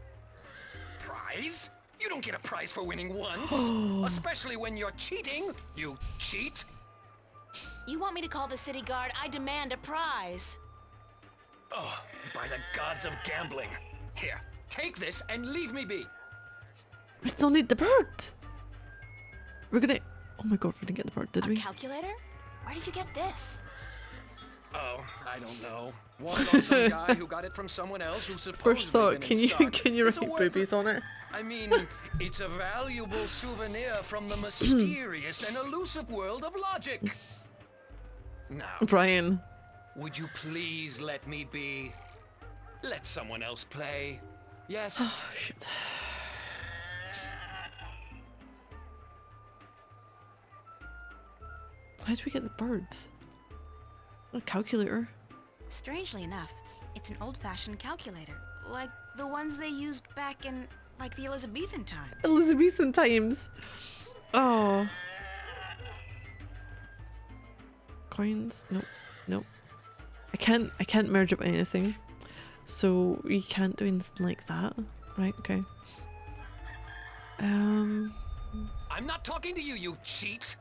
Prize? You don't get a prize for winning once. Especially when you're cheating. You cheat. You want me to call the city guard? I demand a prize. Oh, by the gods of gambling. Here, take this and leave me be. We still need the bird. We're gonna... Oh my god, we didn't get the bird, did we? A calculator? Where did you get this? Oh, I don't know. One or some guy who got it from someone else who supposedly First thought, been in stock. can you It's write a worth boobies on it? I mean, it's a valuable souvenir from the mysterious and elusive world of logic. Now, Brian. would you please let me be? Let someone else play. Yes? Oh, shit. How do we get the birds? A calculator. Strangely enough, it's an old-fashioned calculator. Like the ones they used back in, like, the Elizabethan times. Elizabethan times. Oh. Coins? Nope. Nope. I can't merge up anything. So we can't do anything like that. Right, okay. I'm not talking to you, you cheat.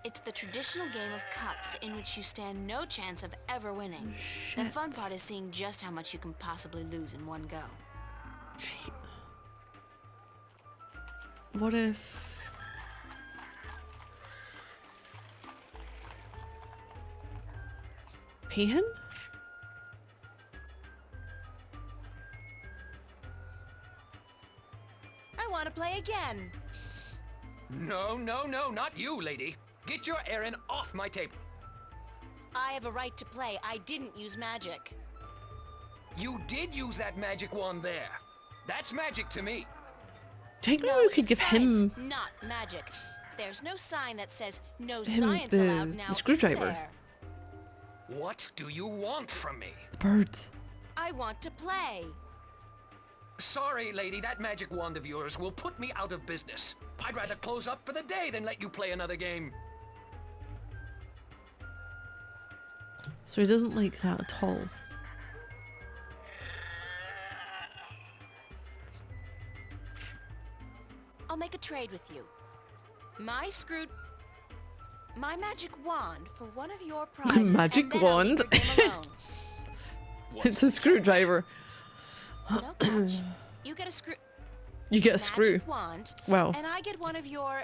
It's the traditional game of cups in which you stand no chance of ever winning. The fun part is seeing just how much you can possibly lose in one go. Gee. What if... Pay him? I want to play again. No, no, no, not you, lady. Get your errand off my table. I have a right to play. I didn't use magic. You did use that magic wand there. That's magic to me. Do you think maybe we could give him Not magic. There's no sign that says no him science the allowed now. screwdriver? Is there? What do you want from me? The bird. I want to play. Sorry, lady, that magic wand of yours will put me out of business. I'd rather close up for the day than let you play another game. So he doesn't like that at all. I'll make a trade with you. My magic wand for one of your prizes. Magic and then wand? I'll leave your game alone. It's a screwdriver. No catch. You get a screw. You get a magic screw. Wand, Wow. and I get one of your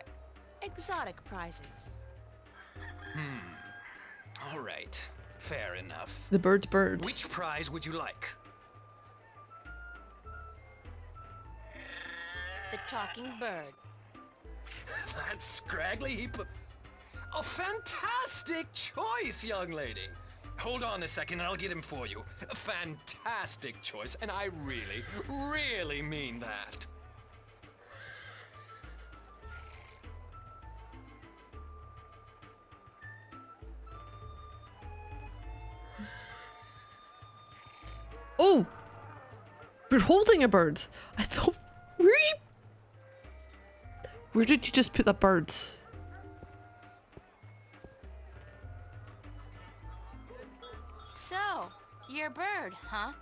exotic prizes. All right, fair enough. The bird's bird. Which prize would you like? The talking bird. That scraggly heap of... A fantastic choice, young lady. Hold on a second and I'll get him for you. A fantastic choice, and I really, really mean that. Oh! We're holding a bird. I thought... Where did you just put that bird? So, you're a bird, huh?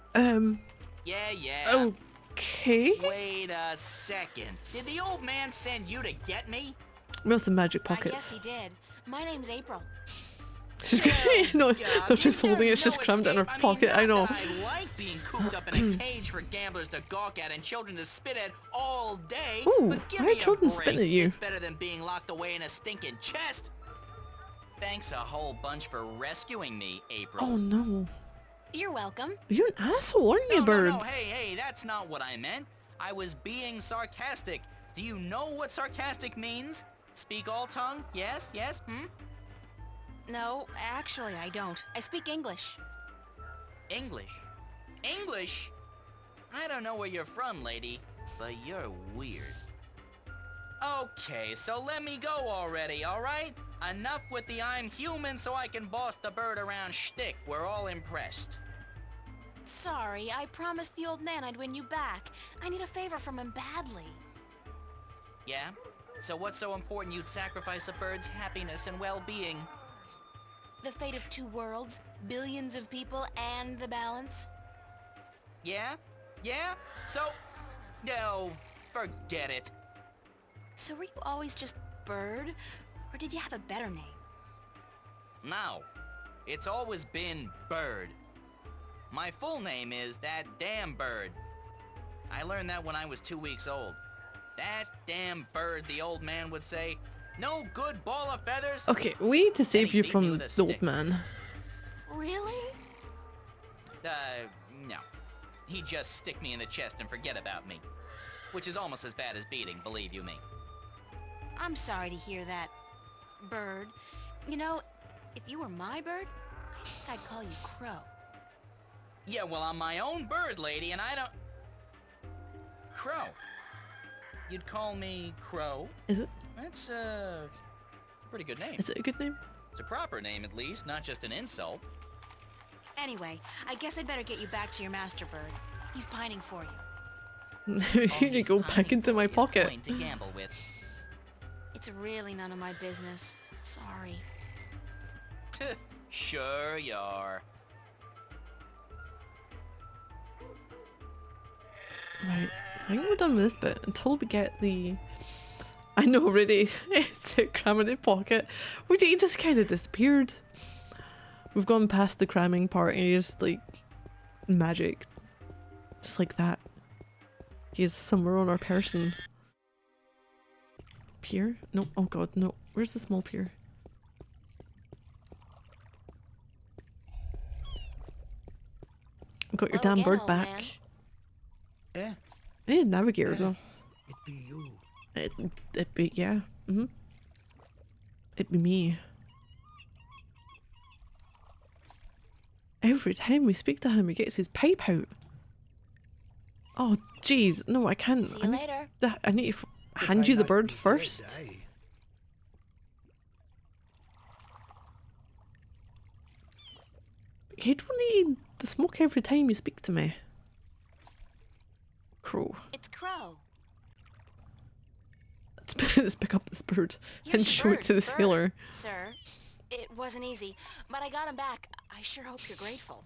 Yeah. Okay. Wait a second. Did the old man send you to get me? We have some magic I guess pockets. he did. My name's April. She's no, she's holding it. She's crammed it in her pocket. I know. I like being cooped up in a cage for gamblers to gawk at and children to spit at all day. Ooh, but give why me are children a break. spitting at you? It's better than being locked away in a stinking chest. Thanks a whole bunch for rescuing me, April. Oh no. You're welcome. You're an asshole, aren't you, No, birds? hey, that's not what I meant. I was being sarcastic. Do you know what sarcastic means? Speak all tongue? Yes? No, actually, I don't. I speak English. English? English? I don't know where you're from, lady, but you're weird. Okay, so let me go already, alright? Enough with the I'm human so I can boss the bird around shtick. We're all impressed. Sorry, I promised the old man I'd win you back. I need a favor from him badly. Yeah? So what's so important you'd sacrifice a bird's happiness and well-being? The fate of 2 worlds, billions of people, and the balance. Yeah? So... No, forget it. So were you always just Bird? Or did you have a better name? No. It's always been Bird. My full name is That Damn Bird. I learned that when I was 2 weeks old. That damn bird, the old man would say. No good ball of feathers. Okay, we need to save he you beat me from with the a old stick. man. Really? No. He'd just stick me in the chest and forget about me. Which is almost as bad as beating, believe you me. I'm sorry to hear that, Bird. You know, if you were my bird, I think I'd call you Crow. Yeah, well, I'm my own bird, lady, and I don't... Crow. You'd call me Crow? Is it? That's a pretty good name. Is it a good name? It's a proper name, at least, not just an insult. Anyway, I guess I'd better get you back to your master bird. He's pining for you. Here you go, back into my pocket. Coin to gamble with. It's really none of my business. Sorry. Sure you are. Right, I think we're done with this bit until we get the I know, already. It's a cram in the pocket. Which he just kind of disappeared. We've gone past the cramming part and he's like magic. Just like that. He is somewhere on our person. Pier? No, oh god, no. Where's the small pier? Got your damn bird back. Yeah? I need a navigator though. It be you. It'd be, yeah. It'd be me. Every time we speak to him, he gets his pipe out. Oh, jeez. No, I can't. See you later. I need to hand you the bird first. You don't need the smoke every time you speak to me. Crow. It's Crow. Let's pick up this bird and show it to the sailor. Sir, it wasn't easy, but I got him back. I sure hope you're grateful.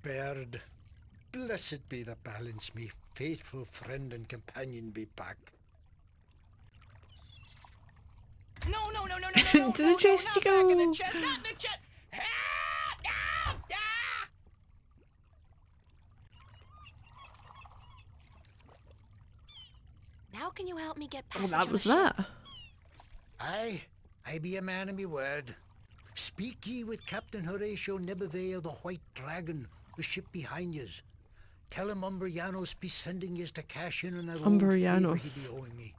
Bird, blessed be the balance, me faithful friend and companion be back. No, no, no, no, no, no, To the chest you go. Not in the chest, not in the chest. How can you help me get Oh, passage that on was the ship? that. I be a man of me word. Speak ye with Captain Horatio Nebervale, the White Dragon, the ship behind yous. Tell him Umbrianos be sending yous to cash in on that old favor he Umbrianos. be owing me.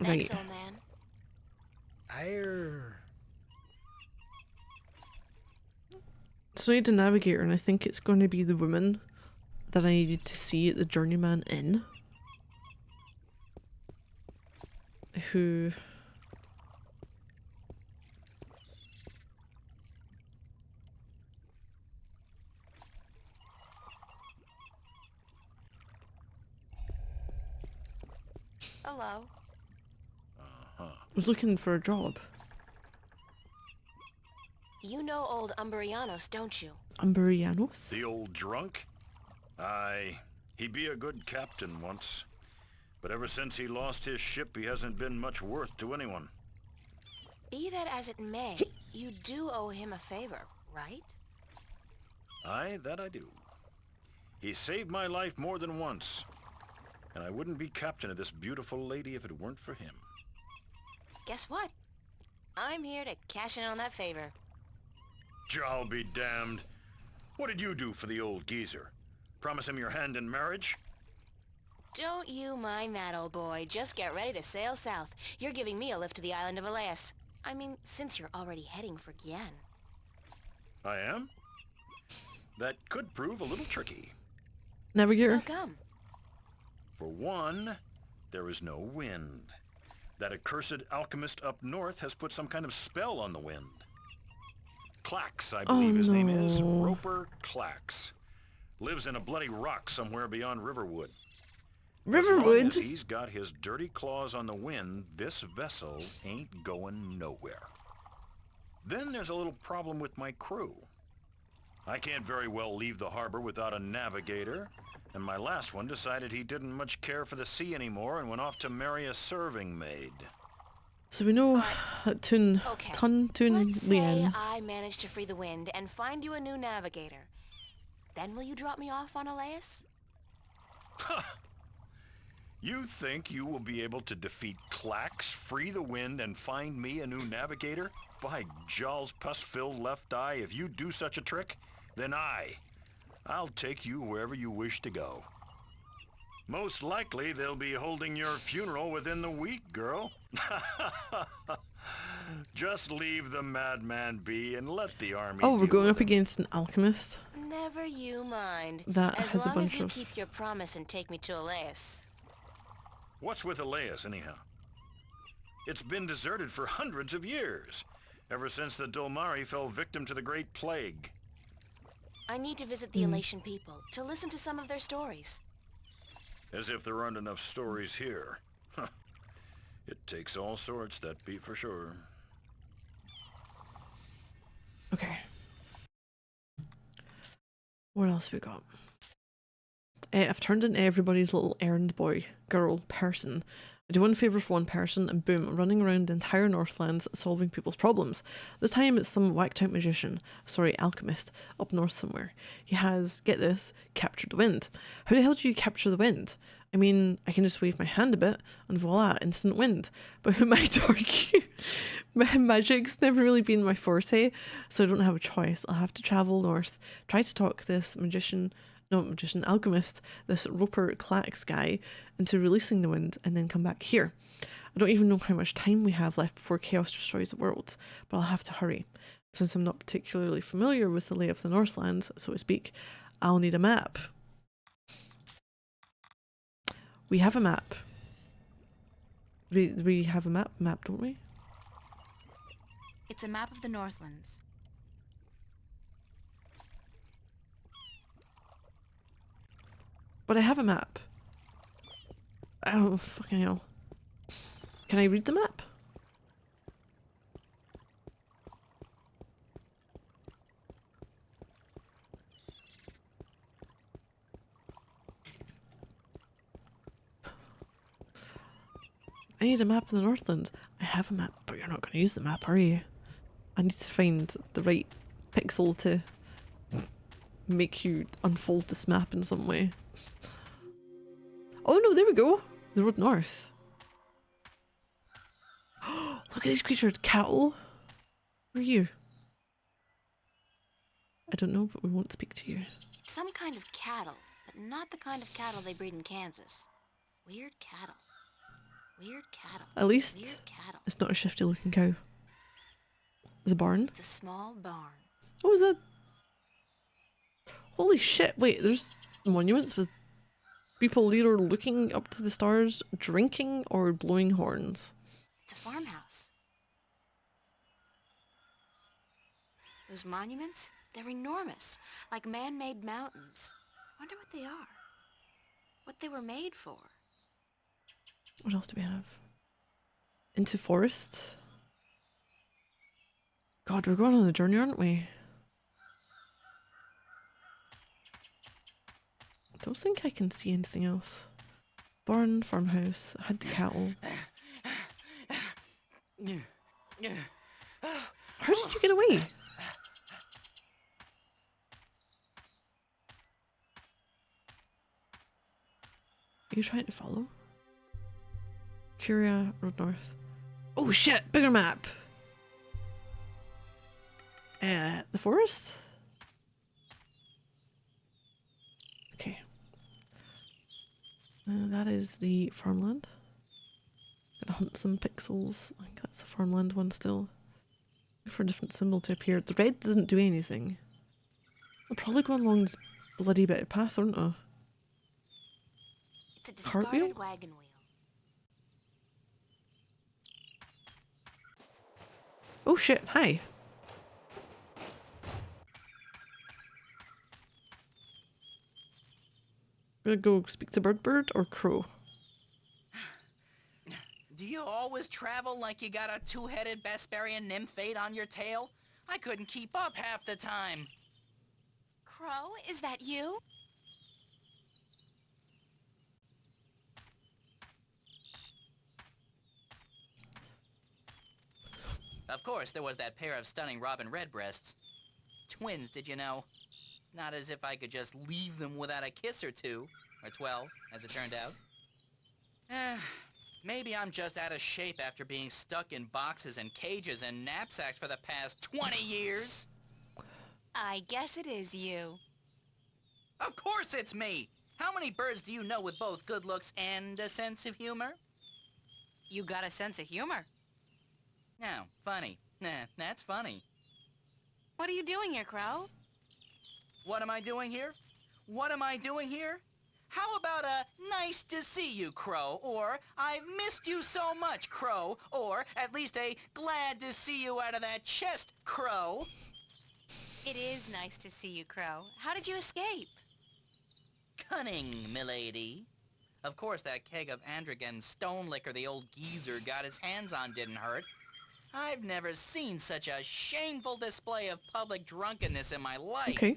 Thanks, Right. old man. Ire. So I need a navigator, and I think it's going to be the woman that I needed to see at the Journeyman Inn. Who... Hello. was looking for a job. You know old Umbrianos, don't you? Umbrianos? The old drunk? Aye, he be a good captain once. But ever since he lost his ship, he hasn't been much worth to anyone. Be that as it may, you do owe him a favor, right? Aye, that I do. He saved my life more than once. And I wouldn't be captain of this beautiful lady if it weren't for him. Guess what? I'm here to cash in on that favor. I'll be damned. What did you do for the old geezer? Promise him your hand in marriage? Don't you mind that, old boy. Just get ready to sail south. You're giving me a lift to the island of Elias. I mean, since you're already heading for Gien. I am? That could prove a little tricky. Navigator? How come? For one, there is no wind. That accursed alchemist up north has put some kind of spell on the wind. Clax, I believe his name is. no. Roper Clax. Lives in a bloody rock somewhere beyond Riverwood. As Riverwood? long as he's got his dirty claws on the wind, this vessel ain't going nowhere. Then there's a little problem with my crew. I can't very well leave the harbor without a navigator, and my last one decided he didn't much care for the sea anymore and went off to marry a serving maid. So we know that Tun Let's say Lien. I manage to free the wind and find you a new navigator. Then will you drop me off on Elias? You think you will be able to defeat Clax, free the wind, and find me a new navigator? By Jaw's pus-filled left eye, if you do such a trick, then I'll take you wherever you wish to go. Most likely they'll be holding your funeral within the week, girl. Just leave the madman be and let the army Oh, we're deal going with up him. against an alchemist. Never you mind. That as has a long as bunch you of... keep your promise and take me to Elias. What's with Elias, anyhow? It's been deserted for hundreds of years, ever since the Dolmari fell victim to the Great Plague. I need to visit the Elation people to listen to some of their stories. As if there aren't enough stories here. It takes all sorts, that be for sure. Okay. What else we got? I've turned into everybody's little errand boy, girl, person. I do one favour for one person and boom, I'm running around the entire Northlands solving people's problems. This time it's some whacked out magician, sorry, alchemist, up north somewhere. He has, get this, captured the wind. How the hell do you capture the wind? I mean, I can just wave my hand a bit and voila, instant wind. But who might argue? Magic's never really been my forte, so I don't have a choice. I'll have to travel north, try to talk this alchemist, this Roper Clax guy, into releasing the wind and then come back here. I don't even know how much time we have left before chaos destroys the world, but I'll have to hurry. Since I'm not particularly familiar with the lay of the Northlands, so to speak, I'll need a map. We have a map. We have a map, don't we? It's a map of the Northlands. But I have a map. Oh, fucking hell. Can I read the map? I need a map of the Northlands. I have a map, but you're not going to use the map, are you? I need to find the right pixel to make you unfold this map in some way. Oh no, there we go. The road north. Look at these creatures. Cattle. Who are you? I don't know, but we won't speak to you. It's some kind of cattle, but not the kind of cattle they breed in Kansas. Weird cattle. Weird cattle. At least Weird cattle. it's not a shifty looking cow. There's a barn. It's a small barn. Oh, is that? Holy shit, wait, there's monuments with people either looking up to the stars, drinking, or blowing horns. It's a farmhouse. Those monuments, they're enormous, like man-made mountains. I wonder what they are. What they were made for. What else do we have? Into forest. God, we're going on a journey, aren't we? I don't think I can see anything else. Barn, farmhouse, I had the cattle. How did you get away? Are you trying to follow? Curia, road north. Oh shit, bigger map! The forest? Okay. That is the farmland. Gonna hunt some pixels. I think that's the farmland one still. Look for a different symbol to appear. The red doesn't do anything. I'll probably go along this bloody bit of path, aren't I? It's a discarded Cartwheel? wagon wheel. Oh shit, hi. Gonna go speak to Bird or Crow? Do you always travel like you got a two-headed Besparian nymphate on your tail? I couldn't keep up half the time. Crow, is that you? Of course, there was that pair of stunning robin redbreasts. Twins, did you know? It's not as if I could just leave them without a kiss or two. Or 12, as it turned out. Maybe I'm just out of shape after being stuck in boxes and cages and knapsacks for the past 20 years. I guess it is you. Of course it's me! How many birds do you know with both good looks and a sense of humor? You got a sense of humor. No, funny. Nah, that's funny. What are you doing here, Crow? What am I doing here? What am I doing here? How about a nice to see you, Crow, or I've missed you so much, Crow, or at least a glad to see you out of that chest, Crow. It is nice to see you, Crow. How did you escape? Cunning, milady. Of course, that keg of Androgen stone liquor the old geezer got his hands on didn't hurt. I've never seen such a shameful display of public drunkenness in my life. Okay.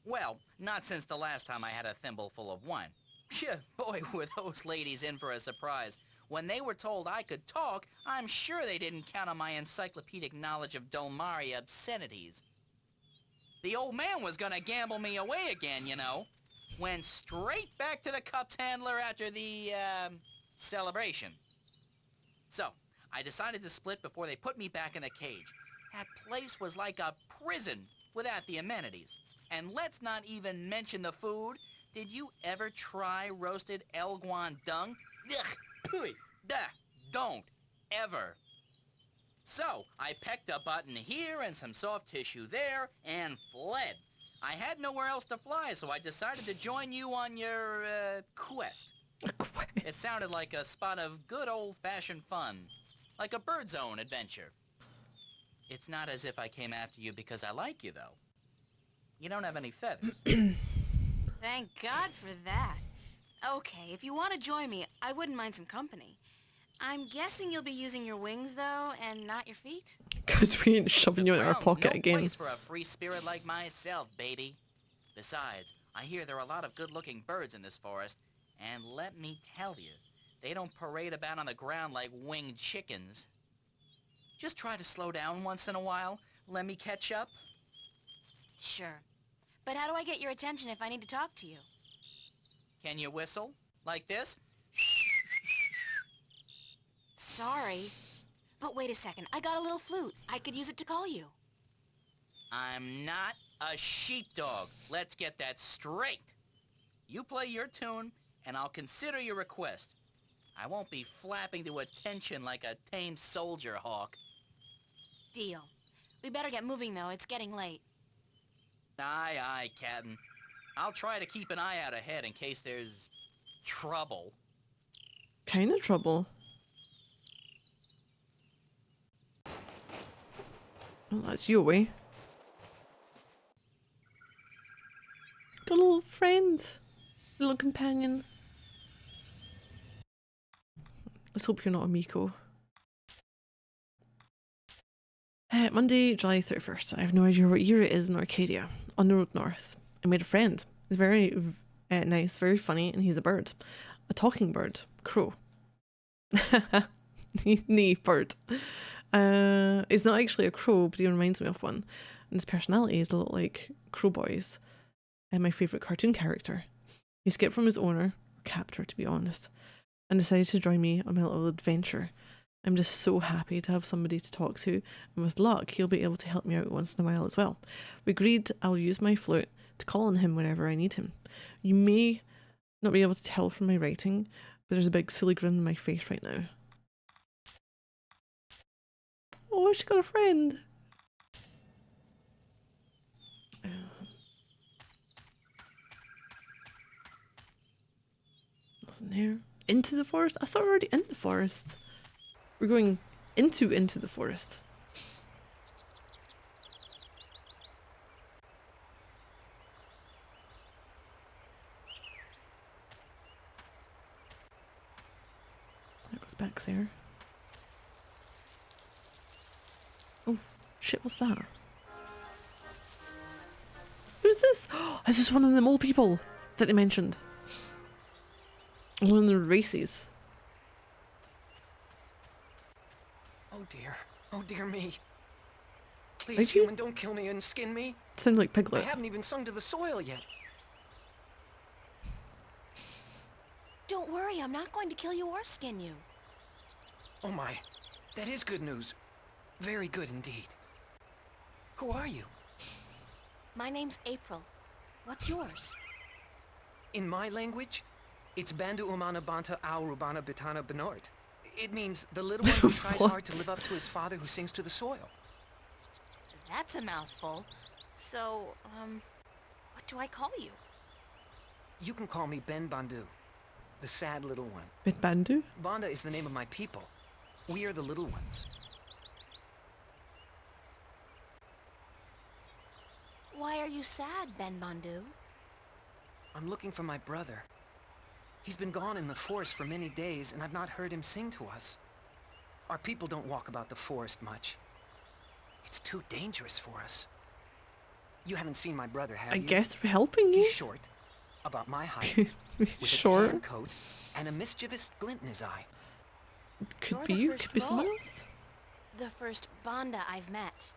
Well, not since the last time I had a thimble full of wine. Phew, boy, were those ladies in for a surprise. When they were told I could talk, I'm sure they didn't count on my encyclopedic knowledge of Dolmari obscenities. The old man was gonna gamble me away again, you know. Went straight back to the cups handler after the, celebration. So, I decided to split before they put me back in the cage. That place was like a prison without the amenities. And let's not even mention the food. Did you ever try roasted Elguan dung? Ugh, pooey, duh, don't, ever. So, I pecked a button here and some soft tissue there and fled. I had nowhere else to fly, so I decided to join you on your, quest. It sounded like a spot of good old-fashioned fun. Like a Bird Zone adventure. It's not as if I came after you because I like you, though. You don't have any feathers. Thank God for that. Okay, if you want to join me, I wouldn't mind some company. I'm guessing you'll be using your wings, though, and not your feet? Because we ain't shoving you in our pocket no again. Place for a free spirit like myself, baby. Besides, I hear there are a lot of good-looking birds in this forest, and let me tell you, they don't parade about on the ground like winged chickens. Just try to slow down once in a while. Let me catch up. Sure. But how do I get your attention if I need to talk to you? Can you whistle? Like this? Sorry. But wait a second, I got a little flute. I could use it to call you. I'm not a sheepdog. Let's get that straight. You play your tune, and I'll consider your request. I won't be flapping to attention like a tame soldier hawk. Deal. We better get moving, though. It's getting late. Aye, aye, Captain. I'll try to keep an eye out ahead in case there's trouble. Kind of trouble. Well, that's your way. Got a little friend. A little companion. Let's hope you're not a Miko. Monday, July 31st. I have no idea what year it is in Arcadia. On the road north. I made a friend. He's very nice, very funny, and he's a bird. A talking bird. Crow. Nee, bird. He's not actually a crow, but he reminds me of one. And his personality is a little like Crow Boys. And my favourite cartoon character. He escaped from his owner, captor to be honest, and decided to join me on my little adventure. I'm just so happy to have somebody to talk to, and with luck he'll be able to help me out once in a while as well. We agreed I'll use my flute to call on him whenever I need him. You may not be able to tell from my writing, but there's a big silly grin on my face right now. Oh, she got a friend! Nothing there. Into the forest? I thought we were already in the forest. We're going into the forest. That goes back there. Oh, shit, what's that? Who's this? Oh, is this one of them old people that they mentioned? One of the races. Oh dear me. Please, Did you? human, don't kill me and skin me. Sound like I Piglet. haven't even sung to the soil yet. Don't worry, I'm not going to kill you or skin you. Oh my, that is good news. Very good indeed. Who are you? My name's April. What's yours? In my language, it's Bandu Umana Banta Au Rubana Bitana Benort. It means the little one who tries hard to live up to his father who sings to the soil. That's a mouthful. So, what do I call you? You can call me Ben Bandu, the sad little one. Ben Bandu? Banda is the name of my people. We are the little ones. Why are you sad, Ben Bandu? I'm looking for my brother. He's been gone in the forest for many days, and I've not heard him sing to us. Our people don't walk about the forest much. It's too dangerous for us. You haven't seen my brother, have I you? guess we're helping you. He's short, about my height, with a Short. tan coat and a mischievous glint in his eye. Could You're be the you. first Could be someone mole. else. The first Banda I've met.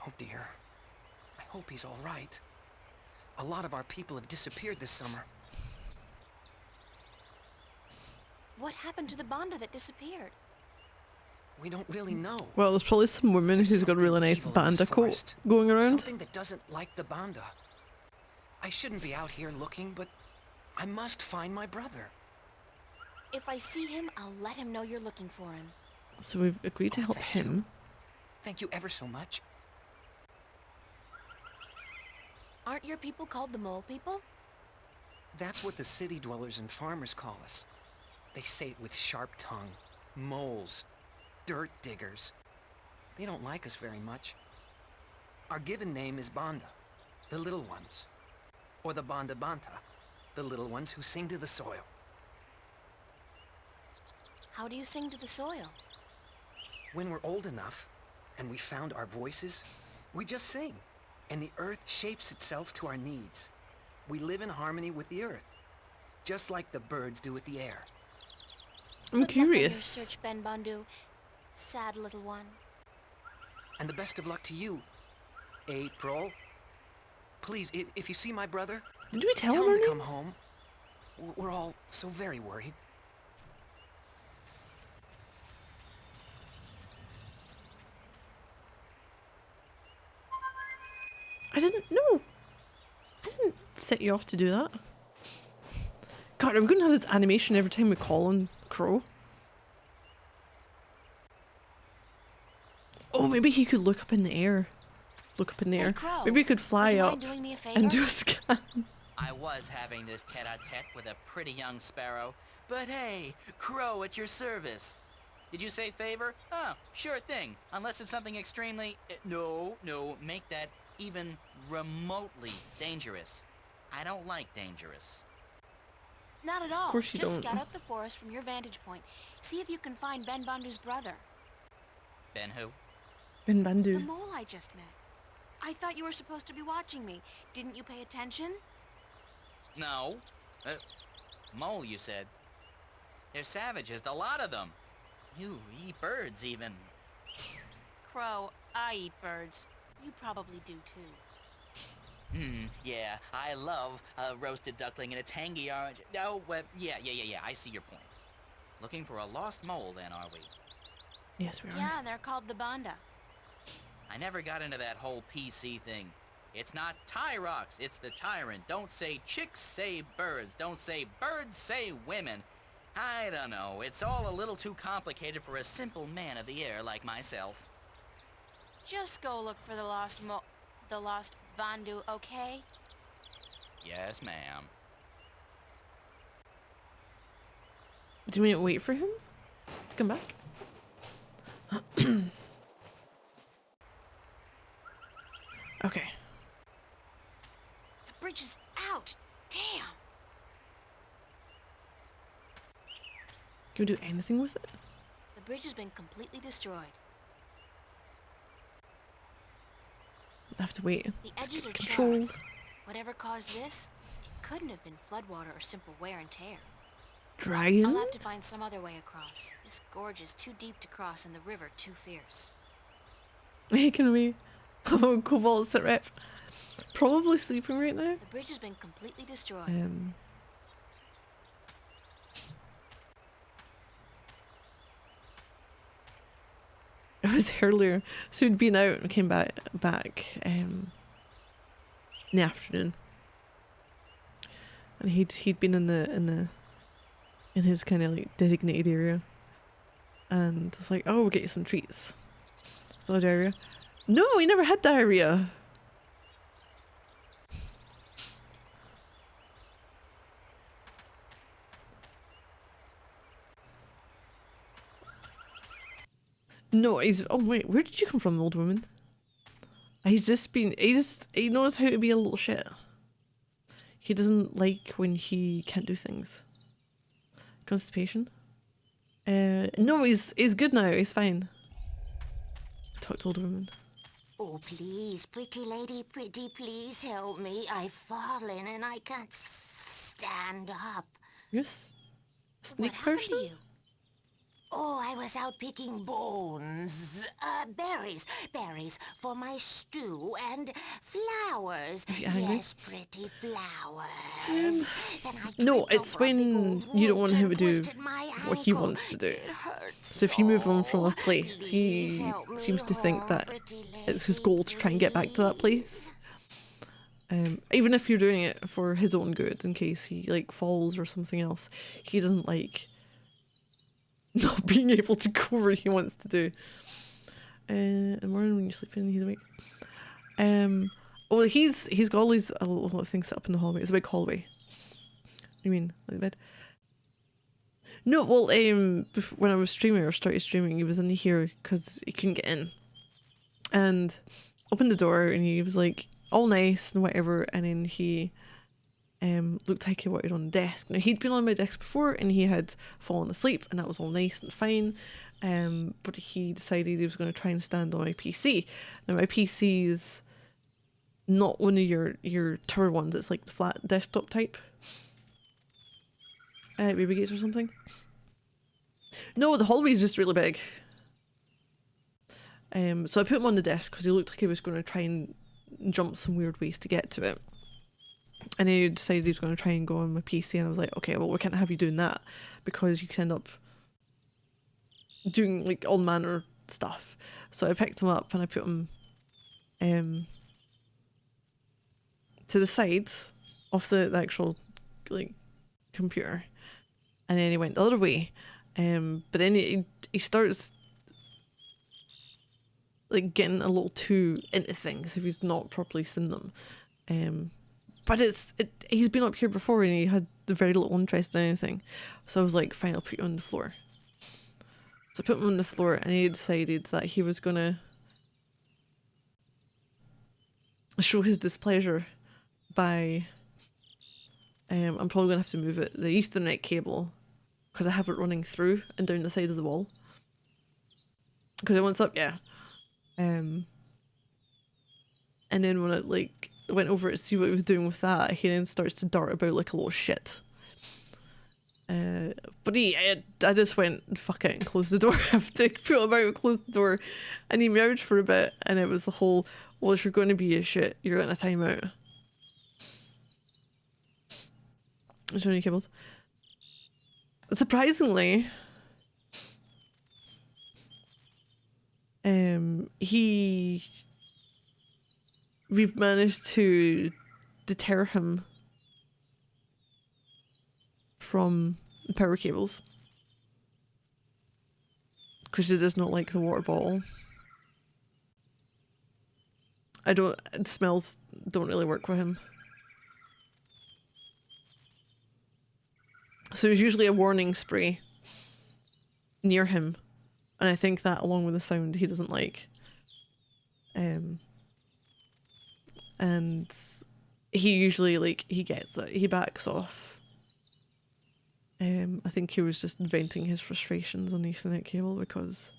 Oh dear. I hope he's all right. A lot of our people have disappeared this summer. What happened to the Banda that disappeared? We don't really know. Well, there's probably some woman who's got a really nice evil in this Banda coat forest. going around. Something that doesn't like the Banda. I shouldn't be out here looking, but I must find my brother. If I see him, I'll let him know you're looking for him. So we've agreed to help thank him. Thank you ever so much. Aren't your people called the Mole People? That's what the city dwellers and farmers call us. They say it with sharp tongue. Moles. Dirt diggers. They don't like us very much. Our given name is Banda, the little ones. Or the Banda Banta, the little ones who sing to the soil. How do you sing to the soil? When we're old enough, and we found our voices, we just sing, and the earth shapes itself to our needs. We live in harmony with the earth, just like the birds do with the air. I'm Good luck on your curious. search, Ben Bundu. Sad little one. And the best of luck to you, April. Please, if you see my brother, Did we tell tell him him her to name? come home. We're all so very worried. I didn't know. I didn't set you off to do that. God, are we going to have this animation every time we call on Crow? Oh, maybe he could look up in the air. Look up in the Hey, air. Crow, Maybe he could fly would you up mind doing me a favor? and do a scan. I was having this tete-a-tete with a pretty young sparrow, but hey, Crow at your service. Did you say favor? Oh, sure thing. Unless it's something extremely... No, make that even remotely dangerous. I don't like dangerous. Not at all. Of course you Just don't. scout out the forest from your vantage point. See if you can find Ben Bundu's brother. Ben who? Ben The Bandu. mole I just met. I thought you were supposed to be watching me. Didn't you pay attention? No. Mole, you said. They're savages, the lot of them. You eat birds, even. Crow, I eat birds. You probably do too. Yeah, I love a roasted duckling and a tangy orange. Oh, well, yeah, I see your point. Looking for a lost mole, then, are we? Yes, we are. Yeah, and they're called the Banda. I never got into that whole PC thing. It's not Tyrox, it's the tyrant. Don't say chicks, say birds. Don't say birds, say women. I don't know. It's all a little too complicated for a simple man of the air like myself. Just go look for the lost Bandu, okay? Yes, ma'am. Do we need to wait for him to come back? Okay. The bridge is out. Damn. Can we do anything with it? The bridge has been completely destroyed. I have to wait. The It's edges are controlled. charred. Whatever caused this, it couldn't have been floodwater or simple wear and tear. Dragon? I'll have to find some other way across. This gorge is too deep to cross and the river too fierce. Hey, can we? Oh, Cobalt sit rep. Probably sleeping right now. The bridge has been completely destroyed. It was earlier, so we'd been out and came back in the afternoon, and he'd been in his kind of like designated area, and it's like, oh, we'll get you some treats. Still diarrhea? No, he never had diarrhea. No, he's. Oh wait, where did you come from, old woman? He's just been. He knows how to be a little shit. He doesn't like when he can't do things. Constipation. No, he's good now. He's fine. Talk to old woman. Oh, please, pretty lady, pretty, please help me. I've fallen and I can't stand up. You're a sneak happened person? to you? Oh, I was out picking bones. Berries for my stew and flowers. Is he angry? Yes, pretty flowers. Then I No, tripped it's over a big when old you don't root want him to and do twisted my what he ankle. wants to do. It hurts So if you move on from a so. place, Please he help me seems to think home, that pretty it's his lady, goal to try and get back to that place. Even if you're doing it for his own good, in case he like falls or something else, he doesn't like not being able to go where he wants to do. In the morning when you're sleeping, he's awake. Well, he's got all these a lot of things set up in the hallway. It's a big hallway. You mean like the bed? No, well, when I was streaming or started streaming, he was in here because he couldn't get in, and opened the door, and he was like all nice and whatever, and then he looked like he wanted on the desk. Now he'd been on my desk before, and he had fallen asleep, and that was all nice and fine. But he decided he was going to try and stand on my PC. Now my PC is not one of your tower ones. It's like the flat desktop type. Baby gates or something. No, the hallway is just really big. So I put him on the desk because he looked like he was going to try and jump some weird ways to get to it. And he decided he was going to try and go on my PC, and I was like, okay, well, we can't have you doing that because you can end up doing like all manner of stuff. So I picked him up and I put him to the side of the actual like computer, and then he went the other way. But then he starts like getting a little too into things if he's not properly seen them. But he's been up here before and he had very little interest in anything. So I was like, fine, I'll put you on the floor. So I put him on the floor, and he decided that he was gonna show his displeasure by I'm probably gonna have to move it, the Ethernet cable, because I have it running through and down the side of the wall. Because it wants up, yeah. And then when it like went over to see what he was doing with that, he then starts to dart about like a little shit. But I just went, fuck it, and closed the door. I have to put him out and close the door. And he meowed for a bit, and it was the whole, well, if you're going to be a shit, you're going to time out. Is there any cables? Surprisingly, we've managed to deter him from the power cables because he does not like the water bottle. Smells don't really work with him. So there's usually a warning spray near him, and I think that along with the sound he doesn't like. And he usually he gets it, he backs off. I think he was just venting his frustrations on the Ethernet cable because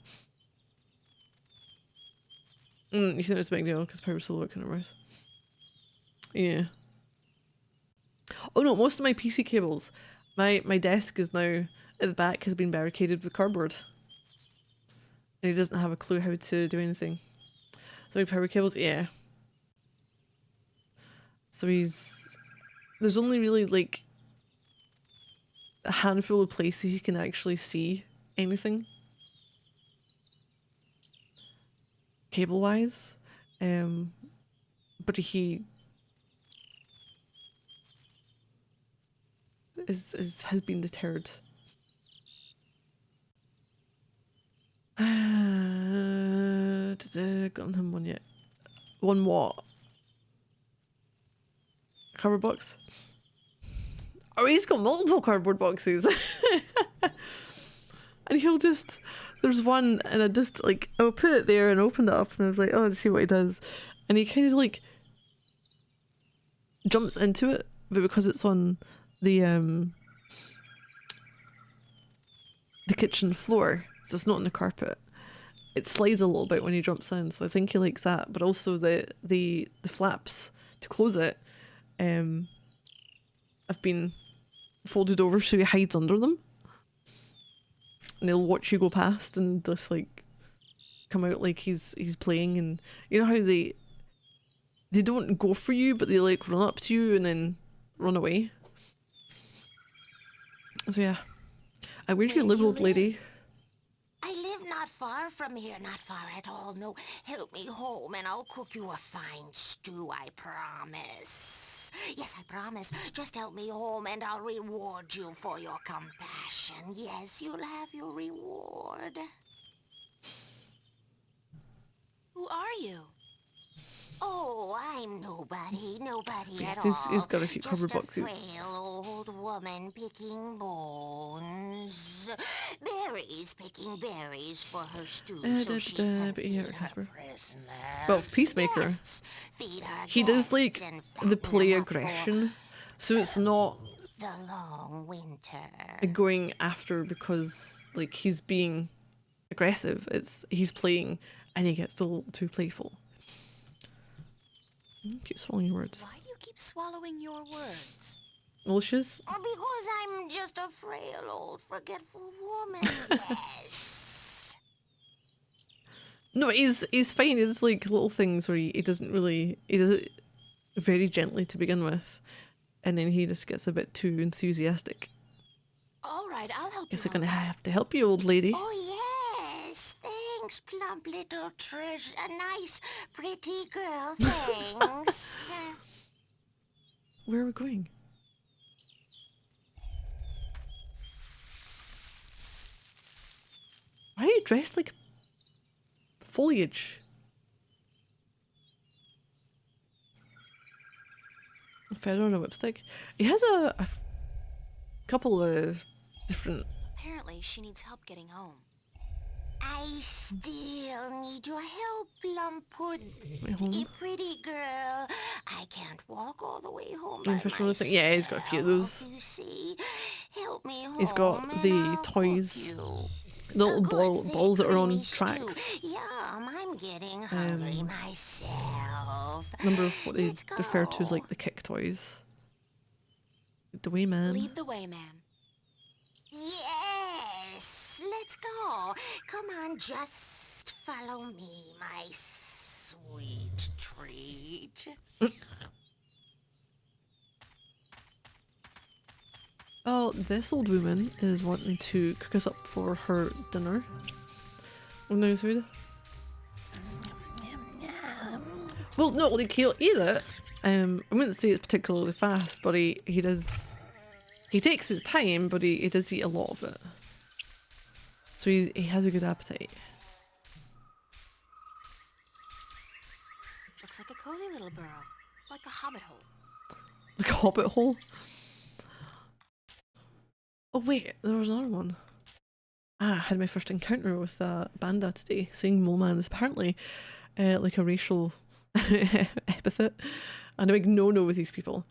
you think it's a big deal because power still working otherwise. Yeah. Oh no, most of my PC cables, my desk is now at the back has been barricaded with cardboard. And he doesn't have a clue how to do anything. So my power cables, yeah. So there's only really like a handful of places you can actually see anything cable wise, but he has been deterred. Gotten him one yet? One what? Cardboard box? Oh, he's got multiple cardboard boxes. And he'll just, there's one, and I'll put it there and open it up, and I was like, oh, let's see what he does. And he kind of like jumps into it, but because it's on the kitchen floor, so it's not on the carpet, it slides a little bit when he jumps in, so I think he likes that. But also the flaps to close it have been folded over so he hides under them. And he'll watch you go past and just like come out like he's playing. And you know how they don't go for you, but they like run up to you and then run away. So yeah. Where do you live, old lady? I live not far from here, not far at all. No, help me home and I'll cook you a fine stew, I promise. Yes, I promise. Just help me home and I'll reward you for your compassion. Yes, you'll have your reward. Who are you? Oh, I'm nobody Yes, at all. he's got a few cover Just a boxes. frail old woman picking bones. Berries, picking berries for her stew so she can But yeah, feed her Casper. prisoner. Well, Peacemaker, Guests, feed her he does like guests and the fatten play them up for aggression, so it's not the long winter. going after because like he's being aggressive. It's he's playing and he gets a little too playful. Keep swallowing your words. Why do you keep swallowing your words? Malicious? Because I'm just a frail old forgetful woman, yes. No, he's fine. It's like little things where he does it very gently to begin with, and then he just gets a bit too enthusiastic. All right, I'll help Guess you. I'm gonna have to help you, old lady. Oh, yes. Thanks, plump little treasure. A nice, pretty girl. Thanks. Where are we going? Why are you dressed like foliage? Feather on a whipstick. He has a couple of different. Apparently, she needs help getting home. I still need your help, Plumpwood. Way home. You pretty girl. I can't walk all the way home Yeah, by fish on the myself. thing. Yeah, he's got a few of those. You see, help me home. He's got and the I'll toys, cook you. the little balls that are on Creamy stew. tracks. Yum, I'm getting hungry myself. Number of what they Let's refer to as go. like the kick toys. The way, man. Lead the way, ma'am. Yes, let's go. Come on, just follow me, my sweet treat. Oh, this old woman is wanting to cook us up for her dinner. Oh, no food. Well, no, like he'll eat it. I wouldn't say it's particularly fast, but he does. He takes his time, but he does eat a lot of it. So he has a good appetite. Looks like a cozy little burrow, like a hobbit hole. Like a hobbit hole. Oh wait, there was another one. I had my first encounter with Banda today, saying Mole Man is apparently like a racial epithet and a big no-no with these people.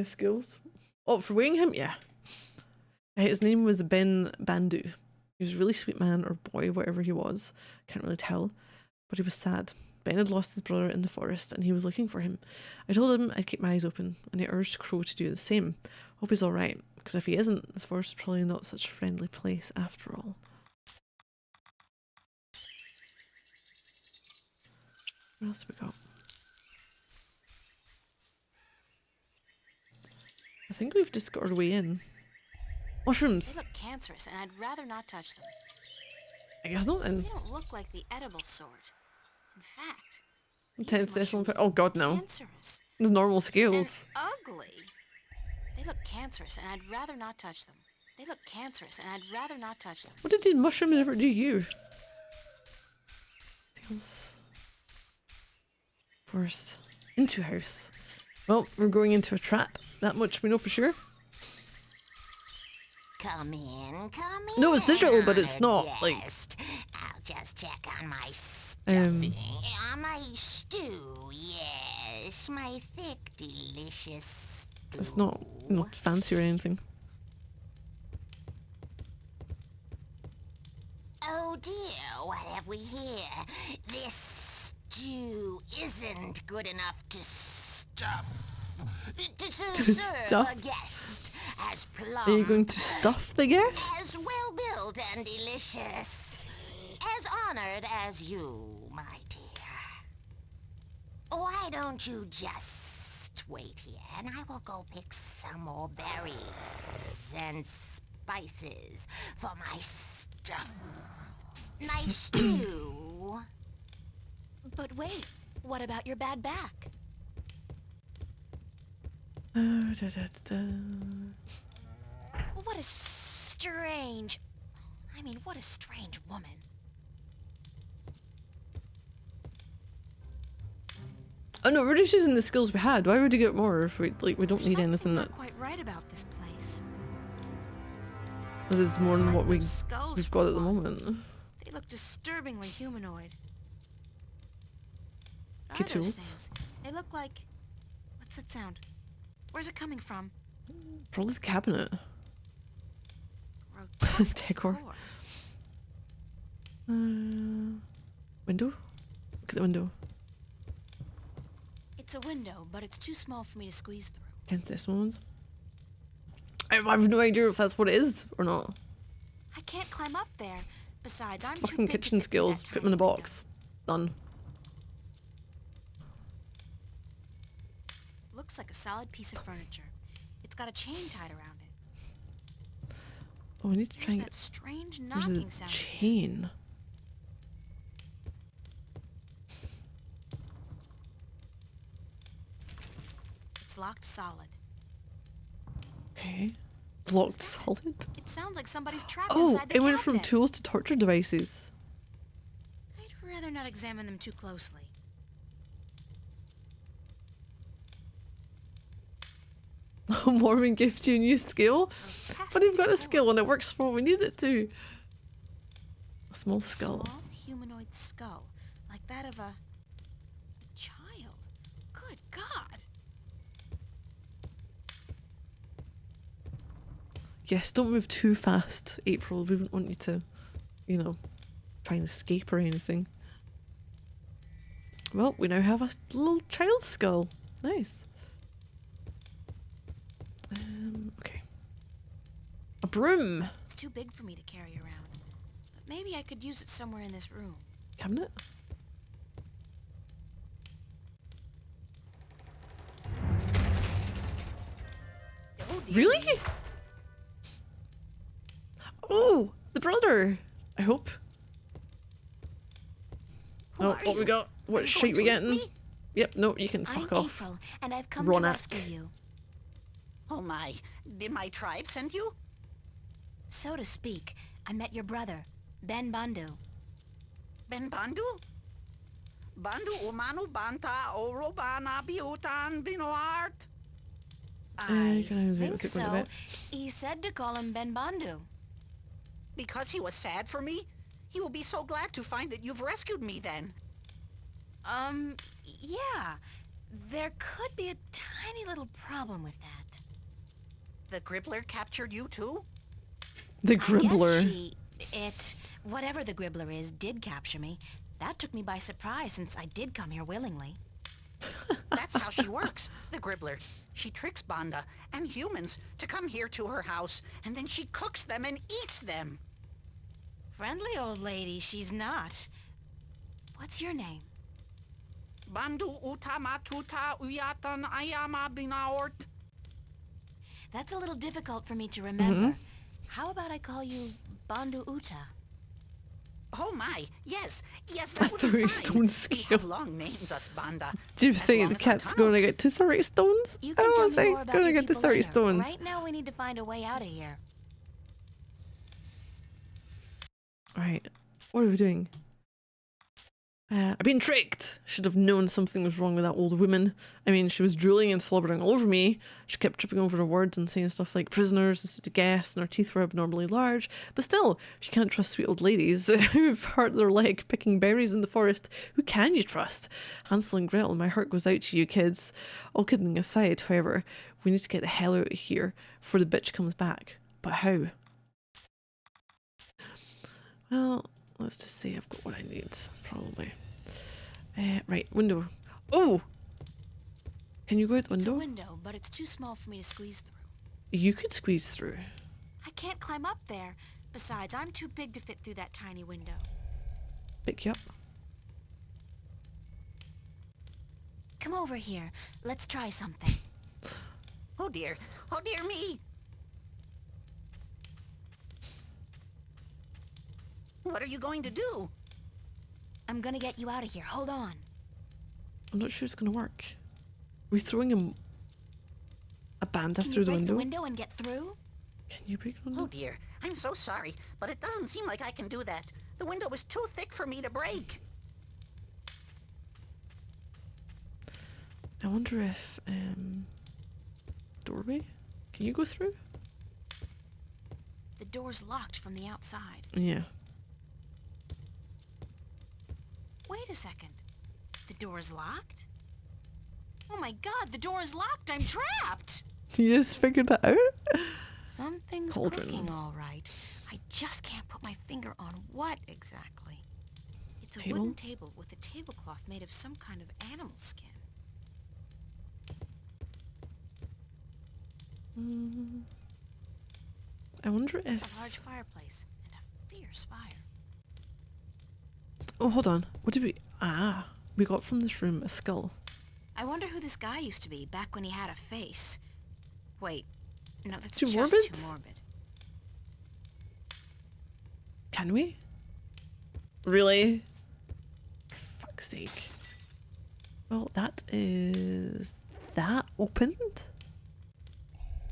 Skills. Oh, for weighing him? Yeah. His name was Ben Bandu. He was a really sweet man or boy, whatever he was. Can't really tell. But he was sad. Ben had lost his brother in the forest and he was looking for him. I told him I'd keep my eyes open and I urged Crow to do the same. Hope he's alright, because if he isn't, this forest is probably not such a friendly place after all. What else have we got? I think we've just got our way in. Mushrooms! They look cancerous, and I'd rather not touch them. I guess not then. They don't look like the edible sort. In fact, Intense these decimal mushrooms oh god, look no. cancerous There's normal scales. and ugly. They look cancerous, and I'd rather not touch them. They look cancerous, and I'd rather not touch them. What did mushrooms ever do you? Scales. Forest. Into house. Well, we're going into a trap. That much we know for sure. Come in, come in. No, it's digital, but it's not like. I'll just check on my stuffing. My stew, yes. My thick, delicious stew. It's not fancy or anything. Oh dear, what have we here? This stew isn't good enough to stuff. To serve stuff? a guest as Are you plump, going to stuff the guest? as well-built and delicious, as honored as you, my dear. Why don't you just wait here, and I will go pick some more berries and spices for my stuff. My stew. But wait, what about your bad back? What a strange... what a strange woman. Oh no, we're just using the skills we had. Why would you get more if we don't need anything that Quite right about this place. is more than what we've skulls got at the moment? They look disturbingly humanoid. What Key are those tools. things? They look like... What's that sound? Where's it coming from? Probably the cabinet. Grotesque Decor. Window? Look at the window. It's a window, but it's too small for me to squeeze through. Against this moment. I have no idea if that's what it is or not. I can't climb up there. Besides, Just I'm too fucking big kitchen to fit through skills. that Put them in a tiny box. Done. Looks like a solid piece of furniture. It's got a chain tied around it. Oh, we need to try There's and that strange There's knocking a sound. chain. It's locked solid. Okay. Locked solid. It sounds like somebody's trapped Oh, inside the it went from cabinet. tools to torture devices. I'd rather not examine them too closely. Mormon gift you a new skill? But you've got a skill and it works for what we need it to. A small skull. Small humanoid skull, like that of a child. Good God! Yes, don't move too fast, April. We wouldn't want you to, you know, try and escape or anything. Well, we now have a little child skull. Nice. Okay. A broom. It's too big for me to carry around, but maybe I could use it somewhere in this room. Cabinet? Really? Oh, the brother. I hope. Oh, what we got? What shite we getting? Yep, no, you can fuck I'm off. April, and I've come to Ronak. rescue you. Oh my, did my tribe send you? So to speak, I met your brother, Ben Bandu. Ben Bandu? Bandu umanu banta orobana biutan binoart? I can I think so. He said to call him Ben Bandu. Because he was sad for me? He will be so glad to find that you've rescued me then. Yeah. There could be a tiny little problem with that. The Gribbler captured you too? The Yes, Gribbler. whatever the Gribbler is, did capture me. That took me by surprise since I did come here willingly. That's how she works, the Gribbler. She tricks Banda and humans to come here to her house, and then she cooks them and eats them. Friendly old lady, she's not. What's your name? Bandu utamatuta uyatan ayama binaort. That's a little difficult for me to remember. How about I call you Bandu Uta? Oh my, yes, that would be 30 fine. stone We skill. have long names, us Banda. Do you as think long the as our cat's going to tunnels. get to 30 stones? You I can tell don't me think more it's about going to your get to people 30 later. stones. Right now we need to find a way out of here. Right. What are we doing? I've been tricked. Should have known something was wrong with that old woman. I mean, she was drooling and slobbering all over me. She kept tripping over her words and saying stuff like prisoners instead of guests, and her teeth were abnormally large. But still, if you can't trust sweet old ladies who've hurt their leg picking berries in the forest, who can you trust? Hansel and Gretel, my heart goes out to you kids. All kidding aside, however, we need to get the hell out of here before the bitch comes back. But how? Well, Let's just say I've got what I need, probably. Right, window. Oh! Can you go out the window? It's a window, but it's too small for me to squeeze through. You could squeeze through. I can't climb up there. Besides, I'm too big to fit through that tiny window. Pick you up. Come over here. Let's try something. Oh dear me! What are you going to do? I'm gonna get you out of here. Hold on. I'm not sure it's gonna work. Are we throwing a banda Can through you the break window? the window and get through? Can you break the window? Oh dear, I'm so sorry, but it doesn't seem like I can do that. The window is too thick for me to break. I wonder if, doorway? Can you go through? The door's locked from the outside. Yeah. Wait a second. The door's locked? Oh my god, the door is locked! I'm trapped! You just figured that out? Something's Cauldron. cooking all right. I just can't put my finger on what exactly. It's a Table? wooden table with a tablecloth made of some kind of animal skin. I wonder It's if... a large fireplace and a fierce fire. Oh, hold on. What did we... Ah, we got from this room a skull. I wonder who this guy used to be back when he had a face. Wait, no, that's Too just morbid? too morbid. Can we? Really? For fuck's sake. Well, that is... That opened?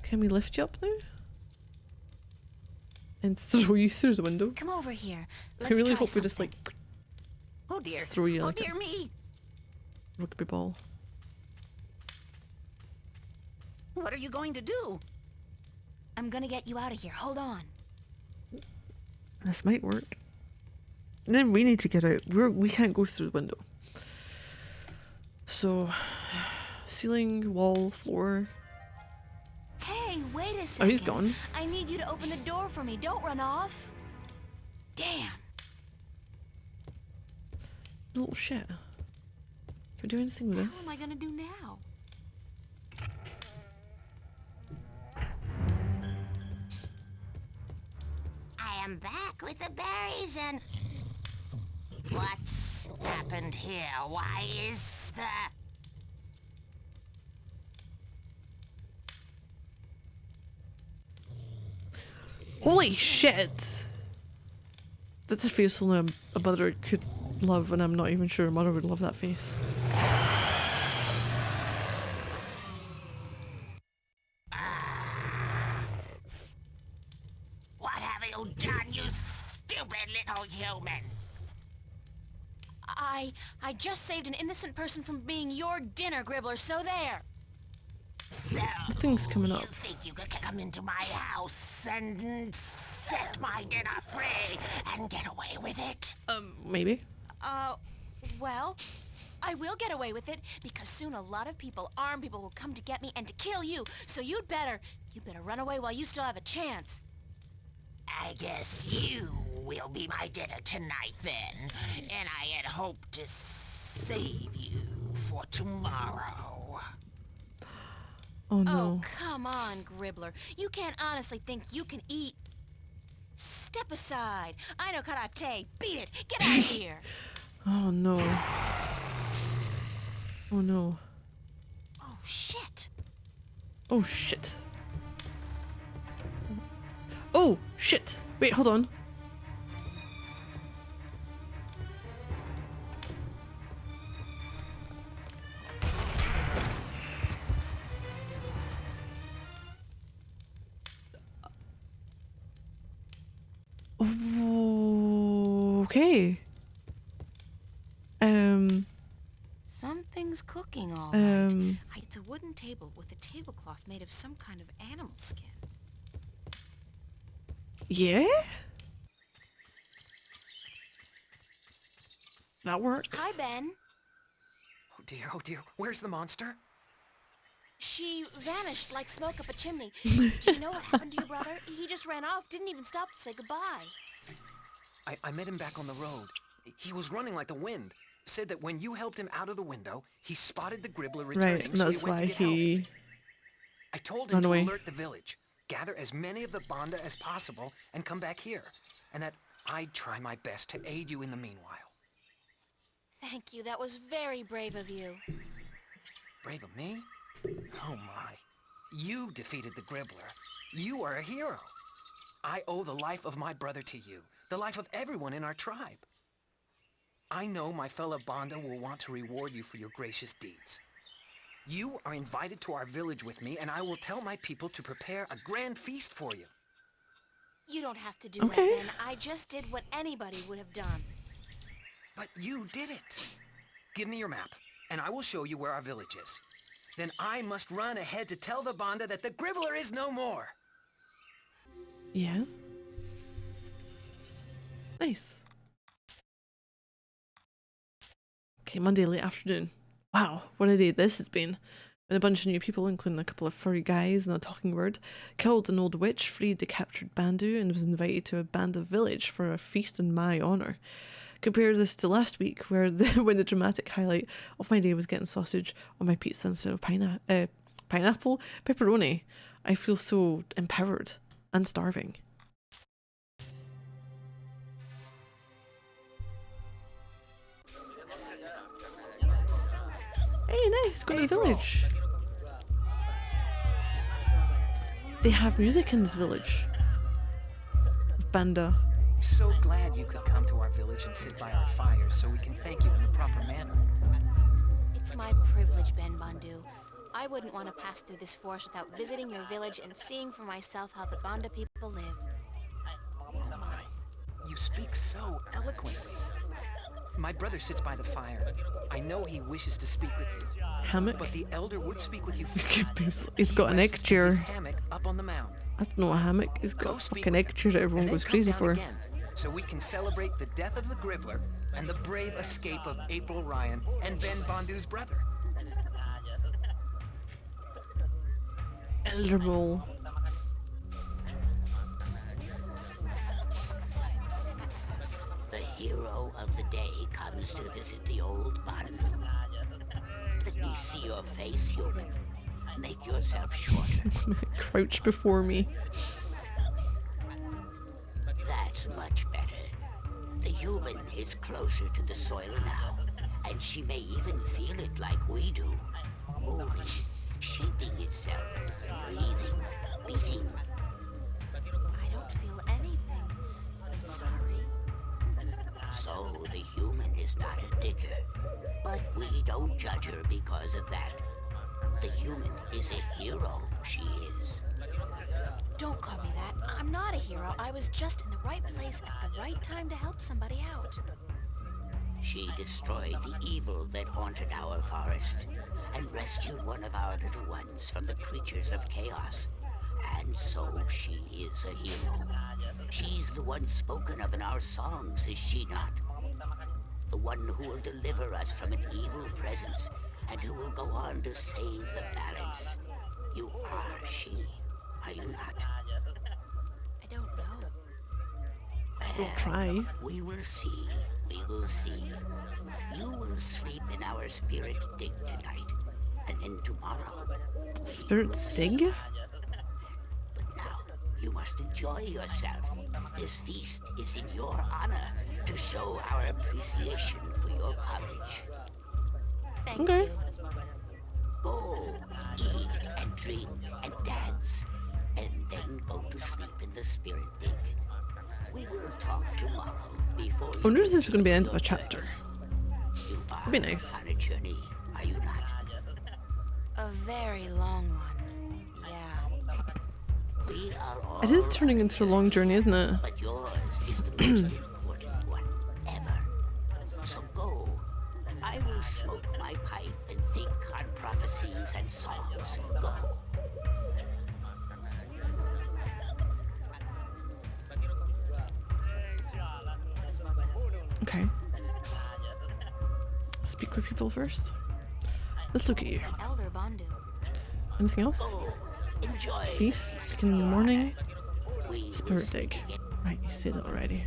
Can we lift you up now? And throw you through the window? Come over here. I Let's really try hope something. we just like Oh dear. throw you Oh like dear me. a rugby ball. What are you going to do? I'm gonna get you out of here. Hold on. This might work. And then we need to get out. We can't go through the window. So, ceiling, wall, floor. Hey, wait a Oh, second. he's gone. I need you to open the door for me. Don't run off. Damn. Little shit. Can we do anything with What this? am I gonna do now? I am back with the berries and... What's happened here? Why is the... Holy shit! That's a face only a mother could love, and I'm not even sure a mother would love that face. What have you done, you stupid little human? I just saved an innocent person from being your dinner, Gribbler, so there. So, Nothing's coming up. you think you could come into my house and set my dinner free and get away with it? Maybe. Well, I will get away with it because soon a lot of people, armed people, will come to get me and to kill you. So you'd better run away while you still have a chance. I guess you will be my dinner tonight then, and I had hoped to save you for tomorrow. Oh no. Oh, come on, Gribbler. You can't honestly think you can eat... Step aside. I know karate. Beat it. Get out of here. Oh no. Oh no. Oh, shit. Oh shit. Oh shit. Wait, hold on. Okay. Something's cooking all right. Um. It's a wooden table with a tablecloth made of some kind of animal skin. Yeah? That works. Hi, Ben. Oh dear, where's the monster? She vanished like smoke up a chimney. Do you know what happened to your brother? He just ran off, didn't even stop to say goodbye. I met him back on the road. He was running like the wind. Said that when you helped him out of the window, he spotted the Gribbler returning, Right, and so that's he went why to get help. he I told him ran to away. alert the village, gather as many of the Banda as possible, and come back here. And that I'd try my best to aid you in the meanwhile. Thank you. That was very brave of you. Brave of me? Oh my. You defeated the Gribbler. You are a hero. I owe the life of my brother to you, the life of everyone in our tribe. I know my fellow Banda will want to reward you for your gracious deeds. You are invited to our village with me, and I will tell my people to prepare a grand feast for you. You don't have to do Okay. that, Ben. I just did what anybody would have done. But you did it. Give me your map, and I will show you where our village is. Then I must run ahead to tell the Banda that the Gribbler is no more. Yeah. Nice. Okay, Monday late afternoon. Wow, what a day this has been. When a bunch of new people, including a couple of furry guys and a talking bird, killed an old witch, freed the captured Bandu, and was invited to a Banda village for a feast in my honour. Compare this to last week, where when the dramatic highlight of my day was getting sausage on my pizza instead of pineapple, pepperoni. I feel so empowered and starving. Hey, nice, go to the village. They have music in this village. Banda. So glad you could come to our village and sit by our fires so we can thank you in the proper manner. It's my privilege, Ben Bandu. I wouldn't want to pass through this forest without visiting your village and seeing for myself how the Banda people live. You speak so eloquently. My brother sits by the fire. I know he wishes to speak with you. Hammock? But the elder would speak with you first. He's got an egg His chair. hammock up on the mound. That's not a hammock. He's got a fucking egg chair that everyone goes crazy for. Again, so we can celebrate the death of the Gribbler and the brave escape of April Ryan and Ben Bandu's brother. Elder Bowl. The hero of the day comes to visit the old Bandu. Let me see your face, human. Make yourself shorter. Crouch before me. That's much better. The human is closer to the soil now, and she may even feel it like we do. Moving, shaping itself, breathing, beating. I don't feel anything. Sorry. So the human is not a digger, but we don't judge her because of that. The human is a hero, she is. Don't call me that. I'm not a hero. I was just in the right place at the right time to help somebody out. She destroyed the evil that haunted our forest and rescued one of our little ones from the creatures of chaos. And so she is a hero. She's the one spoken of in our songs, is she not? The one who will deliver us from an evil presence and who will go on to save the balance. You are she, are you not? I don't know. Well, try. We will see, we will see. You will sleep in our spirit dig tonight, and then tomorrow... Spirit dig? But now, you must enjoy yourself. This feast is in your honor to show our appreciation for your courage. Thank you. Go, eat and drink and dance, and then go to sleep in the spirit dig. We will talk tomorrow before I wonder if this is going to be the end of a chapter. That'd be nice. on a journey, are you not? A very long one. Yeah. We are all It is turning into a long journey, isn't it? but yours is the most important one ever. So go. I will smoke my pipe and think on prophecies and songs. Go. Okay. Speak with people first. Let's look at you. Elder Bandu. Anything else? Enjoy. Feast, begin in the morning. Spirit dig. Right, you said it already.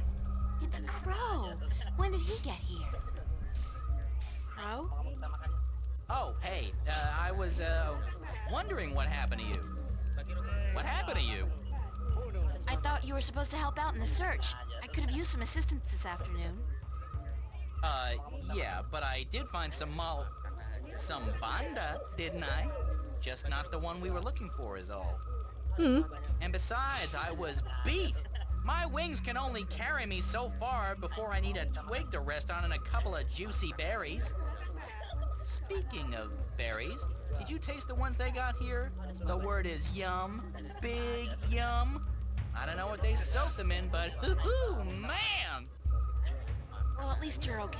It's Crow. When did he get here? Crow? Oh, hey, I was, wondering what happened to you. What happened to you? I thought you were supposed to help out in the search. I could have used some assistance this afternoon. Yeah, but I did find some banda, didn't I? Just not the one we were looking for is all. And besides, I was beat. My wings can only carry me so far before I need a twig to rest on and a couple of juicy berries. Speaking of berries, did you taste the ones they got here? The word is yum. Big yum. I don't know what they soak them in, but hoo-hoo, man! Well, at least you're okay.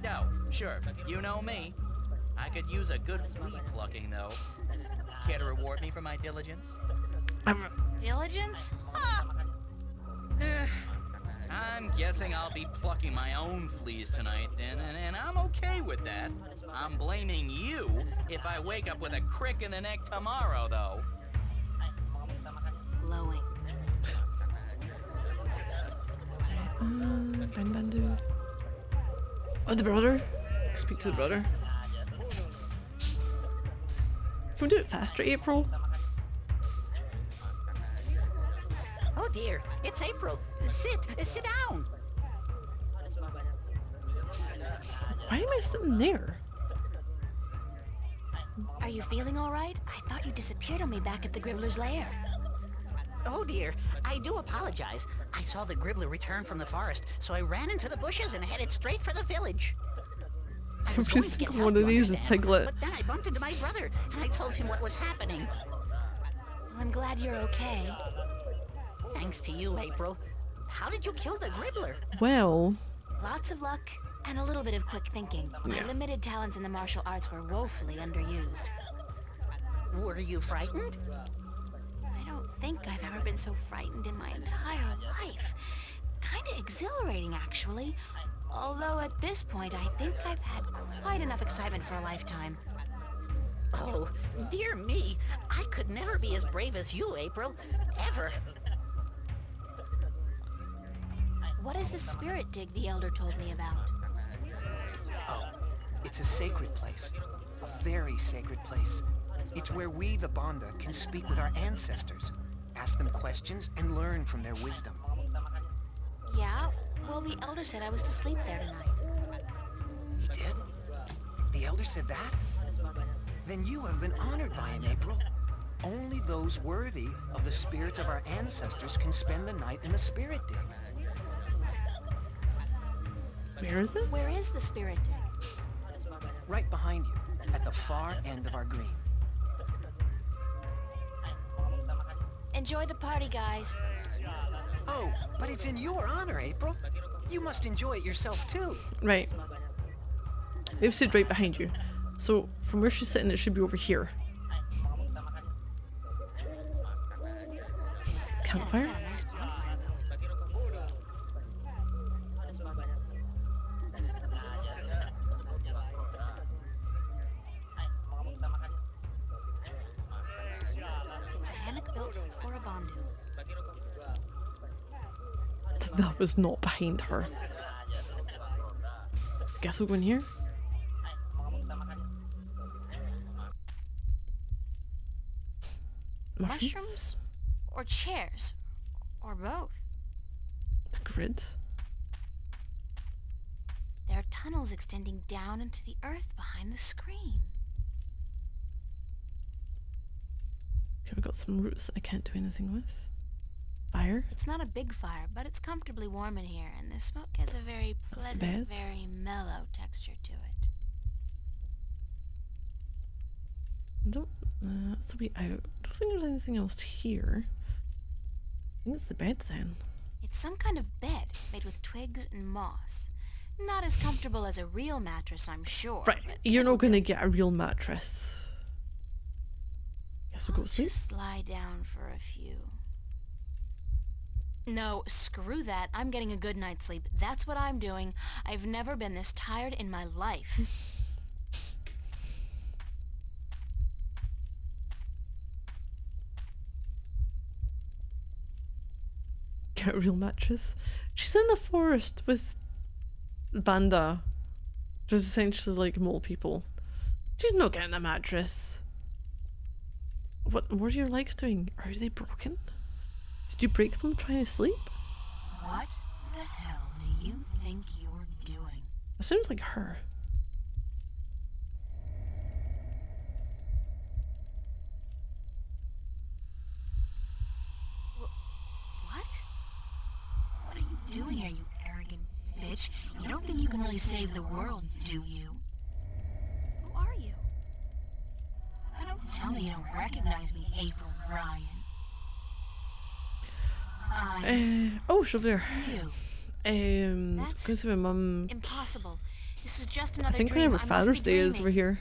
No, sure, you know me. I could use a good flea plucking, though. Care to reward me for my diligence? Diligence? I'm guessing I'll be plucking my own fleas tonight, and I'm okay with that. I'm blaming you if I wake up with a crick in the neck tomorrow, though. Glowing. Bandu. Oh, the brother. Speak to the brother. Can we do it faster, April? Oh dear, it's April. Sit down. Why am I sitting there? Are you feeling all right? I thought you disappeared on me back at the Gribbler's lair. Oh dear, I do apologize. I saw the Gribbler return from the forest, so I ran into the bushes and headed straight for the village. I was going to get help, one of these is understand, Piglet. but then I bumped into my brother, and I told him what was happening. Well, I'm glad you're okay. Thanks to you, April. How did you kill the Gribbler? Well... Lots of luck and a little bit of quick thinking. My limited talents in the martial arts were woefully underused. Were you frightened? I don't think I've ever been so frightened in my entire life. Kinda exhilarating, actually. Although at this point, I think I've had quite enough excitement for a lifetime. Oh, dear me. I could never be as brave as you, April. Ever. What is the spirit dig the Elder told me about? Oh, it's a sacred place. A very sacred place. It's where we, the Banda, can speak with our ancestors, ask them questions, and learn from their wisdom. Yeah? Well, the Elder said I was to sleep there tonight. He did? The Elder said that? Then you have been honored by him, April. Only those worthy of the spirits of our ancestors can spend the night in the spirit dig. Where is it? Where is the spirit dig? Right behind you, at the far end of our green. Enjoy the party, guys. Oh, but it's in your honor, April. You must enjoy it yourself, too. Right. They've said right behind you. So, from where she's sitting, it should be over here. Campfire? It's a hammock built for a Bandu. That was not behind her. Guess we'll go in here. Mushrooms? Or chairs? Or both? The grid. There are tunnels extending down into the earth behind the screen. Okay, we've got some roots that I can't do anything with. Fire. It's not a big fire, but it's comfortably warm in here, and the smoke has a very pleasant, bed. very mellow texture to it. Don't. That's a wee out. I don't think there's anything else here. I think it's the bed then. It's some kind of bed made with twigs and moss. Not as comfortable as a real mattress, I'm sure. Right, you're not gonna get a real mattress. Guess we'll go sleep. Just lie down for a few. No, screw that. I'm getting a good night's sleep. That's what I'm doing. I've never been this tired in my life. get a real mattress. She's in the forest with Banda, which is essentially like mole people. She's not getting a mattress. What are your legs doing? Are they broken? Did you break them trying to sleep? What the hell do you think you're doing? It sounds like her. What? What are you doing here, you arrogant bitch? You don't think you can really save the world, do you? Who are you? Don't tell me you don't recognize me, April Ryan. Oh, she's over there. You. That's gonna say my mum. Impossible. This is just another I think dream. whenever Father's Day is over here.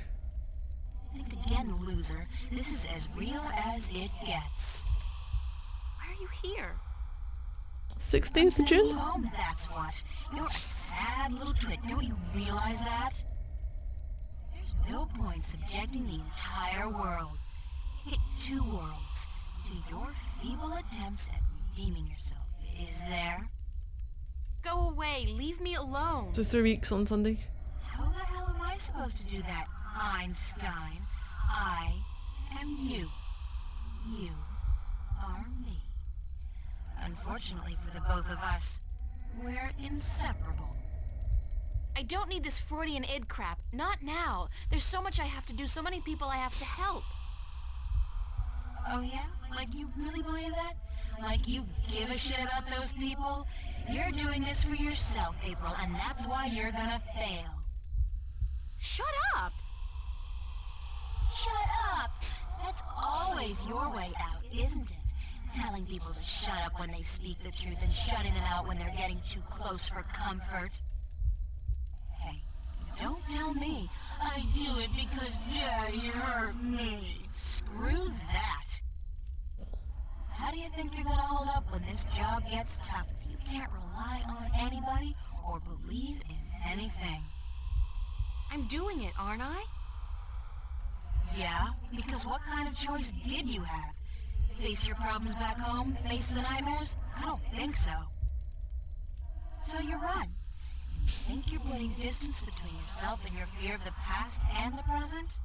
Think again, loser. This is as real as it gets. Why are you here? 16th of June? You home, that's what. You're a sad little twit. Don't you realize that? There's no point subjecting the entire world, two worlds, to your feeble attempts at redeeming yourself. Is there? Go away. Leave me alone. So 3 weeks on Sunday. How the hell am I supposed to do that, Einstein? I am you. You are me. Unfortunately for the both of us, we're inseparable. I don't need this Freudian id crap. Not now. There's so much I have to do, so many people I have to help. Oh yeah? Like you really believe that? Like you give a shit about those people? You're doing this for yourself, April, and that's why you're gonna fail. Shut up! Shut up! That's always your way out, isn't it? Telling people to shut up when they speak the truth and shutting them out when they're getting too close for comfort. Hey, don't tell me I do it because Daddy hurt me. Screw that. How do you think you're gonna hold up when this job gets tough if you can't rely on anybody or believe in anything? I'm doing it, aren't I? Yeah, because what kind of choice did you have? Face your problems back home? Face the nightmares? I don't think so. So you run. You think you're putting distance between yourself and your fear of the past and the present?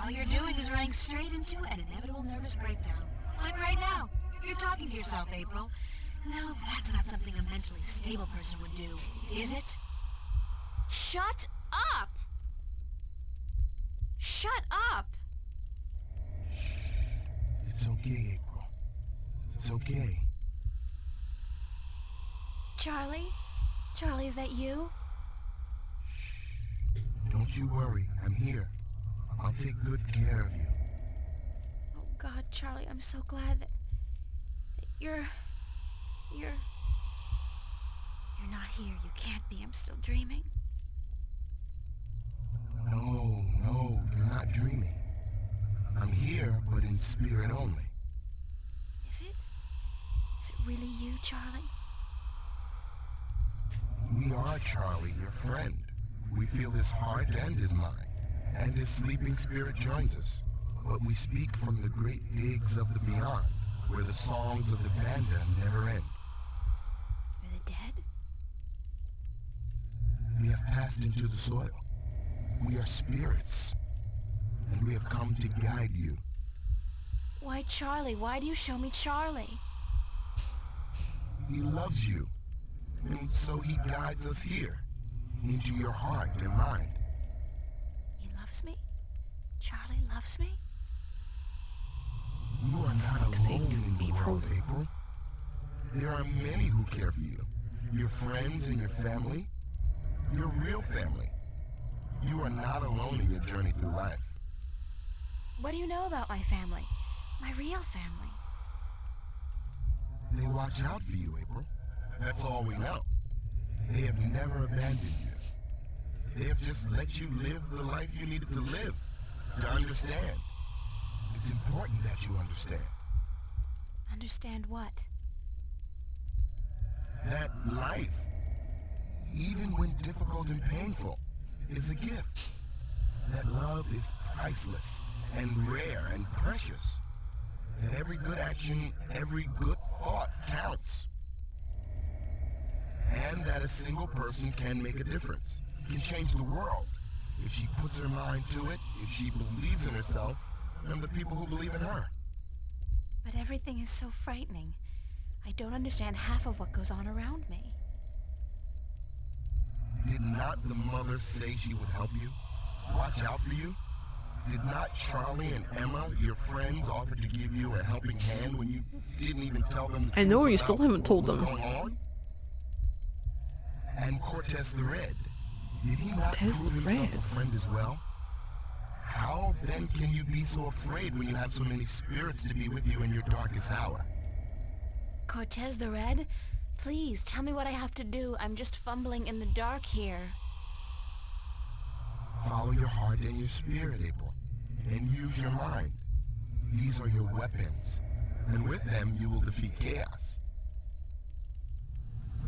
All you're doing is running straight into an inevitable nervous breakdown. Like right now. You're talking to yourself, April. Now, that's not something a mentally stable person would do, is it? Shut up! Shut up! It's okay, April. It's okay. Charlie? Charlie, is that you? Don't you worry. I'm here. I'll take good care of you. Oh God, Charlie, I'm so glad that you're not here. You can't be. I'm still dreaming. No, you're not dreaming. I'm here, but in spirit only. Is it? Is it really you, Charlie? We are Charlie, your friend. We feel his heart and his mind, and his sleeping spirit joins us. But we speak from the great digs of the beyond, where the songs of the panda never end. You're the dead? We have passed into the soil. We are spirits, and we have come to guide you. Why Charlie? Why do you show me Charlie? He loves you, and so he guides us here, into your heart and mind. He loves me? Charlie loves me? You are not alone in the world, April. There are many who care for you. Your friends and your family. Your real family. You are not alone in your journey through life. What do you know about my family? My real family? They watch out for you, April. That's all we know. They have never abandoned you. They have just let you live the life you needed to live, to understand. It's important that you understand. Understand what? That life, even when difficult and painful, is a gift. That love is priceless and rare and precious. that every good action, every good thought counts. And that a single person can make a difference, can change the world, if she puts her mind to it, if she believes in herself, and the people who believe in her. But everything is so frightening. I don't understand half of what goes on around me. Did not the mother say she would help you? Watch out for you? Did not Charlie and Emma, your friends, offer to give you a helping hand when you didn't even tell them the I know, truth you still about haven't told what was them. going on? And Cortez the Red, did he not Cortez prove the himself Red? a friend as well? How then can you be so afraid when you have so many spirits to be with you in your darkest hour? Cortez the Red? Please, tell me what I have to do. I'm just fumbling in the dark here. Follow your heart and your spirit, April, and use your mind. These are your weapons, and with them you will defeat chaos.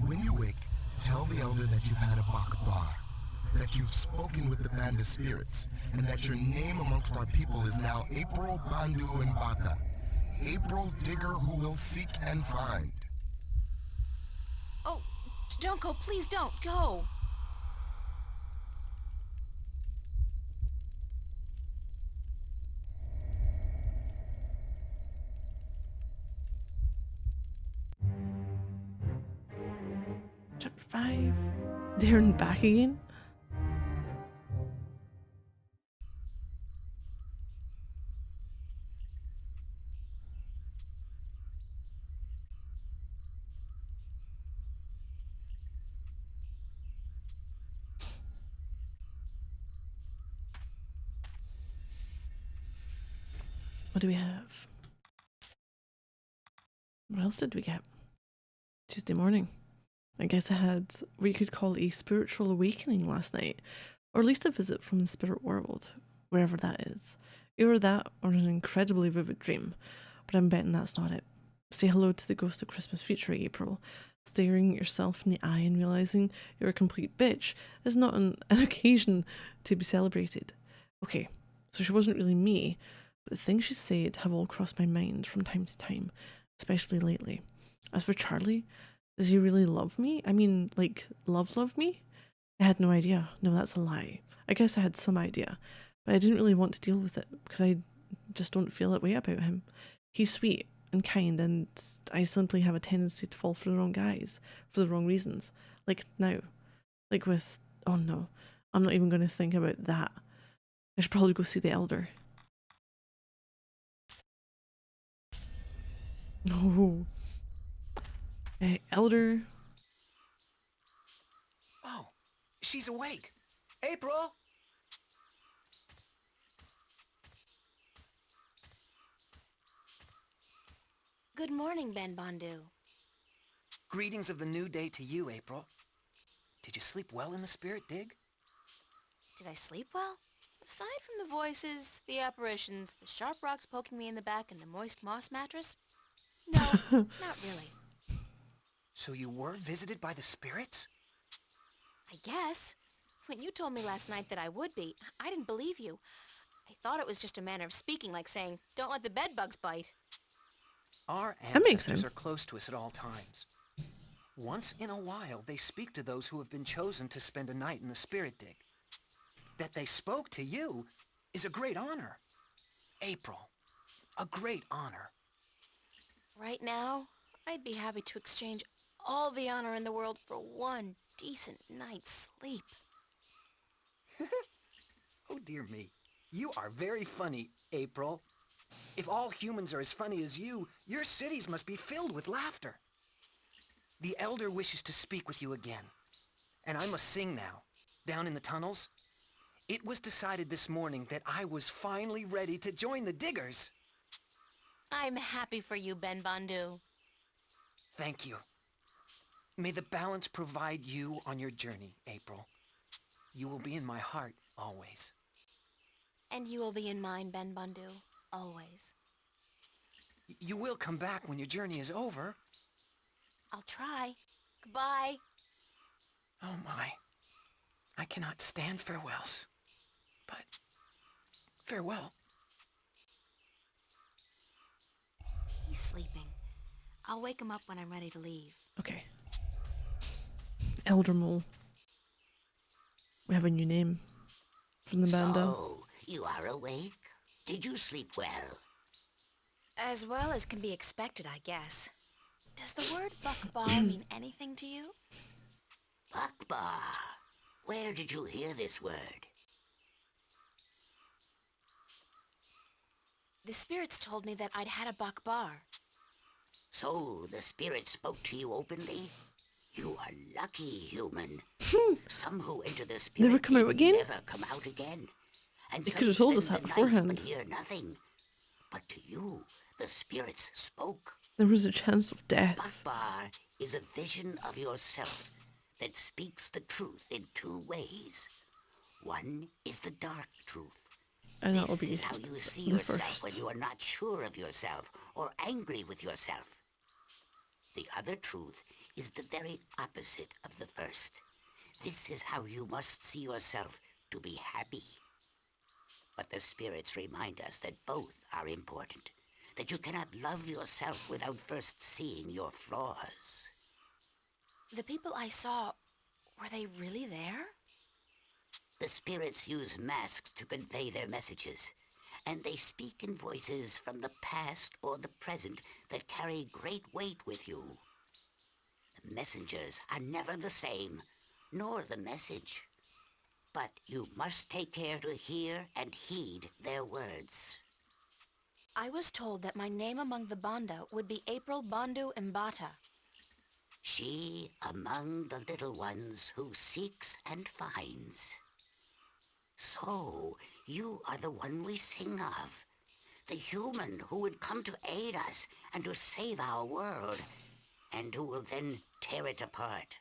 When you wake, tell the elder that you've had a bakbar, that you've spoken with the band of spirits, and that your name amongst our people is now April Bandu Mbata, April Digger who will seek and find. Oh, don't go. Please don't go. Chapter 5. There and back again. What do we have? What else did we get? Tuesday morning. I guess I had what you could call a spiritual awakening last night, or at least a visit from the spirit world, wherever that is. Either that or an incredibly vivid dream, but I'm betting that's not it. Say hello to the ghost of Christmas future, April. Staring yourself in the eye and realizing you're a complete bitch is not an occasion to be celebrated. Okay, so she wasn't really me, but the things she said have all crossed my mind from time to time, especially lately. As for Charlie, does he really love me? I mean, like, love me? I had no idea. No, that's a lie. I guess I had some idea, but I didn't really want to deal with it because I just don't feel that way about him. He's sweet and kind, and I simply have a tendency to fall for the wrong guys for the wrong reasons. Like now. Like with, oh no, I'm not even going to think about that. I should probably go see the elder. No. Elder. Oh, she's awake. April! Good morning, Ben Bondu. Greetings of the new day to you, April. Did you sleep well in the spirit dig? Did I sleep well? Aside from the voices, the apparitions, the sharp rocks poking me in the back, and the moist moss mattress? No, not really. So you were visited by the spirits? I guess. When you told me last night that I would be, I didn't believe you. I thought it was just a manner of speaking, like saying, don't let the bedbugs bite. Our That makes ancestors sense. are close to us at all times. Once in a while, they speak to those who have been chosen to spend a night in the spirit dig. That they spoke to you is a great honor. April, a great honor. Right now, I'd be happy to exchange all the honor in the world for one decent night's sleep. Oh dear me, you are very funny, April. If all humans are as funny as you, your cities must be filled with laughter. The Elder wishes to speak with you again. And I must sing now, down in the tunnels. It was decided this morning that I was finally ready to join the Diggers. I'm happy for you, Ben Bondu. Thank you. May the balance provide you on your journey, April. You will be in my heart always. And you will be in mine, Ben Bondu, always. You will come back when your journey is over. I'll try. Goodbye. Oh my. I cannot stand farewells. But farewell. He's sleeping. I'll wake him up when I'm ready to leave. Okay. Elder Mole. We have a new name from the banda. So, you are awake? Did you sleep well? As well as can be expected, I guess. Does the word Buckbar mean anything to you? Buckbar? Where did you hear this word? The spirits told me that I'd had a Buckbar. So, the spirit spoke to you openly? You are lucky, human. Some who enter the spirit Never come out again? never come out again. And They some could have told us spend that the night beforehand. but hear nothing. But to you, the spirits spoke. There was a chance of death. Buckbar is a vision of yourself that speaks the truth in two ways. One is the dark truth. And that'll This be is how you see the yourself first. when you are not sure of yourself or angry with yourself. The other truth is the very opposite of the first. This is how you must see yourself to be happy. But the spirits remind us that both are important, that you cannot love yourself without first seeing your flaws. The people I saw, were they really there? The spirits use masks to convey their messages, and they speak in voices from the past or the present that carry great weight with you. The messengers are never the same, nor the message. But you must take care to hear and heed their words. I was told that my name among the Banda would be April Bandu Mbata. She among the little ones who seeks and finds. So, you are the one we sing of. The human who would come to aid us and to save our world, and who will then tear it apart.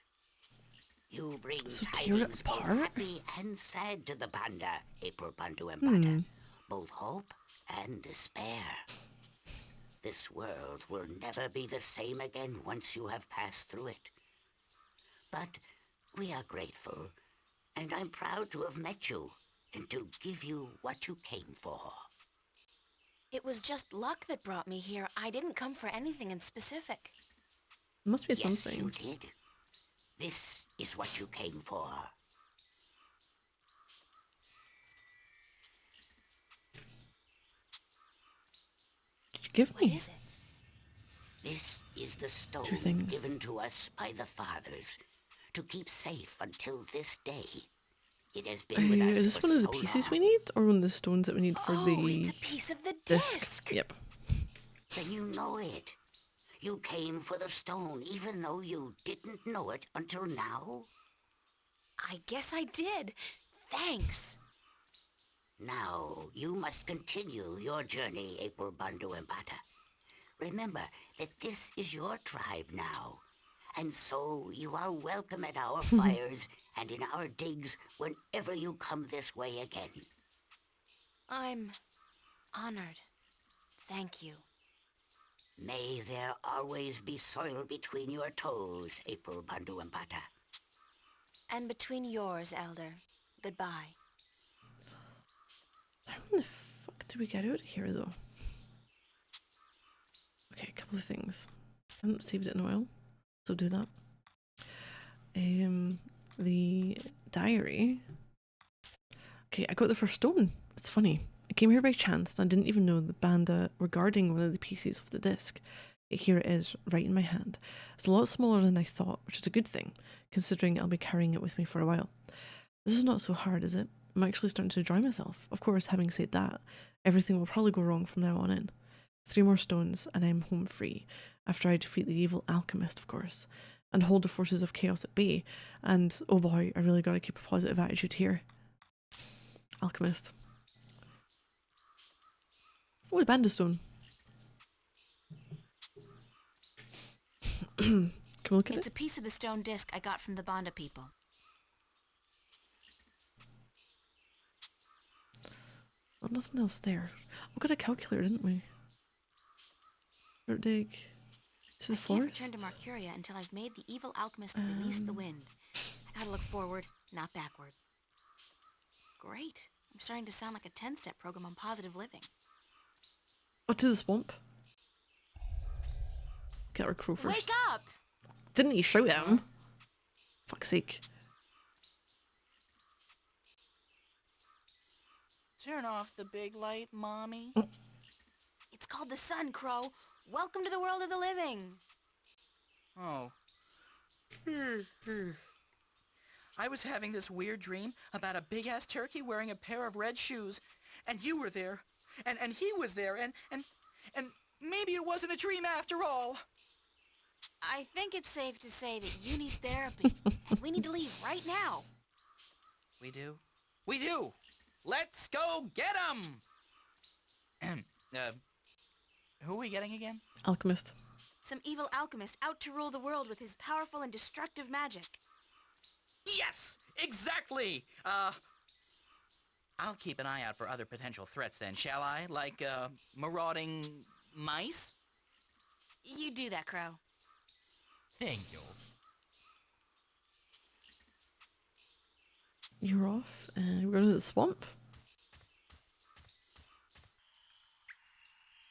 You bring So tear it tidings both apart? happy and sad to the Banda, April Bandu Mbata. Both hope and despair. This world will never be the same again once you have passed through it. But we are grateful, and I'm proud to have met you and to give you what you came for. It was just luck that brought me here. I didn't come for anything in specific. Must be Yes, something. you did. This is what you came for. Did you give me? What is it? This is the stone things. given to us by the fathers to keep safe until this day. It has been with us Is this for one of the so pieces long. we need, or one of the stones that we need for Oh, the it's a piece of the disc? disc. Yep. Then you know it. You came for the stone, even though you didn't know it until now. I guess I did. Thanks. Now, you must continue your journey, April Bandu Mbata. Remember that this is your tribe now, and so you are welcome at our fires and in our digs whenever you come this way again. I'm honored. Thank you. May there always be soil between your toes, April Bandu Mbata. And between yours, Elder. Goodbye. How in the fuck do we get out of here, though? Okay, a couple of things. I haven't saved it in a while, so do that. The diary. Okay, I got the first stone. It's funny. I came here by chance and I didn't even know the Banda were guarding one of the pieces of the disc. Here it is, right in my hand. It's a lot smaller than I thought, which is a good thing, considering I'll be carrying it with me for a while. This is not so hard, is it? I'm actually starting to enjoy myself. Of course, having said that, everything will probably go wrong from now on in. 3 more stones and I'm home free, after I defeat the evil alchemist, of course, and hold the forces of chaos at bay. And, oh boy, I really gotta keep a positive attitude here. Alchemist. Oh, a Banda stone. Can we look at It's it? a piece of the stone disc I got from the Banda people. Oh, nothing else there. We got a calculator, didn't we? Dirt dig to the I can't forest. return to Mercuria until I've made the evil alchemist release the wind. I gotta look forward, not backward. Great. I'm starting to sound like a 10-step program on positive living. Oh, to the swamp. Get our crow first. Wake up! Didn't he shout at him? Fuck's sake. Turn off the big light, Mommy. It's called the sun, Crow. Welcome to the world of the living. Oh. I was having this weird dream about a big-ass turkey wearing a pair of red shoes, and you were there, and he was there, and maybe it wasn't a dream after all. I think it's safe to say that you need therapy, and we need to leave right now. We do? We do! Let's go get him! Who are we getting again? Alchemist. Some evil alchemist out to rule the world with his powerful and destructive magic. Yes! Exactly! I'll keep an eye out for other potential threats then, shall I? Like, marauding mice? You do that, Crow. Thank you. You're off, and we're going to the swamp.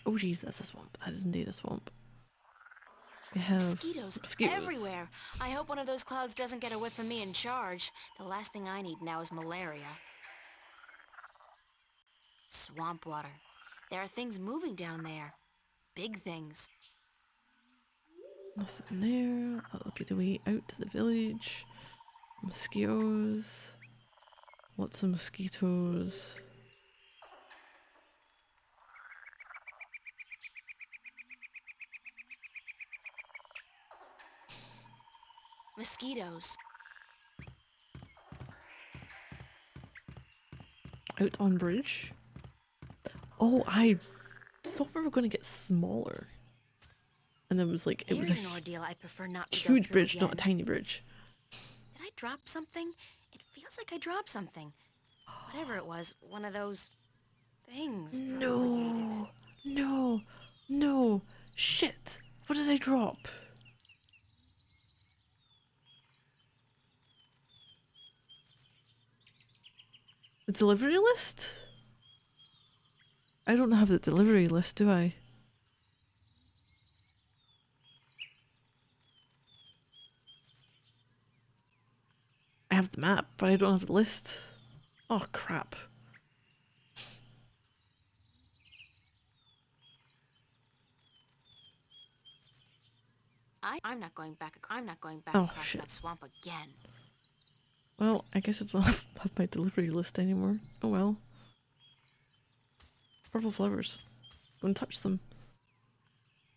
Oh jeez, that's a swamp. That is indeed a swamp. We have mosquitoes everywhere. I hope one of those clouds doesn't get a whiff of me in charge. The last thing I need now is malaria. Swamp water. There are things moving down there. Big things. Nothing there. That'll be the way out to the village. Mosquitoes. Lots of mosquitoes. Mosquitoes. Out on bridge. Oh, I thought we were going to get smaller. And then it was like, it was an ordeal I prefer not to huge go through bridge, again. not a tiny bridge. Did I drop something? It feels like I dropped something. Whatever it was, one of those things. No, no, no. Shit. What did I drop? The delivery list? I don't have the delivery list, do I? I have the map, but I don't have the list. Oh, crap. I'm not going back. I'm not going back Oh, across shit. that swamp again. Well, I guess I don't have my delivery list anymore. Oh well. Purple flowers. Don't touch them.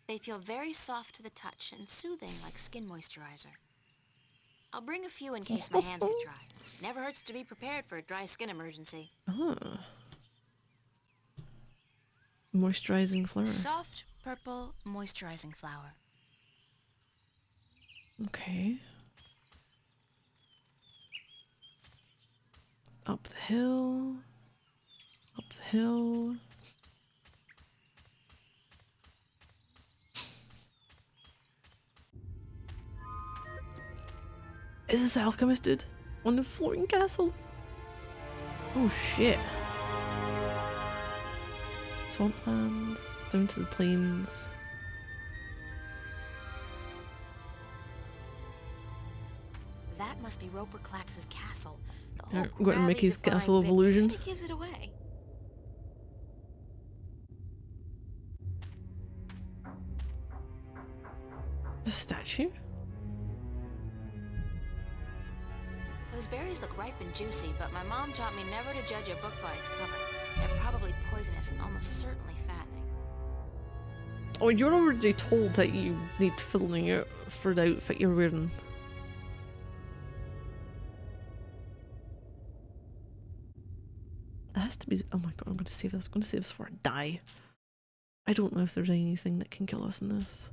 They feel very soft to the touch and soothing like skin moisturizer. I'll bring a few in case my hands get dry. Never hurts to be prepared for a dry skin emergency. Ah. Moisturizing flower. Soft purple moisturizing flower. Okay. Up the hill. Up the hill. Is this the alchemist dude? On the floating castle? Oh shit. Swampland. Down to the plains. That must be Roper Clax's castle. The Yeah, whole we're going to Mickey's gravity-defying Castle of bit Illusion. kinda gives it away. The statue? Those berries look ripe and juicy, but my mom taught me never to judge a book by its cover. They're probably poisonous and almost certainly fattening. Oh, you're already told that you need filling out for the outfit you're wearing. It has to be. Oh my god, I'm going to save this. I'm going to save this before I die. I don't know if there's anything that can kill us in this.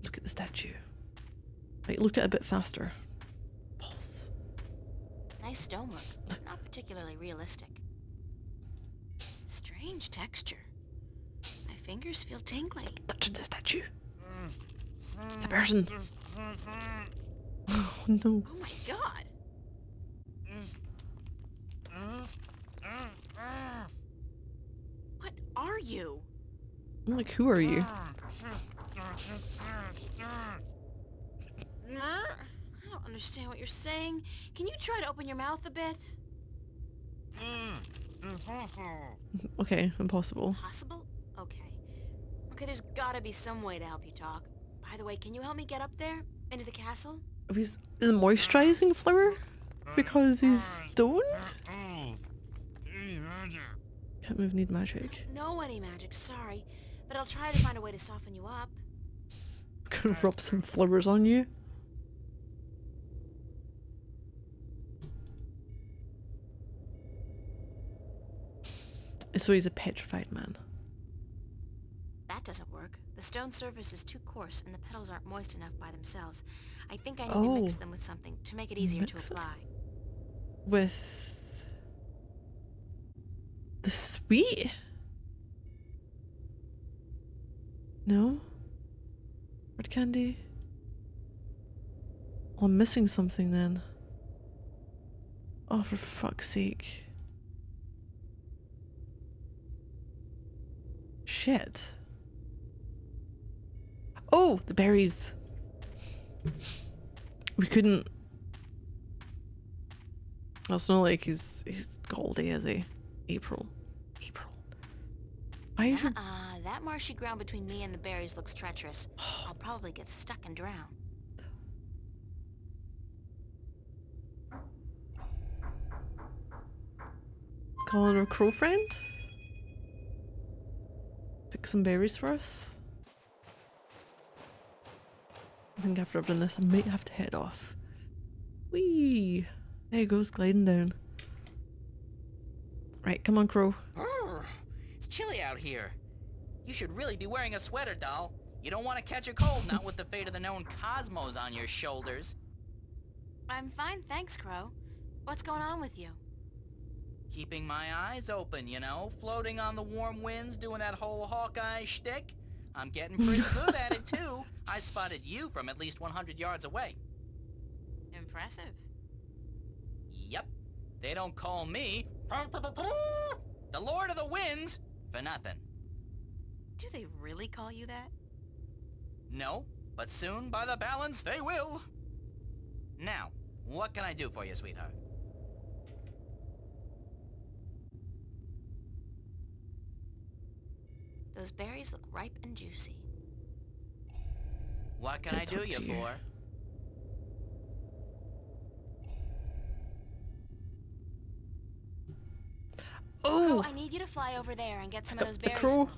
Look at the statue. Right, look at it a bit faster. Pulse. Nice stonework, but not particularly realistic. Strange texture. My fingers feel tingly. Touching the statue. It's a person. Oh no. Oh my god! What are you? I'm like, who are you? I don't understand what you're saying. Can you try to open your mouth a bit? Okay, impossible. Possible? Okay. Okay, there's gotta be some way to help you talk. By the way, can you help me get up there? Into the castle? If he's the moisturizing flower? Because he's stoned? Can't move, need magic. No any magic, sorry. But I'll try to find a way to soften you up. Gonna rub some flowers on you. So he's a petrified man. That doesn't work. The stone surface is too coarse and the petals aren't moist enough by themselves. I think I need to mix them with something to make it easier to apply. With the sweet? No? Red candy? Oh, I'm missing something then. Oh, for fuck's sake. Shit. Oh, the berries. We couldn't. Oh, it's not like he's got all day, is he? April. Why should... that marshy ground between me and the berries looks treacherous. I'll probably get stuck and drown. Calling her crow friend? Pick some berries for us? I think after I've done this, I might have to head off. Whee! There he goes, gliding down. Right, come on, crow. It's chilly out here. You should really be wearing a sweater, doll. You don't want to catch a cold, not with the fate of the known cosmos on your shoulders. I'm fine, thanks, Crow. What's going on with you? Keeping my eyes open, you know, floating on the warm winds, doing that whole Hawkeye shtick. I'm getting pretty good at it, too. I spotted you from at least 100 yards away. Impressive. Yep. They don't call me the Lord of the Winds for nothing. Do they really call you that? No, but soon, by the balance, they will. Now, what can I do for you, sweetheart? Those berries look ripe and juicy. What can I do you for? Oh! Crow, I need you to fly over there and get some of those berries for me.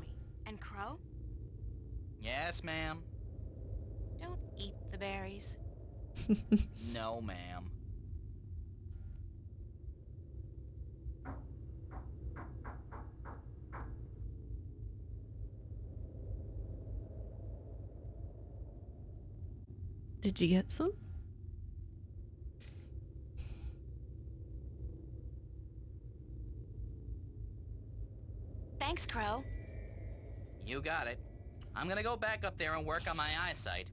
And Crow? Yes, ma'am. Don't eat the berries. No, ma'am. Did you get some? Thanks, Crow. You got it. I'm gonna go back up there and work on my eyesight.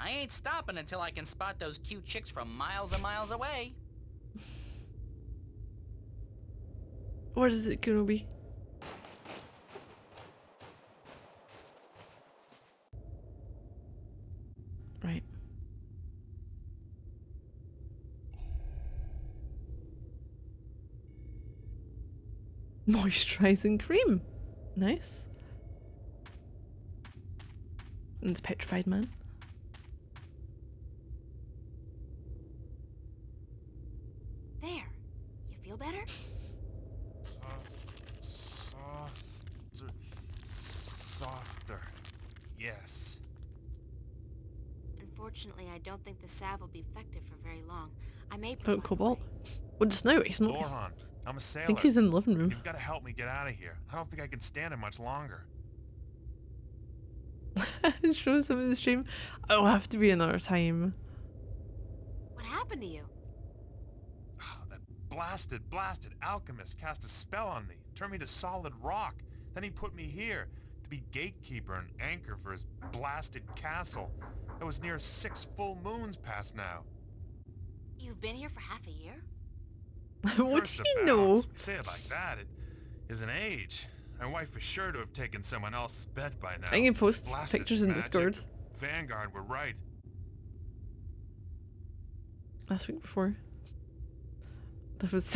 I ain't stopping until I can spot those cute chicks from miles and miles away. What is it gonna be? Right. Moisturizing cream. Nice. And it's petrified man. There. You feel better? Softer. Yes. Unfortunately, I don't think the salve will be effective for very long. I may Oh, Cobalt. Well, just now he's not. Lorhan, I'm a sailor. I think he's in the living room. You've got to help me get out of here. I don't think I can stand it much longer. Show some of the stream. It'll have to be another time. What happened to you? That blasted alchemist cast a spell on me, turned me to solid rock. Then he put me here to be gatekeeper and anchor for his blasted castle. It was near 6 full moons past now. You've been here for half a year? What do you know? You say it like that, it is an age. My wife is sure to have taken someone else's bed by now. I can post Blasted pictures in magic. Discord. Vanguard were right. Last week before. That was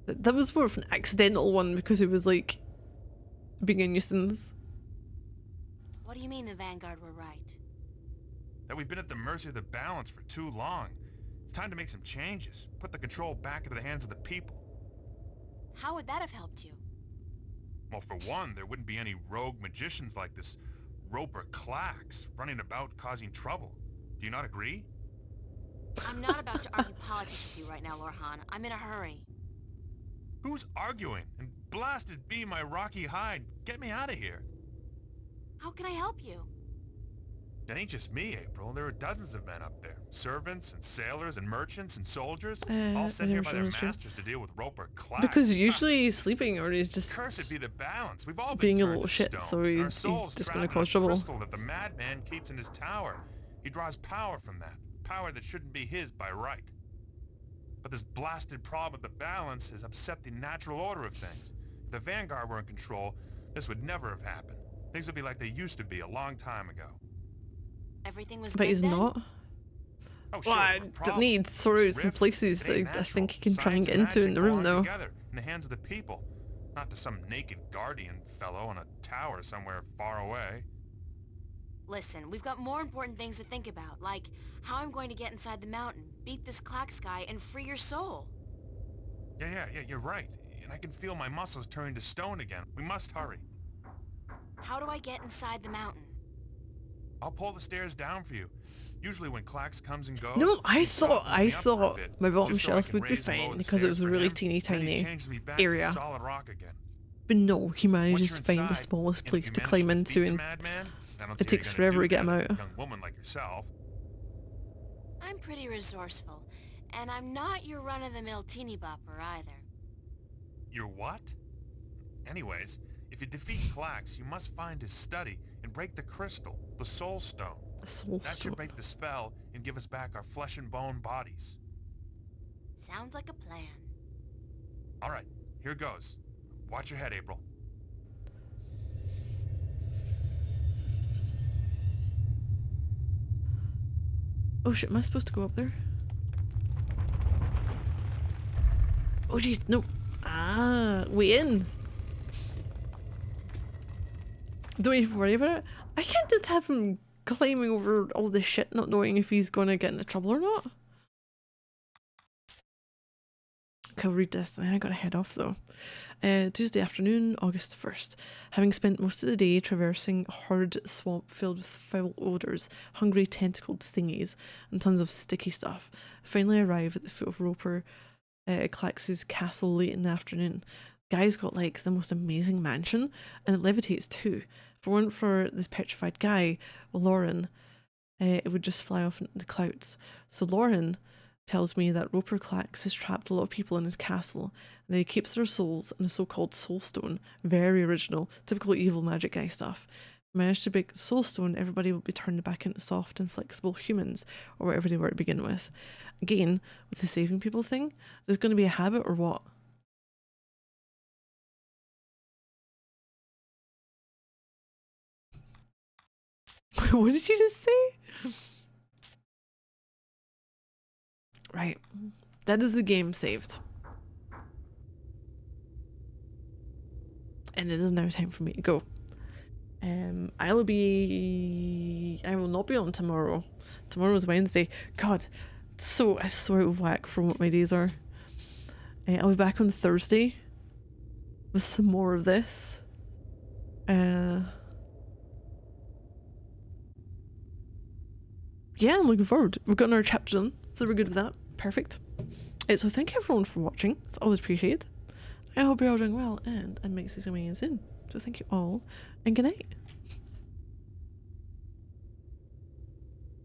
that was more of an accidental one because it was like being a nuisance. What do you mean the Vanguard were right? That we've been at the mercy of the balance for too long. It's time to make some changes. Put the control back into the hands of the people. How would that have helped you? Well, for one, there wouldn't be any rogue magicians like this Roper Clax running about causing trouble. Do you not agree? I'm not about to argue politics with you right now, Lorhan. I'm in a hurry. Who's arguing? And blasted be my rocky hide. Get me out of here. How can I help you? It ain't just me, April. There are dozens of men up there. Servants and sailors and merchants and soldiers. All sent here by their masters to deal with Roper Clax. Because usually he's sleeping or he's just Cursed be the balance. We've all being been a little shit, stone. so he's just gonna cause trouble. Crystal that the madman keeps in his tower. He draws power from that. Power that shouldn't be his by right. But this blasted problem of the balance has upset the natural order of things. If the Vanguard were in control, this would never have happened. Things would be like they used to be a long time ago. Everything was but good he's then? not. Oh, Well, I don't need to sort out some places that I think he can try and get into in the room though. Together, in the hands of the people, not to some naked guardian fellow on a tower somewhere far away. Listen, we've got more important things to think about, like how I'm going to get inside the mountain, beat this Clax guy, and free your soul. Yeah, you're right. And I can feel my muscles turning to stone again. We must hurry. How do I get inside the mountain? I'll pull the stairs down for you. Usually when Clax comes and goes... No, I thought bit, my bottom just so I shelf can would be raise and lower fine the because it was a stairs for really him, teeny then he tiny changes me back to area. solid rock again. But no, he manages Once to you're find the inside, smallest and if place you to manage climb defeat into the and madman, I don't it see takes what you're forever gonna to get do him with out. a young woman like yourself. I'm pretty resourceful, and I'm not your run-of-the-mill teeny bopper either. You're what? Anyways, if you defeat Clax, you must find his study and break the crystal, the Soul Stone. The Soul That Stone. should break the spell and give us back our flesh and bone bodies. Sounds like a plan. All right, here goes. Watch your head, April. Oh shit, am I supposed to go up there? Oh geez, no. Ah, way in. Don't even worry about it. I can't just have him climbing over all this shit not knowing if he's gonna get into trouble or not. Okay, I'll read this. I gotta head off though. Tuesday afternoon, August 1st. Having spent most of the day traversing a horrid swamp filled with foul odours, hungry tentacled thingies, and tons of sticky stuff, I finally arrive at the foot of Roper Clax's castle late in the afternoon. The guy's got like the most amazing mansion, and it levitates too. If it weren't for this petrified guy, Lauren, it would just fly off into the clouds. So Lauren tells me that Roper Clax has trapped a lot of people in his castle, and he keeps their souls in a so-called soul stone. Very original, typical evil magic guy stuff. If he managed to break the soul stone, everybody will be turned back into soft and flexible humans, or whatever they were to begin with. Again, with the saving people thing, there's going to be a habit or what? What did you just say? Right. That is the game saved. And it is now time for me to go. I will not be on tomorrow. Tomorrow is Wednesday. God, so out of whack from what my days are. I'll be back on Thursday with some more of this. Yeah, I'm looking forward. We've got another chapter done, so we're good with that. Perfect. So thank you everyone for watching. It's always appreciated. I hope you're all doing well, and I make this again soon. So thank you all, and good night.